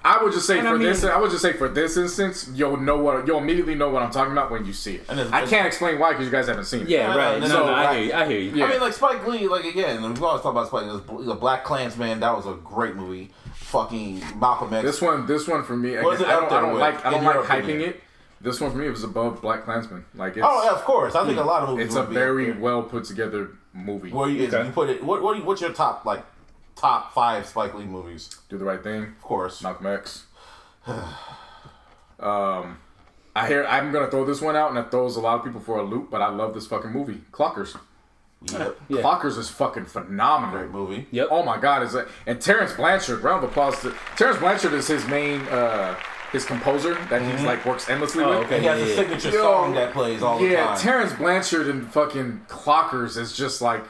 I would just say for this instance, you'll immediately know what I'm talking about when you see it. I can't explain why because you guys haven't seen it. Yeah, right. I hear you. Yeah. I mean, like Spike Lee, like again, we always talk about Spike Lee. The Black Klansman, that was a great movie. Fucking Malcolm X. This one for me, again, I don't like hyping it. This one for me, it was above Black Klansman. Like, it's, of course. I think a lot of movies. It's a very well put together movie. Where you put it? What's your top 5 Spike Lee movies? Do the Right Thing, of course. Malcolm X. I'm gonna throw this one out, and it throws a lot of people for a loop. But I love this fucking movie, Clockers. Yep. Clockers is fucking phenomenal. Great movie. Yep. Oh my god, and Terrence Blanchard. Round of applause to Terrence Blanchard is his main his composer that he's like works endlessly with. Okay. He has a signature song that plays all the time. Yeah, Terrence Blanchard and fucking Clockers is just like,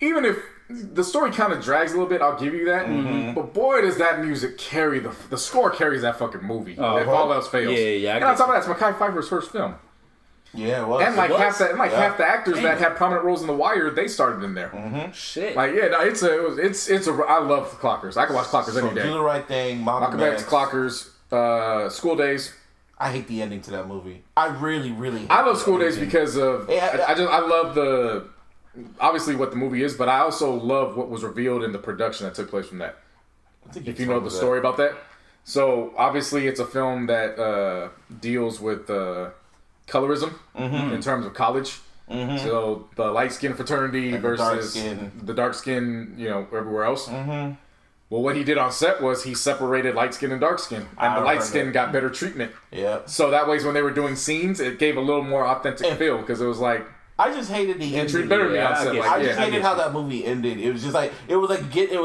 even if the story kind of drags a little bit, I'll give you that. But boy, does that music carry the score carries that fucking movie. If all else fails. Yeah. And on top of that, it's Mekhi Phifer's first film. Yeah, it was. And half the actors that had prominent roles in The Wire, they started in there. Shit. Like I love Clockers. I can watch Clockers any day. Do the Right Thing, Malcolm X, Clockers, School Days. I hate the ending to that movie. I really hate I love School Days because of I love the obviously what the movie is, but I also love what was revealed in the production that took place from that. If you know the story about that. So obviously it's a film that deals with colorism in terms of college. So the light skin fraternity versus the dark skin, everywhere else. Well, what he did on set was he separated light skin and dark skin, and the light skin got better treatment. Yeah. So that way, when they were doing scenes, it gave a little more authentic feel because it was like. I just hated the ending. Better than me on set. I just hated how that movie ended. It was just like it was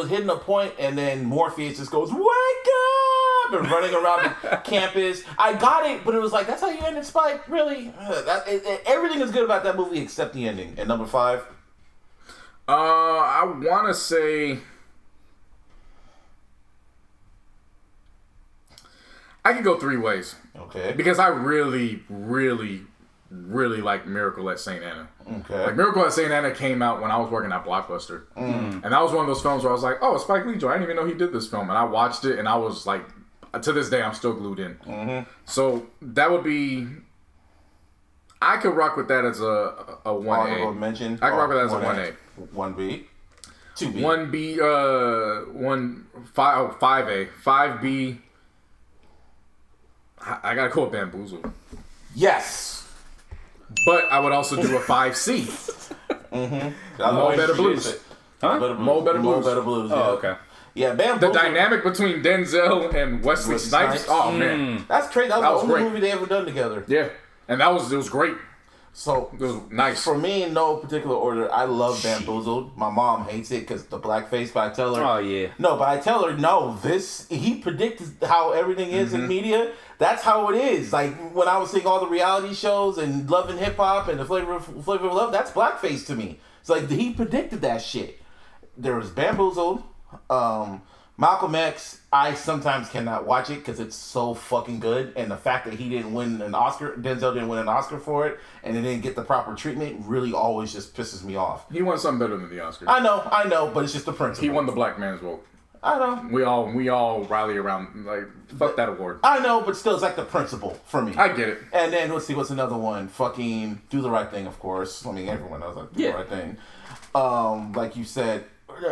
hitting a point, and then Morpheus just goes, "Wake up!" and running around the campus. I got it, but it was like that's how you ended Spike. Really, everything is good about that movie except the ending. And number 5, I want to say. I can go 3 ways. Okay. Because I really, really, really like Miracle at St. Anna. Okay. Like Miracle at St. Anna came out when I was working at Blockbuster. And that was one of those films where I was like, oh, Spike Lee joint. I didn't even know he did this film. And I watched it and I was like, to this day, I'm still glued in. So that would be, I could rock with that as a 1A. Honorable mention. I could rock with that as a 1A. 1B. 2B. 1B, 5A. 5B. I gotta go with Bamboozled. Yes. But I would also do a 5C. Mo Better Blues. Huh? Mo Better Blues. Mo Better Blues. Yeah. Oh, okay. Yeah, Bamboozled. The dynamic between Denzel and Wesley Snipes. Oh man, That's crazy. That was the only great. movie they ever done together. Yeah, and it was great. So It was nice. For me, in no particular order, I love Bamboozled. My mom hates it because the blackface, but I tell her, Oh, yeah. no, but I tell her, no, he predicts how everything is in media. That's how it is. Like, when I was seeing all the reality shows and Love and Hip Hop and the Flavor of Love, that's blackface to me. It's like, he predicted that shit. There was Bamboozled, Malcolm X. I sometimes cannot watch it because it's so fucking good, and the fact that he didn't win an Oscar, Denzel didn't win an Oscar for it, and it didn't get the proper treatment, really always just pisses me off. He won something better than the Oscars. I know, but it's just the principle. He won the black man's vote. I know. We all rally around like fuck that award. I know, but still, it's like the principle for me. I get it. And then let's see, what's another one? Fucking Do the Right Thing, of course. I mean, everyone knows like Do the Right Thing. Like you said,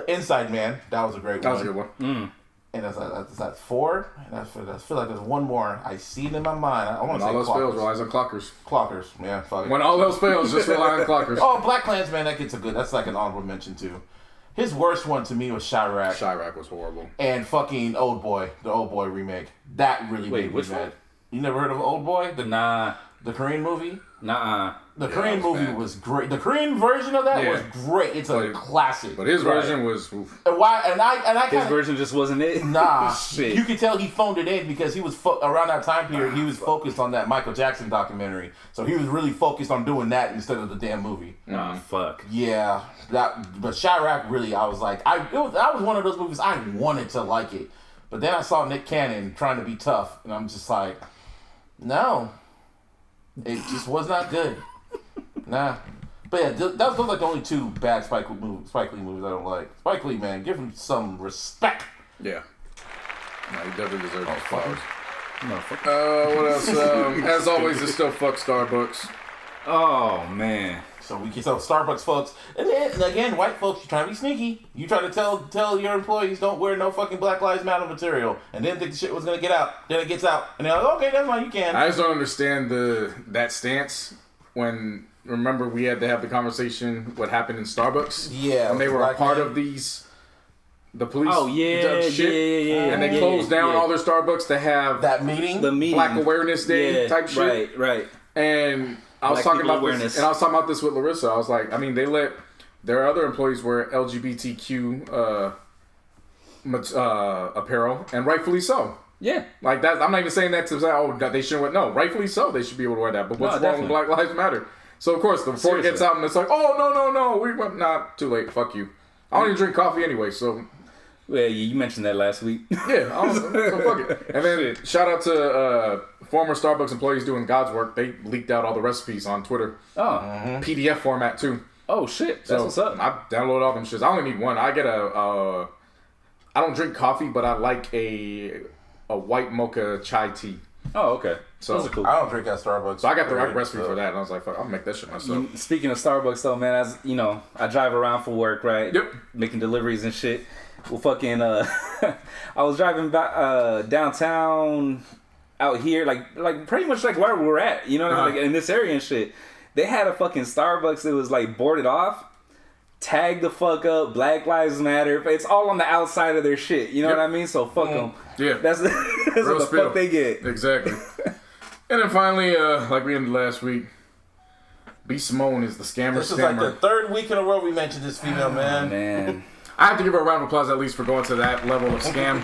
Inside Man. That was a great one. That was a good one. And that's 4. And I feel like there's one more. I see it in my mind. I want When to say all else fails, Clockers. relies on clockers. Clockers. Yeah, fuck it. When all else fails, just rely on clockers. Oh, Black Klansman. That gets a good. That's like an honorable mention too. His worst one to me was Chirac. Chirac was horrible. And fucking Old Boy, the Old Boy remake. That really made me which mad. one? You never heard of Old Boy? Nah. The Korean movie? Nah. The Yeah, Korean that was movie bad. was great. The Korean version of that Yeah. was great. It's a classic. But his version was oof. And why? And I His kind of version just wasn't it? nah. Shit. You could tell he phoned it in because he was around that time period. He was focused on that Michael Jackson documentary, so he was really focused on doing that instead of the damn movie. Nah, fuck. Yeah, but Chirac really, I was like, that was one of those movies I wanted to like it, but then I saw Nick Cannon trying to be tough, and I'm just like, no, it just was not good. Nah, but yeah, those are like the only 2 bad Spike Lee movies I don't like. Spike Lee, man, give him some respect. Yeah. No, he definitely deserves his flowers. No, fuck. What else? As always, it's still fuck Starbucks. Oh, man. So we can tell Starbucks folks, and then again, white folks, you trying to be sneaky. You try to tell your employees don't wear no fucking Black Lives Matter material, and then think the shit was gonna get out. Then it gets out, and they're like, okay, never mind, you can. I just don't understand that stance when. Remember, we had to have the conversation what happened in Starbucks. Yeah, when they were a Black part man. of the police. Oh, yeah, shit, yeah. And they closed down all their Starbucks to have That meeting. The meeting. Black Awareness Day type shit. Right. And I was Black talking people about awareness. this, and I was talking about this with Larissa. I was like, I mean, they let their other employees wear LGBTQ apparel, and rightfully so. Yeah. Like that, I'm not even saying that to say, oh, they shouldn't. No, rightfully so. They should be able to wear that. But what's wrong with Black Lives Matter? So of course the report gets out, and it's like, oh no, we went not too late. Fuck you. I don't even drink coffee anyway, so. Well, you mentioned that last week. Yeah, so fuck it. And then shout out to former Starbucks employees doing God's work. They leaked out all the recipes on Twitter. Oh. PDF format too. Oh, shit. That's what's up. I download all them shits. I only need one. I get I don't drink coffee, but I like a white mocha chai tea. Oh, okay. So Those are cool. I don't drink at Starbucks. So I got the right recipe for that, and I was like, fuck, I'll make that shit myself. Speaking of Starbucks, though, man, as you know, I drive around for work, right? Yep. Making deliveries and shit. Well, fucking, I was driving back downtown out here, like pretty much like where we're at, you know, like in this area and shit. They had a fucking Starbucks that was like boarded off, tagged the fuck up, Black Lives Matter. It's all on the outside of their shit, you know what I mean? So fuck them. Yeah. That's what the fuck they get. Exactly. And then finally, like we ended last week, B. Simone is the scammer. This is like the 3rd week in a row we mentioned this female, man. Man. I have to give her a round of applause at least for going to that level of scam.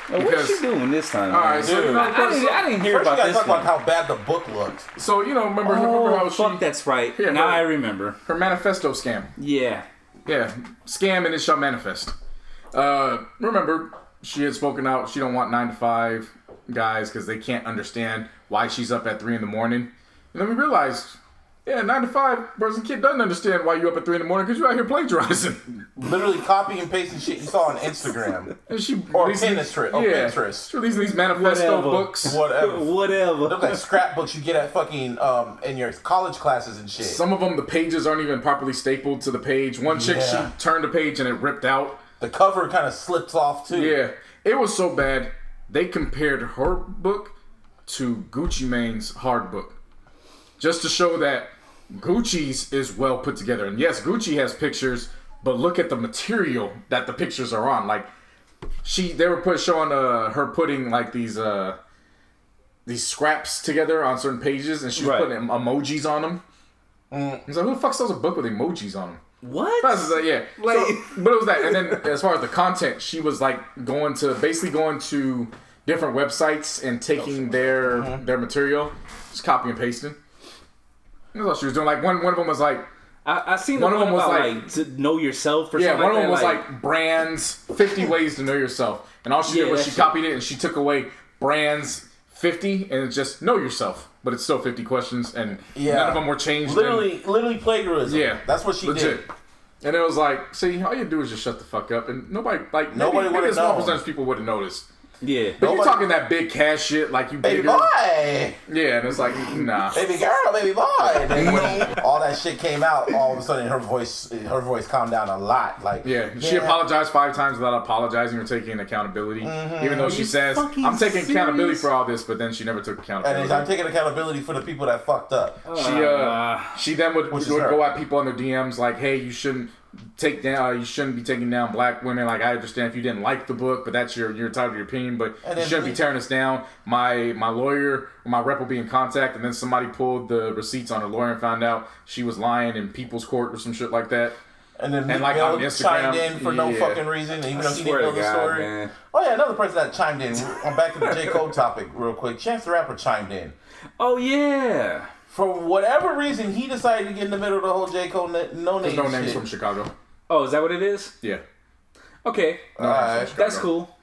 What's she doing this time? All right, so Dude. I didn't hear First, about you gotta this talk one. about how bad the book looked. So remember Oh, how fuck, that's right. Yeah, now her- I remember. her manifesto scam. Yeah. Yeah, scam and it shall manifest. Remember, she had spoken out. She don't want 9 to 5 guys because they can't understand why she's up at 3 a.m. And then we realized Yeah, 9 to 5 person kid doesn't understand why you up at 3 in the morning because you out here plagiarizing. Literally copy and pasting shit you saw on Instagram. And she Or releasing- Pinterest. She releasing these manifesto books. Whatever. Look like scrapbooks you get at fucking in your college classes and shit. Some of them, the pages aren't even properly stapled to the page. One chick, she turned the page and it ripped out. The cover kind of slips off too. Yeah, it was so bad. They compared her book to Gucci Mane's hard book. Just to show that Gucci's is well put together. And yes, Gucci has pictures, but look at the material that the pictures are on. Like, they were showing her putting like these scraps together on certain pages, and she was putting emojis on them. He's like, who the fuck sells a book with emojis on them? What? Yeah. But it was that. And then as far as the content, she was like going to different websites and taking their material, just copy and pasting. That's all she was doing. Like one of them was like, I seen one the of them was about, like to know yourself or yeah, something. one of like them was that, like brands 50 ways to know yourself, and all she did was she copied it and she took away brands 50 and it's just know yourself, but it's still 50 questions and none of them were changed. Literally plagiarism. Yeah, that's what she did. And it was like, see, all you do is just shut the fuck up, and nobody would maybe have a small known. percentage of people would have noticed. Yeah, But you're talking that big cash shit, like you Baby bigger. boy! Yeah, and it's like, nah. Baby girl, baby boy! And then when all that shit came out, all of a sudden her voice calmed down a lot. Like, she apologized 5 times without apologizing or taking accountability. Even though she says, I'm taking accountability for all this, but then she never took accountability. And I'm taking accountability for the people that fucked up. She then would go at people on their DMs like, hey, you shouldn't be taking down black women. Like, I understand if you didn't like the book, but that's you're entitled to your opinion, but you shouldn't be tearing us down. My lawyer, my rep will be in contact. And then somebody pulled the receipts on her lawyer and found out she was lying in people's court or some shit like that. And then like on Instagram, chimed in for no fucking reason, even though he didn't know the story. Man. Oh yeah, another person that chimed in. I'm back to the J. Cole topic real quick. Chance the Rapper chimed in. Oh yeah. For whatever reason, he decided to get in the middle of the whole J. Cole Noname No names shit. from Chicago. Oh, is that what it is? Yeah. Okay. That's cool.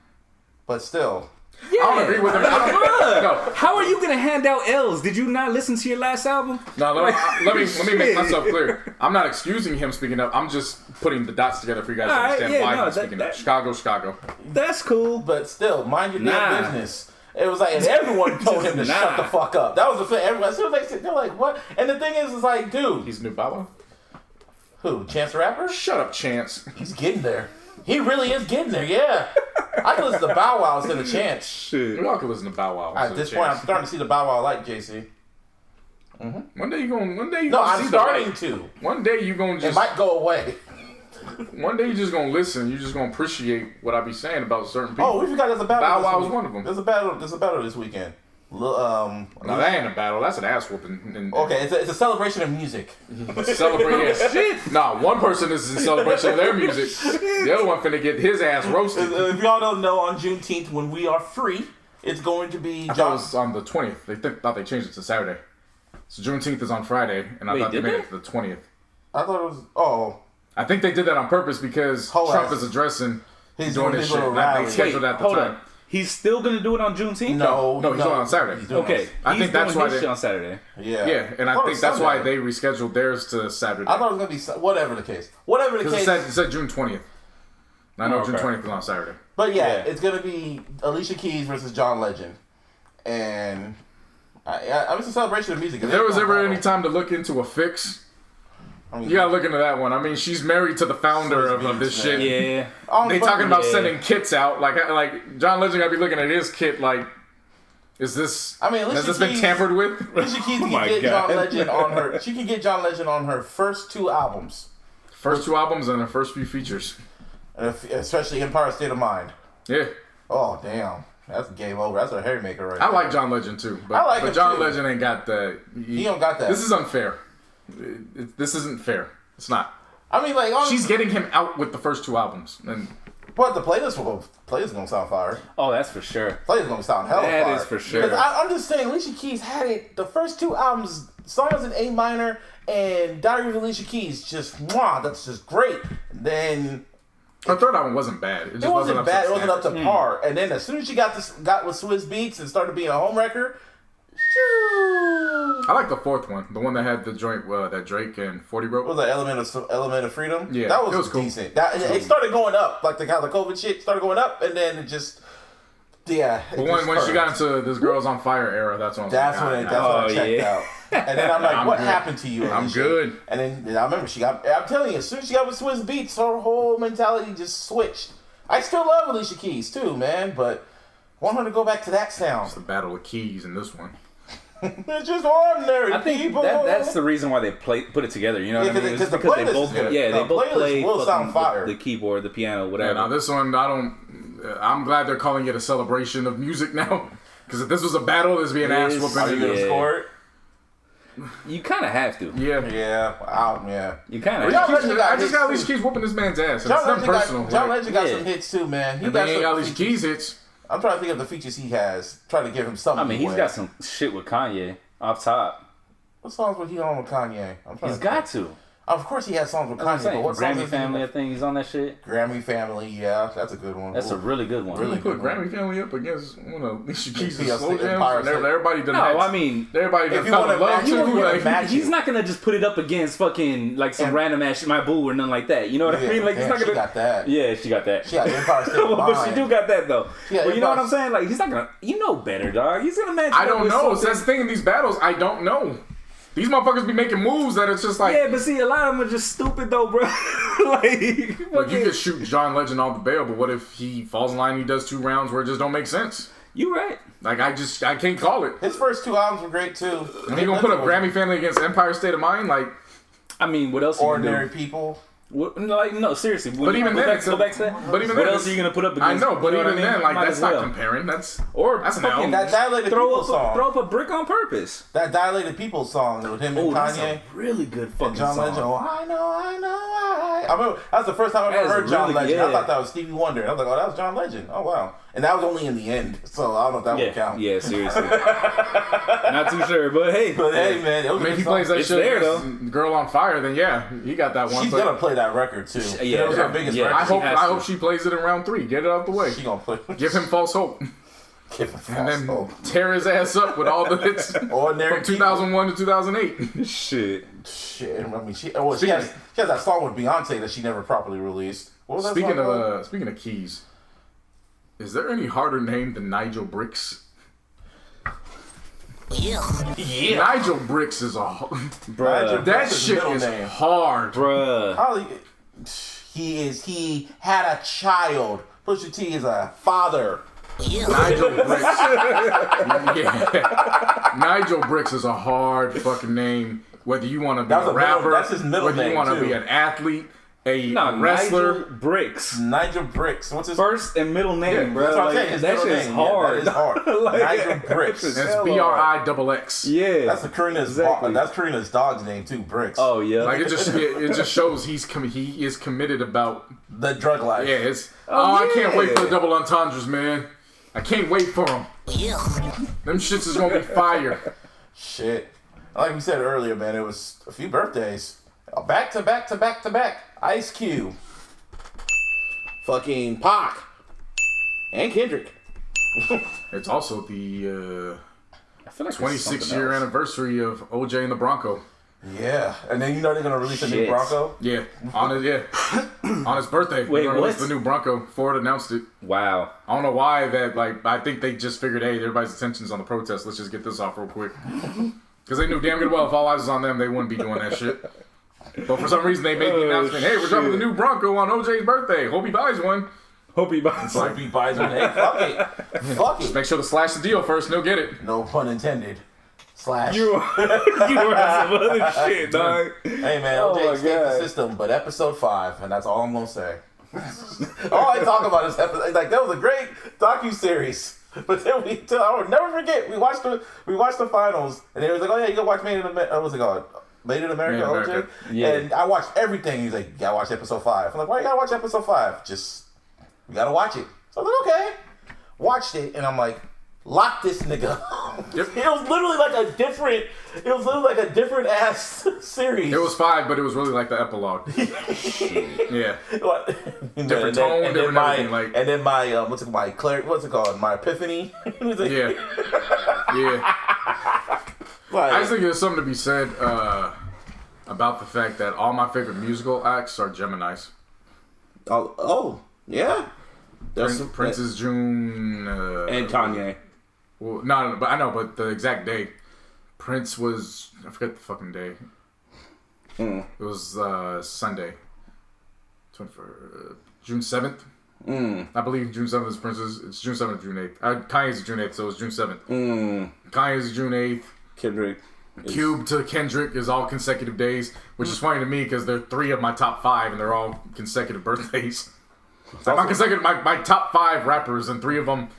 But still. Yeah. I don't agree with him. No. How are you gonna hand out L's? Did you not listen to your last album? No, let me make myself clear. I'm not excusing him speaking up. I'm just putting the dots together for you guys to understand why he's speaking up. Chicago. That's cool. But still, mind your damn business. It was like, and everyone told him to shut the fuck up. That was the thing. Everyone, as soon as they're like, what? And the thing is, it's like, dude. He's new Bow Wow? Who? Chance the Rapper? Shut up, Chance. He's getting there. He really is getting there, yeah. I can listen to Bow Wow instead of Chance. Shit. Y'all can listen to Bow Wow. At this point, I'm starting to see the Bow Wow like JC. Mm-hmm. One day you gonna. No, I'm starting to. One day you gonna just. It might go away. One day you're just gonna listen. You're just gonna appreciate what I be saying about certain people. Oh, we forgot there's a battle. Bow Wow was one of them. There's a battle this weekend. No, that ain't a battle. That's an ass whooping. Okay, it's a celebration of music. Celebrating shit. Nah, one person is in celebration of their music. The other one finna get his ass roasted. If y'all don't know, on Juneteenth when we are free, it's going to be. I thought it was on the 20th. They thought they changed it to Saturday. So Juneteenth is on Friday, and I thought they made it to the 20th. I thought it was. Oh. I think they did that on purpose because Trump is addressing doing this shit. They scheduled at the time. He's still gonna do it on Juneteenth? No, he's doing it on Saturday. Okay, I think that's why they on Saturday. Yeah, and I think that's why they rescheduled theirs to Saturday. I thought it was gonna be whatever the case. Whatever the case. It said June 20th. I know June 20th is on Saturday. But yeah, it's gonna be Alicia Keys versus John Legend, and I was a celebration of music. If there was ever any time to look into a fix. You gotta look into that one. I mean, she's married to the founder of this shit. Yeah. They talking about sending kits out. Like John Legend gotta be looking at his kit like, is this? I mean, has this been tampered with? Alicia Keys can get John Legend on her. She can get John Legend on her first 2 albums. First 2 albums and her first few features. Especially Empire State of Mind. Yeah. Oh damn. That's game over. That's a haymaker right there. I like John Legend too. But, I like him John too. Legend ain't got the. He don't got that. This is unfair. This isn't fair. It's not. I mean, like she's getting him out with the first 2 albums, and but the playlist gonna sound fire. Oh, that's for sure. Playlist gonna sound hella fire. That is for sure. I'm just saying, Alicia Keys had it. The first 2 albums, songs in A minor and Diary of Alicia Keys, that's just great. Then her third album wasn't bad. It wasn't bad. It wasn't up to par. And then as soon as she got with Swizz Beatz and started being a homewrecker, I like the fourth one, the one that had the joint that Drake and 40 wrote. What was that Element of Freedom? Yeah, that it was cool. decent. It started going up, like how the COVID shit started going up, and then it just But when she got into this Girls on Fire era, that's when I checked out. And then I'm like, what happened to you? I'm good. And then I remember I'm telling you, as soon as she got with Swizz Beatz, her whole mentality just switched. I still love Alicia Keys too, man, but I want her to go back to that sound. It's the battle of keys in this one. It's just ordinary I think people. that's the reason why they put it together. You know what I mean? Because they both play will sound fire. The keyboard, the piano, whatever. Yeah, now this one, I'm glad they're calling it a celebration of music now. Because if this was a battle, there's being ass whooping. Are you gonna score it? You kind of have to. Yeah. You kind of. I just got Alicia Keys whooping this man's ass. It's not personal. John Legend got some hits too, man. He ain't got Alicia Keys hits. I'm trying to think of the features he has. Trying to give him something. I mean, he's got some shit with Kanye off top. What songs was he on with Kanye? He's got to. Of course, he has songs with Kanye. But what Grammy Family, I think he's on that shit. Grammy Family, yeah, that's a good one. That's a really good one. Really put Grammy Family up against one of Alicia Keys' Slow slow jams. Empire Everybody done. No, I mean, everybody done fell in love too. He's not gonna just put it up against fucking like some random ass My Boo or nothing like that. You know what I mean? Like he's not gonna. She got that. Yeah, she got that. She got Empire State of Mind. But she do got that though. Well, you know what I'm saying? Like he's not gonna. You know better, dog. He's gonna match. I don't know. That's the thing in these battles. I don't know. These motherfuckers be making moves that it's just like... Yeah, but see, a lot of them are just stupid, though, bro. Like you could shoot John Legend off the bail, but what if he falls in line and he does 2 rounds where it just don't make sense? You right. Like, I can't call it. His first 2 albums were great, too. And he gonna put up Grammy Family against Empire State of Mind? Like... I mean, what else Ordinary People. No, seriously. But even then, go back to that. But even what then, else are you gonna put up against? I know, but even then, like that's not well. comparing. That's an fucking album. That Dilated People song. Throw up a brick on purpose. That Dilated People song with him and Kanye. That's a really good fucking John song. Legend. Oh, I remember that's the first time I ever heard John Legend. I thought that was Stevie Wonder. I was like, oh, that was John Legend. Oh wow. And that was only in the end, so I don't know if that would count. Yeah, seriously. Not too sure, but hey. But hey, man, it was if he plays that it's shit there, though. Girl on Fire, then yeah, he got that one. She's gonna play that record too. Yeah, it was her biggest record. I hope she plays it in round 3. Get it out the way. She gonna play. Give him false hope. Give him false And then hope. tear his ass up with all the hits Ordinary from 2001 to 2008. Shit. I mean, she has that song with Beyonce that she never properly released. What was that Speaking song of keys, is there any harder name than Nigel Bricks? Yeah. Nigel Bricks is Bruh. that shit is hard. Bruh. Holly, he had a child. Pusha T is a father. Nigel Bricks. Yeah. Nigel Bricks is a hard fucking name. Whether you want to be a rapper, that's his middle whether name, you want to too. be an athlete, a wrestler. Nigel Bricks. Nigel Bricks. What's his First and middle name, Yeah, bro. that's what I'm Like, saying. His that middle shit's name. hard. Yeah, that is hard. Like, Nigel Bricks. that's That's hella BRIXX. Yeah. That's Karina's. Exactly. That's Karina's dog's name too. Bricks. Oh yeah. Like it just shows he is committed about The drug life. yeah. It's I can't wait for the double entendres, man. I can't wait for them. Them shits is gonna be fire. Shit. Like we said earlier, man, it was a few birthdays. Back to back to back to back. Ice Cube. Fucking Pac. And Kendrick. It's also the I feel like there's 26-year something else. anniversary of OJ and the Bronco. Yeah. And then you know they're gonna release a new Shit. Bronco? Yeah, on his birthday. Wait, they're gonna release what? the new Bronco. Ford announced it. Wow. I don't know why that. Like, I think they just figured, hey, everybody's attention's on the protest. Let's just get this off real quick. Because they knew damn good well if all eyes was on them, they wouldn't be doing that shit. But for some reason, they made the announcement, hey, we're dropping the new Bronco on OJ's birthday. Hope he buys one. Hope he buys Hope he buys one. Hey, fuck it. Fuck it. Make sure to slash the deal first and he'll get it. No pun intended. Slash. You are some other shit, dog. Hey man, Oh OJ my escaped the God. system, but episode 5, and that's all I'm gonna say. All I talk about is episode. Like that was a great docu-series. But then I will never forget. We watched the finals, and they was like, "Oh yeah, you gotta watch Made in America." What's it called? Made in America, Made in OJ. America. Yeah. And I watched everything. He's like, "You gotta watch episode 5." I'm like, "Why you gotta watch episode 5?" Just you gotta watch it. So I'm like, "Okay." Watched it, and I'm like, "Lock this nigga." Yep. It was literally like a different ass series. It was 5, but it was really like the epilogue. Yeah. Different tone, and different everything, like- and then my what's it called? My epiphany. Yeah. Yeah. Like, I just think there's something to be said about the fact that all my favorite musical acts are Geminis. Yeah. Prince is June. And Kanye. Well, no, but I know, but the exact date. Prince was, I forget the fucking day. It was Sunday. June 7th. I believe June 7th is Prince's. It's June 7th, June 8th. Kanye's June 8th, so it's June 7th. Kanye's June 8th. Kendrick. Cube to Kendrick is all consecutive days, which is funny to me because they're 3 of my top 5 and they're all consecutive birthdays. My top 5 rappers and 3 of them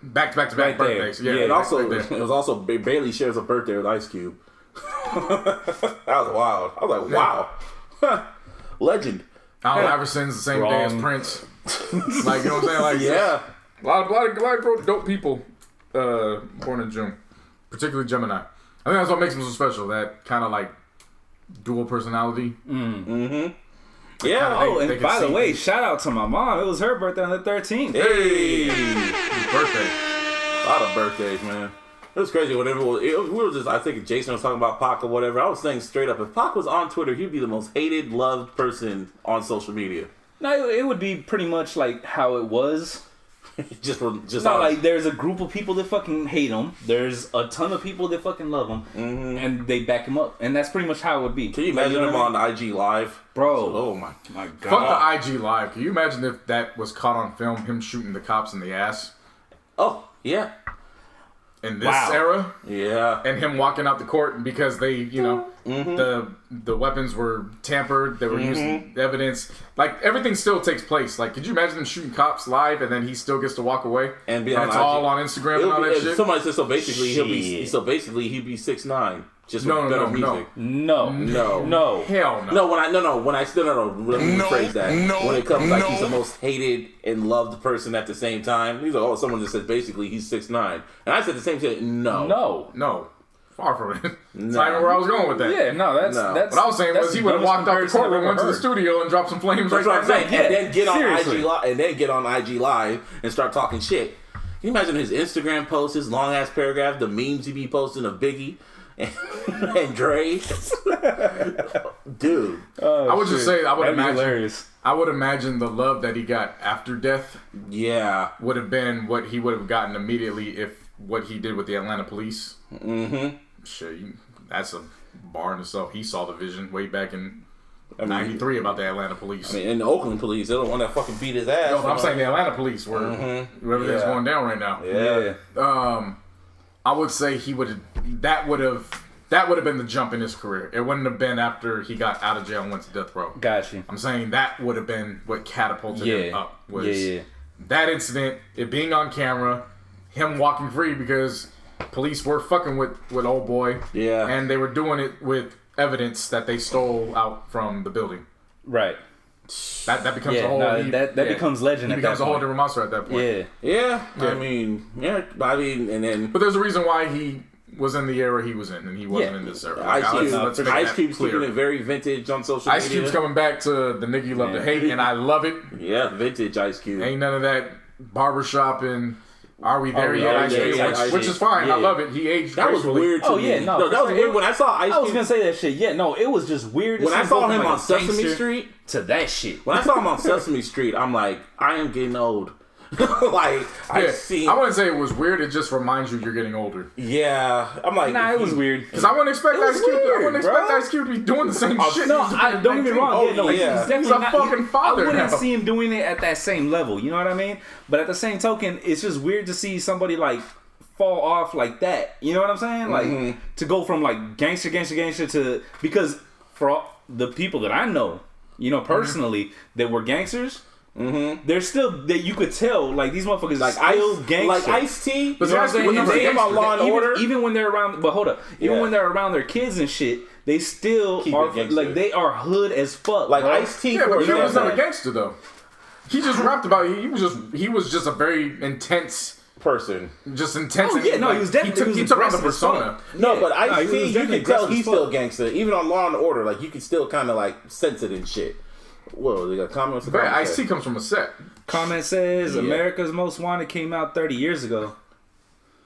back-to-back birthdays. Yeah, and also it was also Bailey shares a birthday with Ice Cube. That was wild. I was like, wow, legend. Allen Iverson's the same day as Prince. Like, you know what I'm saying? Like, yeah, a lot of dope people born in June, particularly Gemini. I think that's what makes them so special. That kind of like dual personality. Yeah. Oh, and by the way, shout out to my mom. It was her birthday on the 13th. Hey, His birthday. A lot of birthdays, man. It was crazy. Whatever we were just, I think Jason was talking about Pac or whatever. I was saying straight up, if Pac was on Twitter, he'd be the most hated, loved person on social media. No, it would be pretty much like how it was. just not like there's a group of people that fucking hate him. There's a ton of people that fucking love him, and they back him up, and that's pretty much how it would be. Can you imagine him on IG Live, bro? Oh my god! Fuck the IG Live. Can you imagine if that was caught on film? Him shooting the cops in the ass. Oh yeah. In this era, yeah, and him walking out the court because they, you know, the weapons were tampered. They were using evidence. Like everything still takes place. Like, could you imagine him shooting cops live and then he still gets to walk away and be and on it's IG. all on Instagram and all that shit? Somebody said so. Basically, he'd be 6'9". Just no, with better music. No, hell no. Let me rephrase that. When it comes like he's the most hated and loved person at the same time, he's like, someone just said basically he's 6'9", and I said the same thing. No. Far from it. That's not even where I was going with that. Yeah, that's what I was saying was he would have walked out the courtroom, went to the studio, and dropped some flames right there. And then get on IG Live, IG Live and start talking shit. Can you imagine his Instagram posts, his long ass paragraph, the memes he be posting of Biggie and Dre? Dude. I would just say, I would imagine the love that he got after death. Yeah. Would have been what he would have gotten immediately if what he did with the Atlanta police. Shit, that's a bar in itself. He saw the vision way back in 93 about the Atlanta police. I mean, and the Oakland police, they're the one that fucking beat his ass. No, I'm saying the Atlanta police were everything's going down right now. Yeah. I would say that would have been the jump in his career. It wouldn't have been after he got out of jail and went to death row. Gotcha. I'm saying that would have been what catapulted him up. That incident, it being on camera, him walking free because police were fucking with old boy. Yeah. And they were doing it with evidence that they stole out from the building. Right. That becomes a whole... that becomes legend he becomes a whole different monster at that point. Yeah. I mean, and then... But there's a reason why he was in the era he was in, and he wasn't in this era. Ice Cube's keeping it very vintage on social media. Ice Cube's coming back to the nigga you love to hate, and I love it. Yeah, vintage Ice Cube. Ain't none of that barbershop and... Are we there yet? Ice Cube, which is fine. I love it. He aged That was weird to me. No, that was weird. When I saw Ice Cube... I was going to say that shit. Yeah, no, it was just weird. When I saw him on Sesame Street... To that shit. When I saw him on Sesame Street, I'm like, I am getting old. I wouldn't say it was weird. It just reminds you you're getting older. Yeah, I'm like, it was weird because I wouldn't expect Ice Cube. I wouldn't expect Ice Cube to be doing the same shit. No, don't get me wrong. He's a fucking father. I wouldn't see him doing it at that same level. You know what I mean? But at the same token, it's just weird to see somebody like fall off like that. You know what I'm saying? Like to go from like gangster to because for all the people that I know, you know, personally, that were gangsters. They're still that you could tell like these motherfuckers like still gangster, like Ice-T. But even when they're around, but hold up, even when they're around their kids and shit, they still are like they are hood as fuck. Like Ice-T. Yeah, but Cube was not a gangster though. He just rapped about it. He was just a very intense person. Just intense. Oh yeah, no, he was definitely he took on the persona. No, but Ice-T, you can tell he's still gangster. Even on Law and Order, like you can still kind of like sense it and shit. Whoa, they got comments. Ice-T comes from a set. Comment says America's Most Wanted came out 30 years ago.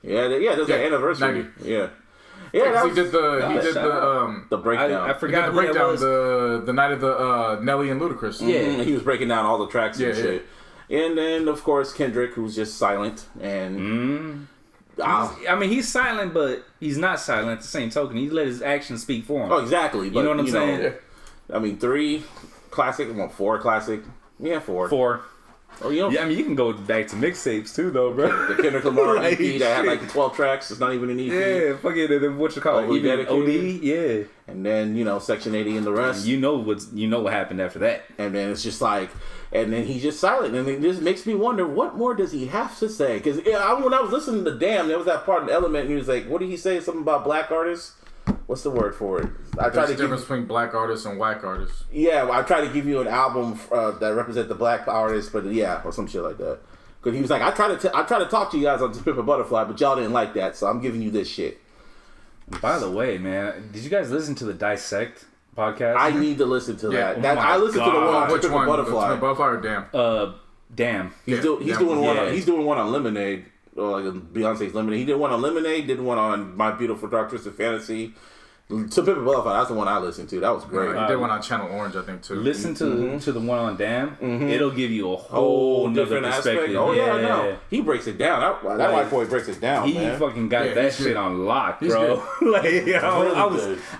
Yeah, there's an anniversary. 90. Yeah. Yeah, he did the breakdown. I forgot the who that breakdown was. the night of the Nelly and Ludacris. Yeah, he was breaking down all the tracks and Yeah, shit. And then, of course, Kendrick, who's just silent. And I mean, he's silent, but he's not silent at the same token. He let his actions speak for him. oh, exactly. But, You know what I'm saying? I mean, 3 classic, 4 classic. Yeah, 4. 4. Oh, you know, Yeah, I mean, you can go back to mixtapes too, though, bro. the Kendrick Lamar Like, EP that had like 12 tracks. It's not even an EP. Yeah, fucking then what you call it? Oh, Even dedicated? OD, yeah. And then, Section 80 and the rest. You know what happened after that. And then it's just like, and then he's just silent. And it just makes me wonder, what more does he have to say? Because when I was listening to Damn, there was that part of the Element, and he was like, what did he say? Something about black artists? What's the word for it? There's a difference between black artists and whack artists. Yeah, I try to give you an album that represent the black artists, but yeah, or some shit like that. Because he was like, I try to talk to you guys on To Pimp a Butterfly, but y'all didn't like that, so I'm giving you this shit. By the way, man, did you guys listen to the Dissect podcast? I need to listen to Yeah, that. oh I listened to the one on To Which Pimp a one? Butterfly. Butterfly or Damn? Damn. He's doing Yeah. He's doing one on Lemonade, or like Beyonce's Lemonade. He did one on Lemonade. Did one on My Beautiful Dark Twisted Fantasy. To Pimp a Butterfly. That's the one I listened to. That was great. He did one on Channel Orange, I think, too. Listen to the one on Damn. It'll give you a whole nother different perspective. aspect. Oh yeah, I know. He breaks it down. That white boy breaks it down. He man. fucking got Yeah, that he's shit good. on lock, He's bro. Like, good.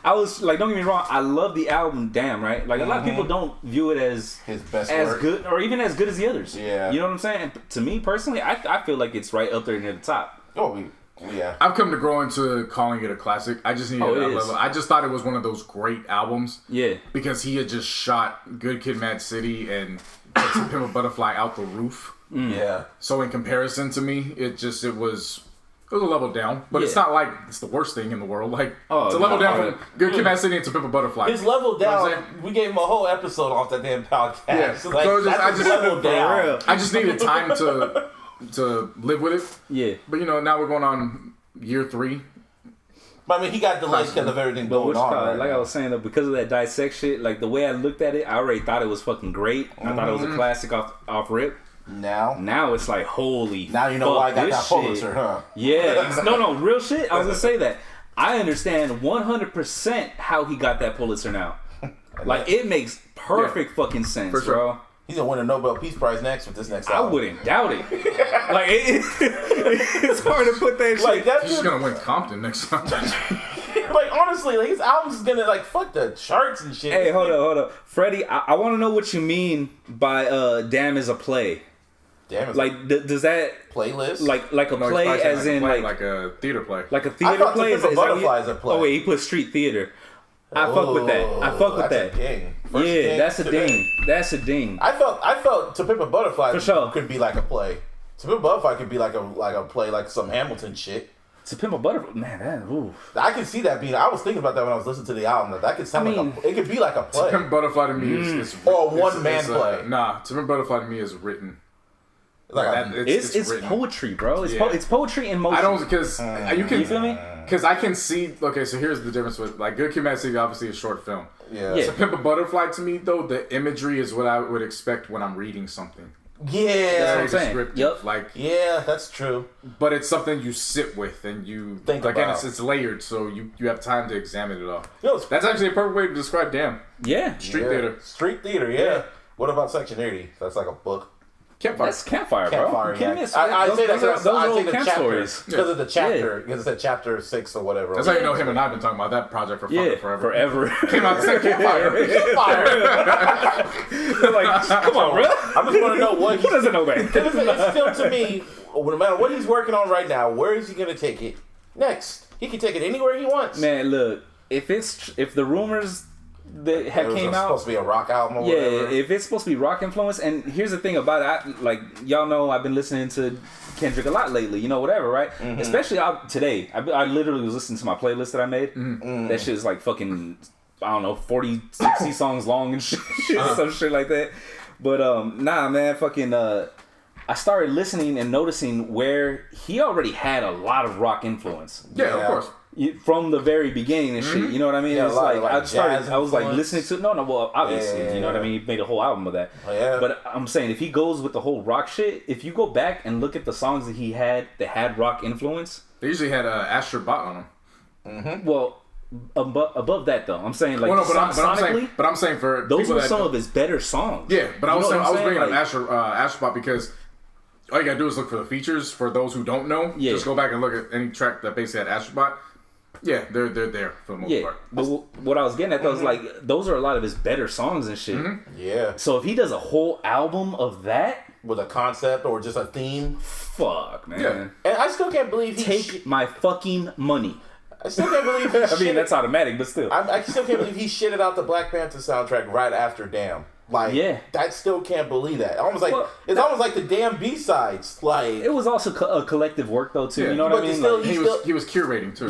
I was like, don't get me wrong, I love the album Damn, right? Like a lot of people don't view it as His best as work. good or even as good as the others. Yeah. You know what I'm saying? And to me personally, I feel like it's right up there near the top. Oh, yeah. I've come to grow into calling it a classic. I just needed Oh, it that is. level. I just thought it was one of those great albums. Yeah. Because he had just shot Good Kid, Mad City and To Pimp a Butterfly out the roof. Yeah. So in comparison to me, it was a level down. But it's Yeah. not like it's the worst thing in the world. Like Oh, it's a level no, down no. from Good Kid, Mad City and To Pimp a Butterfly. His level You know what I'm down, saying? we gave him a whole episode off that damn podcast. Yeah. Like, So that's I his just- level for down. real. I just needed time to live with it. Yeah. But now we're going on year 3. But I mean, he got delayed because of everything But going what you on. call it, right like now. I was saying though, because of that Dissect shit, like the way I looked at it, I already thought it was fucking great. I thought it was a classic off rip. Now it's like holy. Now you know fuck, why I got this that shit. Pulitzer, huh? Yeah, no, real shit. I was gonna say that. I understand 100% how he got that Pulitzer now. Like it makes perfect fucking sense, For sure. bro. He's gonna win a Nobel Peace Prize next with this next I album. wouldn't doubt it. Like it's hard to put that Like shit. that He's dude, gonna win Compton next time. like honestly, like his album's is gonna like fuck the charts and shit. Hey, hold up, Freddie. I want to know what you mean by "damn" is a play. Damn, it's Like, does that playlist. like a No, he's play probably saying as in like like a theater play. like a I theater thought play? To Pimp a that what Butterfly you- is a play. Oh wait, he put street theater. I fuck with that. I fuck with that's that. A ding. First Yeah, ding that's a today. ding. That's a ding. I felt To Pimp a Butterfly For sure. could be like a play. To Pimp a Butterfly could be like a play, like some Hamilton shit. To Pimp a Butterfly, man. That ooh. I can see that being. I was thinking about that when I was listening to the album. That could sound I mean, like it could be like a play. To Pimp Butterfly to me is Or a one-man play. Nah, To Pimp Butterfly to me is written. Like That- It's written. poetry, bro. It's Yeah. it's poetry in motion. I don't because you can You feel me? Because I can see. Okay, so here's the difference with like Good Kid, Mad City. Obviously, a short film. yeah. Yeah. To Pimp a Butterfly to me though, the imagery is what I would expect when I'm reading something. Yeah. I'm It's saying. descriptive. Yup. Like, Yeah, that's true. but it's something you sit with and you Think again. about. It's layered, so you have time to examine it all. You know, it's- That's actually a perfect way to describe Damn. Yeah. Street yeah. theater. Street theater, yeah. What about Section 80? That's like a book. Campfire. That's campfire, bro. Campfire. You kidding me? Yeah. I say that those because are I old say the camp chapter stories. because of the chapter because it said chapter 6 or whatever. That's how you know him and I have been talking about that project for fucking Yeah, forever. forever. Came out the same Campfire. Fire. Like, come on, bro. I just want to know what Who doesn't know that? It's still to me, no matter what he's working on right now, where is he going to take it next? He can take it anywhere he wants. Man, look, if the rumors that It had was came supposed out, to be a rock album or yeah, whatever. if it's supposed to be rock influence, and here's the thing about it, like y'all know, I've been listening to Kendrick a lot lately, whatever, right? Mm-hmm. Especially today, I literally was listening to my playlist that I made. Mm-hmm. That shit is like fucking, I don't know, 40, 60 songs long and shit, some shit like that. But nah, man, fucking. I started listening and noticing where he already had a lot of rock influence. Yeah, Yeah. of course. From the very beginning and shit, you know what I mean? Yeah, It's a lot like, of, like, I was like jazz listening to well, obviously, Yeah. you know what I mean? He made a whole album of that. Oh, yeah. But I'm saying if he goes with the whole rock shit, if you go back and look at the songs that he had that had rock influence, They usually had Asher Bot on them. Well, above that though, I'm saying like Well, no, sonically, I'm saying for those people were that some of his better songs. Yeah, but I was bringing up like, Astrospot because all you gotta do is look for the features. For those who don't know, just go back and look at any track that basically had Astrospot. Yeah, they're there for the most part. But what I was getting at though is like those are a lot of his better songs and shit. Yeah. So if he does a whole album of that With a concept or just a theme. fuck, man. Yeah. And I still can't believe he... Take my fucking money. I still can't believe he I mean, that's automatic, but still. I still can't believe he shitted out the Black Panther soundtrack right after Damn. Like, I still can't believe that. Almost like it's almost like the damn B-sides. Like, it was also a collective work though too. You know what I mean? Still, like, he was curating too.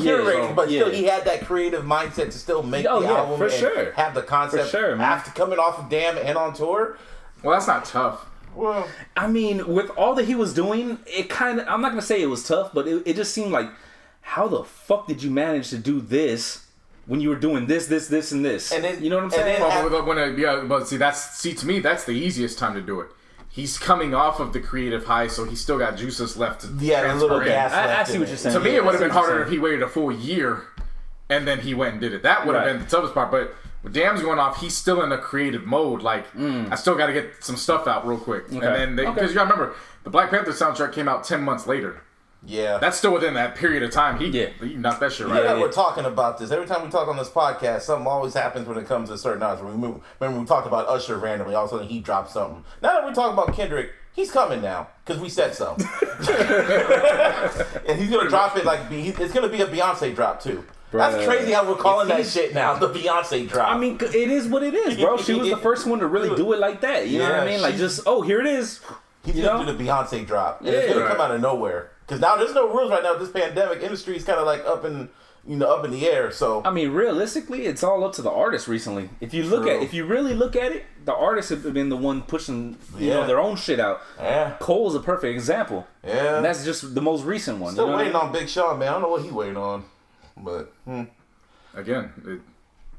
But still, he had that creative mindset to still make the album for and sure. have the concept For sure, man. after coming off of Damn and on tour. Well, that's not tough. Well, I mean, with all that he was doing, it kind of, I'm not going to say it was tough, but it just seemed like, how the fuck did you manage to do this when you were doing this, and this? And then, you know what I'm saying? To me, that's the easiest time to do it. He's coming off of the creative high, so he's still got juices left to a little gas left. I see what you're saying. To me, it would have been harder if he waited a full year and then he went and did it. That would have been the toughest part, but with Damn's going off, he's still in a creative mode. Like, I still got to get some stuff out real quick. Okay. And then, because you got to remember, the Black Panther soundtrack came out 10 months later. Yeah. That's still within that period of time. He knocked that shit right. We're talking about this. Every time we talk on this podcast, something always happens when it comes to certain artists. Remember we talked about Usher randomly, all of a sudden he dropped something. Now that we talk about Kendrick, he's coming now, because we said so. And he's going to drop it like, it's going to be a Beyonce drop too. That's crazy how we're calling that shit now, the Beyonce drop. I mean, it is what it is, bro. She was the first one to really do it like that. You know what I mean? Like, just, here it is. He's going to do the Beyonce drop. And it's going to come out of nowhere. Because now there's no rules right now. This pandemic industry is kind of like up in the air. So I mean, realistically, it's all up to the artist recently. If you really look at it, the artists have been the one pushing their own shit out. Yeah. Cole's a perfect example. Yeah. And that's just the most recent one. Still waiting on Big Sean, man. I don't know what he's waiting on. But again,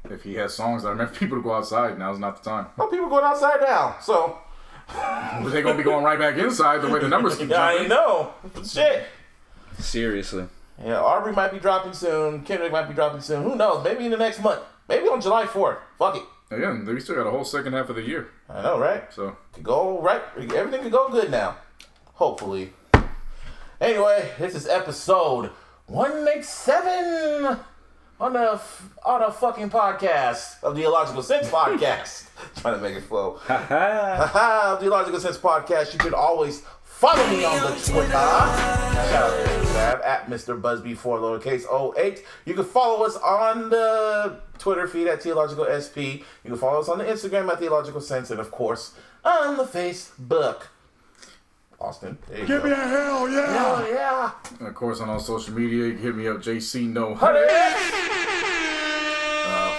if he has songs that are meant for people to go outside, now's not the time. Well, people going outside now, so but they're gonna be going right back inside the way the numbers keep jumping. I know. Shit. Seriously. Yeah, Aubrey might be dropping soon. Kendrick might be dropping soon. Who knows? Maybe in the next month. Maybe on July 4th. Fuck it. Again, we still got a whole second half of the year. I know, right? So could go right. Everything could go good now. Hopefully. Anyway, this is episode 187 on the fucking podcast of the iLLogical Sense podcast. Trying to make it flow. Of the iLLogical Sense podcast. You can always follow me on the Twitter. Shout out to Instagram at Mr. Busby 4 lowercase 08. You can follow us on the Twitter feed at iLLogical SP. You can follow us on the Instagram at the iLLogical Sense, and of course on the Facebook. Austin, give me a hell yeah! Hell yeah! And of course, on all social media, you can hit me up, JC No.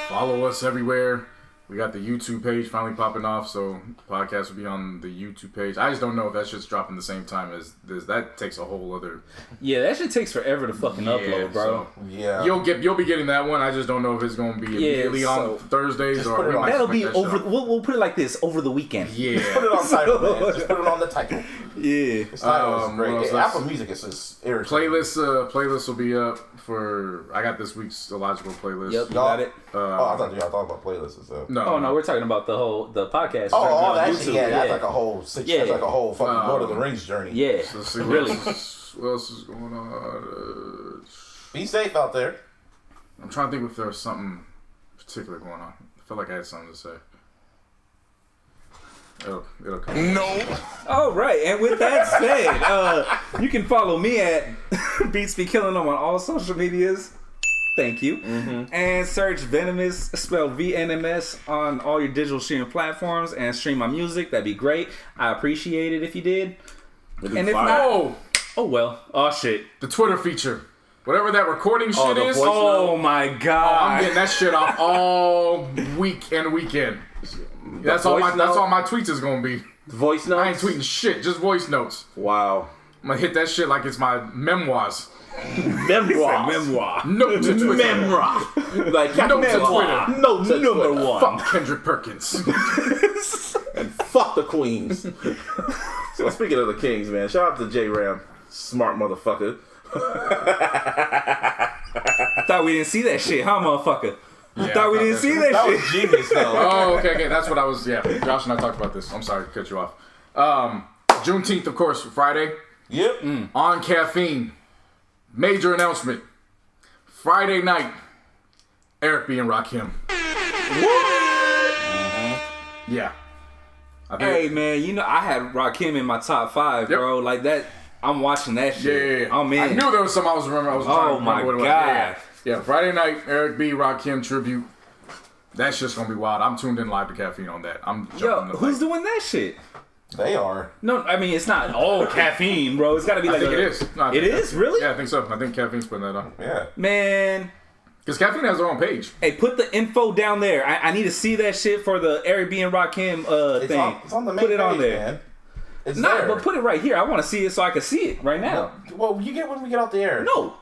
Follow us everywhere. We got the YouTube page finally popping off, so the podcast will be on the YouTube page. I just don't know if that shit's dropping the same time as this. That takes a whole other. Yeah, that shit takes forever to fucking upload, bro. So, you'll be getting that one. I just don't know if it's gonna be immediately on Thursdays or that'll be over. We'll put it like this: over the weekend. Yeah, just put it on title, man. Just put it on the title. Yeah, this title is great. Apple Music is just irritating. Playlist will be up for. I got this week's iLLogical playlist. Yep, you got it. I thought y'all talking about playlists and stuff. No, we're talking about the podcast. Oh, that shit. Yeah, that's like a whole. That's like a whole fucking Lord of the Rings journey. Yeah, so let's see really. What else is going on? Be safe out there. I'm trying to think if there was something particular going on. I feel like I had something to say. It'll come. No. All right, and with that said, you can follow me at Beats Be Killing them on all social medias. Thank you. And search Venomous, spelled VNMS, on all your digital streaming platforms and stream my music. That'd be great. I appreciate it if you did. And if not, oh well. Oh shit. The Twitter feature. Whatever that recording shit is. Oh my god. I'm getting that shit off all week and weekend. That's all my tweets is gonna be. Voice notes? I ain't tweeting shit, just voice notes. Wow. I'm gonna hit that shit like it's my memoirs. Memoir. Note to Twitter. Memoir. Like note to Twitter. Note to number one. Fuck Kendrick Perkins. And fuck the Queens. So speaking of the Kings, man, shout out to J Ram, smart motherfucker. Thought we didn't see that shit, huh, motherfucker? Yeah, Thought we didn't see that That shit. was genius, though. Oh, okay. That's what I was. Yeah, Josh and I talked about this. I'm sorry to cut you off. Juneteenth, of course, Friday. Yep. On caffeine. Major announcement. Friday night. Eric B and Rakim. Yeah. Hey man, you know I had Rakim in my top 5, Yep. bro. Like that, I'm watching that shit. Yeah. I'm in. I knew there was some I was remembering. I was trying to my remember what it was. god. Yeah. Friday night, Eric B, Rakim tribute. That's just gonna be wild. I'm tuned in live to caffeine on that. I'm Yo, jumping. who's doing that shit? They are. No, I mean it's not all caffeine, bro. It's got to be I like think it is. No, I think It is really, Yeah, I think so. I think caffeine's putting that on. Yeah. man. Because caffeine has their own page. Hey, put the info down there. I need to see that shit for the Eric B and Rakim thing. It's on the main put it on page, there. man. It's Nah, there. but put it right here. I want to see it so I can see it right now. Well, you get when we get off the air. No.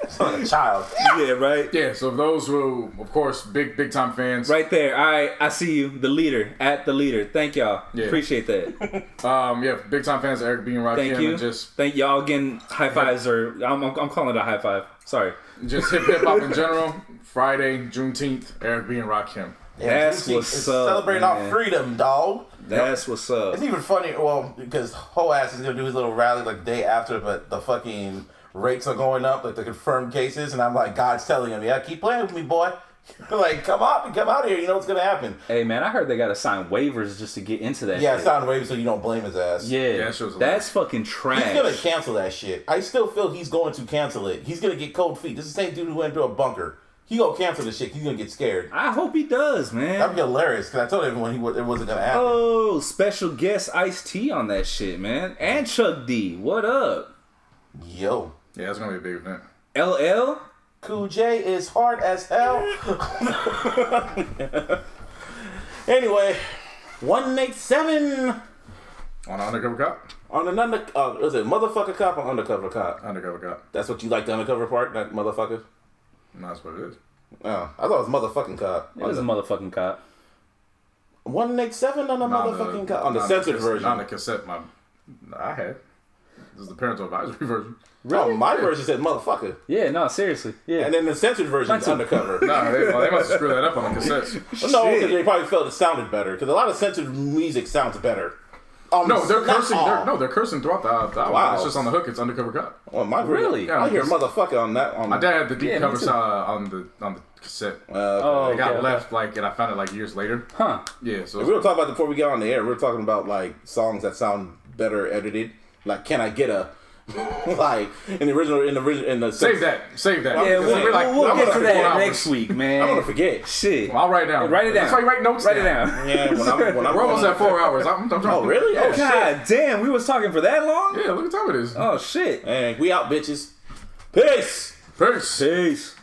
It's like a child. Yeah, right. Yeah, so those who, of course, big time fans. Right there. All right, I see you. The leader. At the leader. Thank y'all. Yeah. Appreciate that. Yeah, big time fans of Eric B and Rakim. Thank you. And just Thank y'all getting high fives, or I'm calling it a high five. Sorry. hip hop in general. Friday, Juneteenth, Eric B and Rakim. That's Juneteenth what's is up, celebrating man. our freedom, dog. That's what's up. It's even funny, well, because whole ass is gonna do his little rally like the day after, but the fucking rates are going up, like the confirmed cases, and I'm like, God's telling him, yeah, keep playing with me, boy. Like, come out here, you know what's gonna happen. Hey man, I heard they gotta sign waivers just to get into that. Yeah, shit. sound wave so you don't blame his ass. Yeah, that shit was that's fucking trash. He's gonna cancel that shit. I still feel he's going to cancel it. He's gonna get cold feet. This is the same dude who went into a bunker. He gonna cancel the shit. He's gonna get scared. I hope he does, man. That'd be hilarious because I told everyone it wasn't gonna happen. Oh, special guest Ice-T on that shit, man. And Chuck D. What up? Yo, Yeah, that's gonna be a big event. LL? Cool J is hard as hell. Anyway, 187 On Undercover Cop? on an was it motherfucker cop or undercover cop? Undercover Cop. That's what you like, the undercover part, that motherfucker. No, that's what it is. Oh, I thought it was motherfucking cop. It was a motherfucking cop. 187 on the motherfucking cop on the censored version. On the cassette, I had. This is the parental advisory version. Oh, my version said motherfucker, Yeah, no, seriously. Yeah. and then the censored version is undercover. No, they must have screwed that up on the cassettes. No, Shit. because they probably felt it sounded better. Because a lot of censored music sounds better. No, they're not cursing. all. They're cursing throughout the album. Wow. It's just on the hook. It's Undercover Cop. Well, my Really? Yeah, I hear because- motherfucker on that. On My dad had the deep Yeah, me covers too. on the cassette. Oh, It got okay. left and I found it years later. Huh. Yeah, so We were talking about before we got on the air. We were talking about songs that sound better edited. Like, can I get a like in the save that. Yeah, We'll we'll get to I'm that gonna- next week, man. I'm gonna forget. Shit. I'll write it down. Write it down. That's why you write notes. Write it down. down. Yeah, when I'm We're almost at 4 hours. I'm trying. Oh really? Oh shit. God damn, we was talking for that long? Yeah, look at time it is. Oh shit. And we out, bitches. Peace. Peace. Peace.